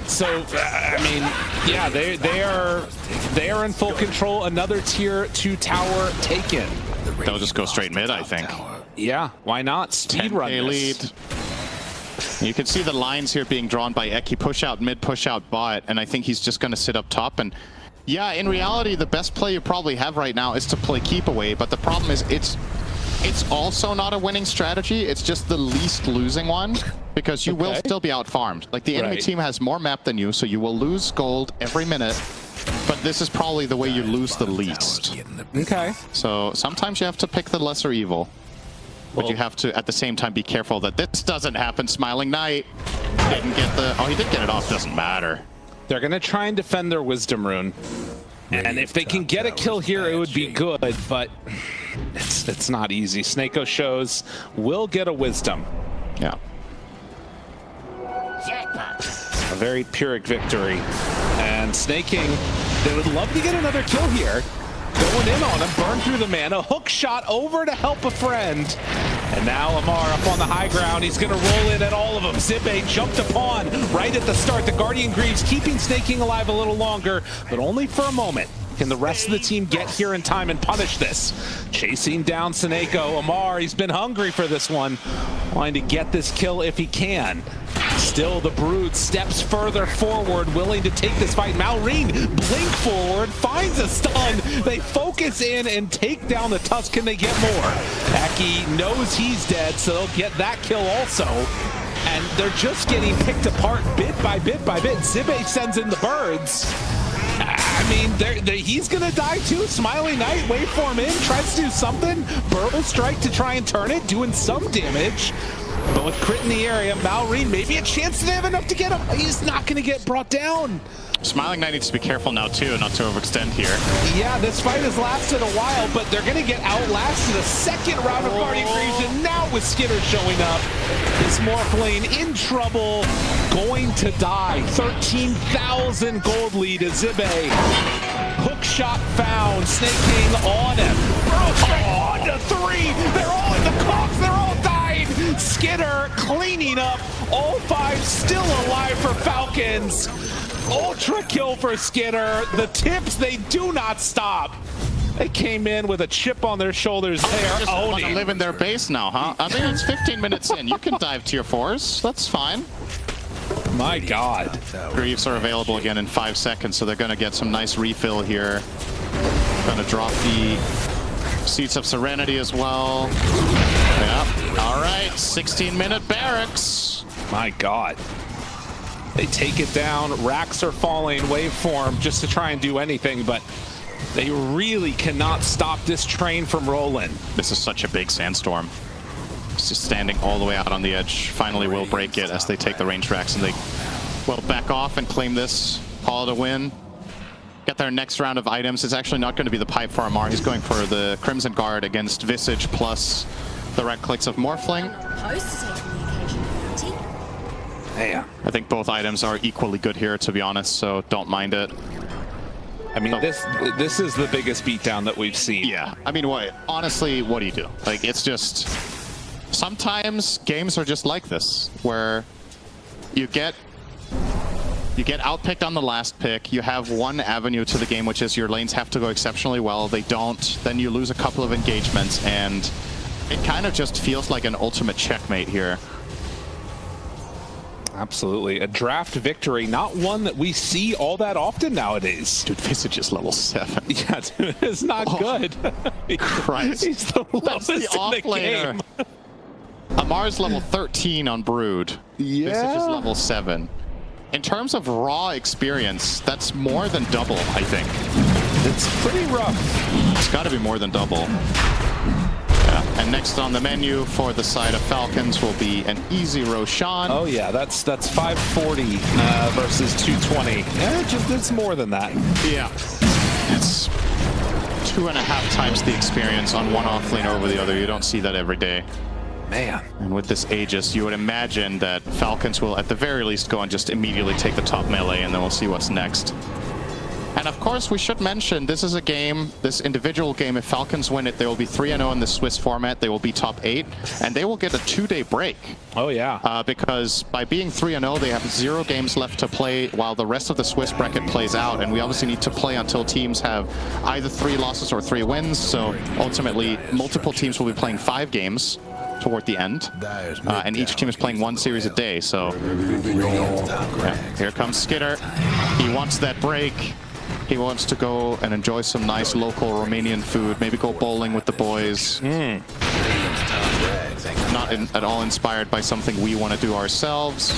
So, I mean, yeah, they are in full control. Another tier 2 tower taken. They'll just go straight mid, I think. Yeah, why not? Speed run lead. You can see the lines here being drawn by Eki. Push out mid, push out bot, and I think he's just going to sit up top. And Yeah, in reality, the best play you probably have right now is to play keep away, but the problem is it's also not a winning strategy, it's just the least losing one, because you will still be out-farmed. Like, the enemy team has more map than you, so you will lose gold every minute, but this is probably the way you lose the least. Okay. So sometimes you have to pick the lesser evil, but you have to, at the same time, be careful that this doesn't happen. Smiling Knight didn't get the... Oh, he did get it off, doesn't matter. They're going to try and defend their Wisdom Rune. And if they can get a kill here, it would be good, but it's not easy. Snako shows will get a Wisdom. Yeah. A very Pyrrhic victory. And Snaking, they would love to get another kill here. Going in on him, burn through the mana, hook shot over to help a friend. And now Amar up on the high ground. He's going to roll in at all of them. Zibe jumped upon right at the start. The Guardian Greaves keeping Snaking alive a little longer, but only for a moment. Can the rest of the team get here in time and punish this? Chasing down Snako. Amar, he's been hungry for this one. Wanting to get this kill if he can. Still, the Brood steps further forward, willing to take this fight. Malrine, blink forward, finds a stun. They focus in and take down the Tusk. Can they get more? Aki knows he's dead, so they'll get that kill also. And they're just getting picked apart bit by bit by bit. Zibe sends in the birds. I mean, he's gonna die too. Smiling Knight, waveform in, tries to do something. Burble strike to try and turn it, doing some damage. But with crit in the area, Malrine, maybe a chance they have enough to get him. He's not going to get brought down. Smiling Knight needs to be careful now, too, not to overextend here. Yeah, this fight has lasted a while, but they're going to get outlasted. A second round of Guardian Greaves, and now with Skitter showing up, this Morphling in trouble, going to die. 13,000 gold lead as Zibe. Hook shot found, Snake King on him. On to 3, they're all in the cogs, they're all dying. Skitter cleaning up, all 5 still alive for Falcons. Ultra kill for Skitter. The tips, they do not stop. They came in with a chip on their shoulders. They are just want to owning. live in their base now, huh? I mean, it's 15 minutes in. You can dive tier 4s. That's fine. My God. Greaves are available again in 5 seconds, so they're going to get some nice refill here. Going to drop the Seats of Serenity as well. Yep. All right, 16-minute barracks. My God. They take it down. Racks are falling, waveform, just to try and do anything, but they really cannot stop this train from rolling. This is such a big sandstorm. It's just standing all the way out on the edge. Finally will break it as they take the range racks, and they will back off and claim this. Call it a win. Get their next round of items. It's actually not going to be the pipe for Amar. He's going for the Crimson Guard against Visage plus the red clicks of Morphling. Yeah. I think both items are equally good here, to be honest, so don't mind it. I mean, this is the biggest beatdown that we've seen. Yeah. I mean, honestly, what do you do? Like, it's just... Sometimes games are just like this, where you get outpicked on the last pick, you have one avenue to the game, which is your lanes have to go exceptionally well. They don't, then you lose a couple of engagements, and it kind of just feels like an ultimate checkmate here. Absolutely. A draft victory, not one that we see all that often nowadays. Dude, Visage is level 7. Yeah, dude, it's not good. Christ. He's the lowest in the game. Amar's level 13 on Brood. Yeah. Visage is level 7. In terms of raw experience, that's more than double, I think. It's pretty rough. It's got to be more than double. Yeah. And next on the menu for the side of Falcons will be an easy Roshan. Oh yeah, that's 540 versus 220. Yeah, it's more than that. Yeah. It's 2.5 times the experience on one offlane over the other. You don't see that every day. Man. And with this Aegis, you would imagine that Falcons will at the very least go and just immediately take the top melee, and then we'll see what's next. And of course, we should mention, this is a game, this individual game, if Falcons win it, they will be 3-0 in the Swiss format, they will be top 8, and they will get a 2-day break. Oh yeah. Because by being 3-0, they have 0 games left to play while the rest of the Swiss bracket plays out, and we obviously need to play until teams have either 3 losses or 3 wins, so ultimately, multiple teams will be playing 5 games toward the end, and each team is playing 1 series a day, so yeah. Here comes Skitter. He wants that break. He wants to go and enjoy some nice local Romanian food, maybe go bowling with the boys. Not at all inspired by something we want to do ourselves,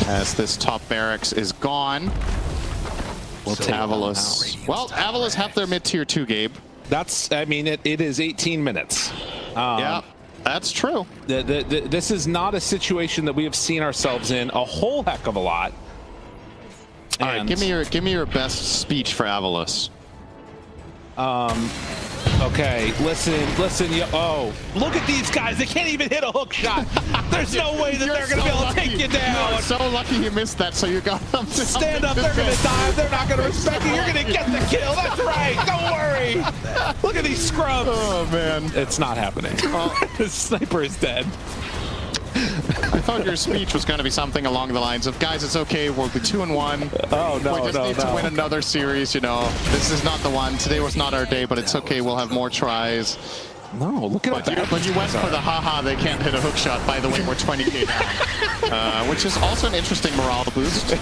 as this top barracks is gone. Avulus. Well, Avulus have their mid-tier 2, Gabe. That's, I mean, it is 18 minutes. Yeah, that's true. This is not a situation that we have seen ourselves in a whole heck of a lot. All right, give me your best speech for Avulus. Okay, listen, oh, look at these guys. They can't even hit a hook shot. There's no way that they're going to be able to take you down. You're so lucky you missed that, so you got them to stand up. They're going to dive. They're not going to respect you. You're going to get the kill. That's right. Don't worry. Look at these scrubs. Oh, man. It's not happening. The sniper is dead. I thought your speech was going to be something along the lines of, guys, it's okay, we'll be 2-1. Oh, no, we just need to win another series, you know. This is not the one. Today was not our day, but it's okay, we'll have more tries. No, look at that. But you went for the haha, they can't hit a hook shot. By the way, we're 20k down. Which is also an interesting morale boost.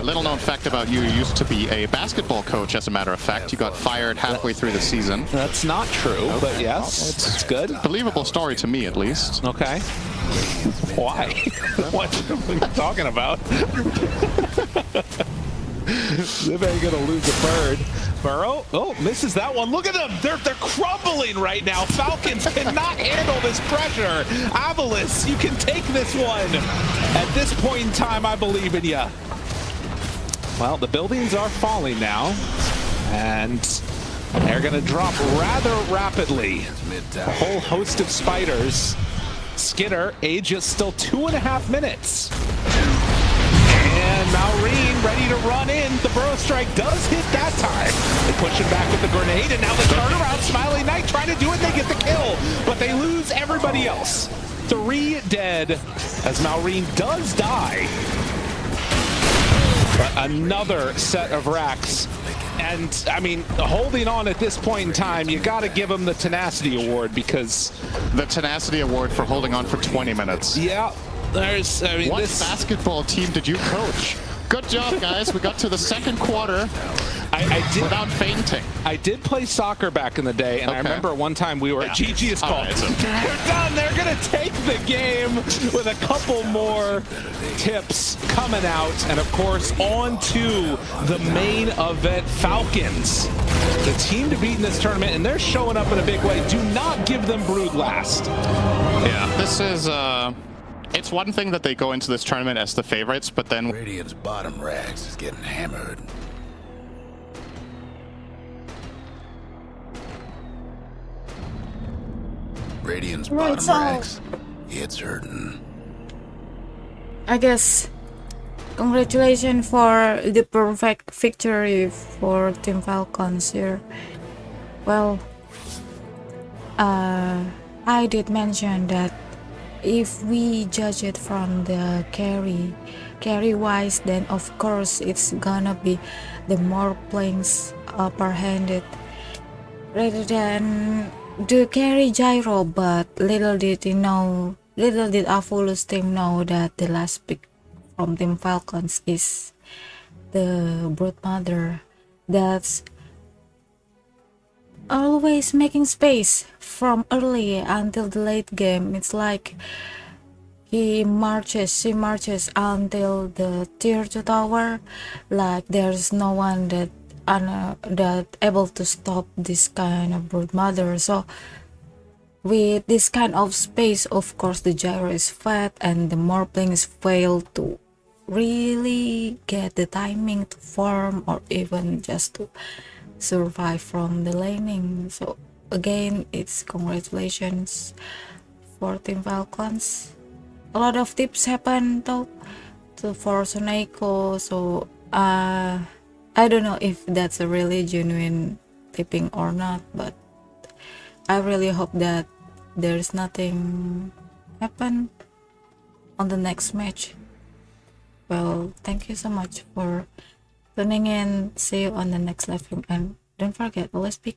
Little known fact about you used to be a basketball coach, as a matter of fact. You got fired halfway through the season. That's not true, but yes, it's good. Believable story to me, at least. Okay. Why? What are you talking about? They ain't gonna lose a bird. Burrow, oh, misses that one. Look at them. They're crumbling right now. Falcons cannot handle this pressure. Avulus, you can take this one. At this point in time, I believe in you. Well, the buildings are falling now, and they're gonna drop rather rapidly. A whole host of spiders. Skidder, age is still 2.5 minutes. And Maureen ready to run in. The burrow strike does hit that time. They push him back with the grenade, and now the turnaround. Smiley Knight trying to do it. They get the kill, but they lose everybody else. 3 dead as Maureen does die. But another set of racks. And, I mean, holding on at this point in time, you got to give them the Tenacity Award, because... The Tenacity Award for holding on for 20 minutes. Yeah. There's, I mean, what basketball team did you coach? Good job, guys. We got to the second quarter I did, without fainting. I did play soccer back in the day, and I remember one time we were at GG is called. They're done. They're going to take the game with a couple more tips coming out. And, of course, on to the main event, Falcons. The team to beat in this tournament, and they're showing up in a big way. Do not give them brood last. Yeah, this is... It's one thing that they go into this tournament as the favorites, but then... Radiant's bottom rags is getting hammered. Radiant's bottom rags, it's hurting. I guess congratulations for the perfect victory for Team Falcons here. Well, I did mention that if we judge it from the carry wise, then of course it's gonna be the more playings upper handed rather than the carry gyro. But little did Avulus team know that the last pick from Team Falcons is the Brood Mother that's always making space from early until the late game. It's like she marches until the tier 2 tower, like there's no one that able to stop this kind of Brood Mother. So with this kind of space, of course the gyro is fat, and the more players fail to really get the timing to farm or even just to survive from the laning. So again, it's congratulations for Team Falcons. A lot of tips happen though for Sonaiko, so I don't know if that's a really genuine tipping or not, but I really hope that there's nothing happen on the next match. Well, thank you so much for tuning in. See you on the next live stream, and don't forget, always be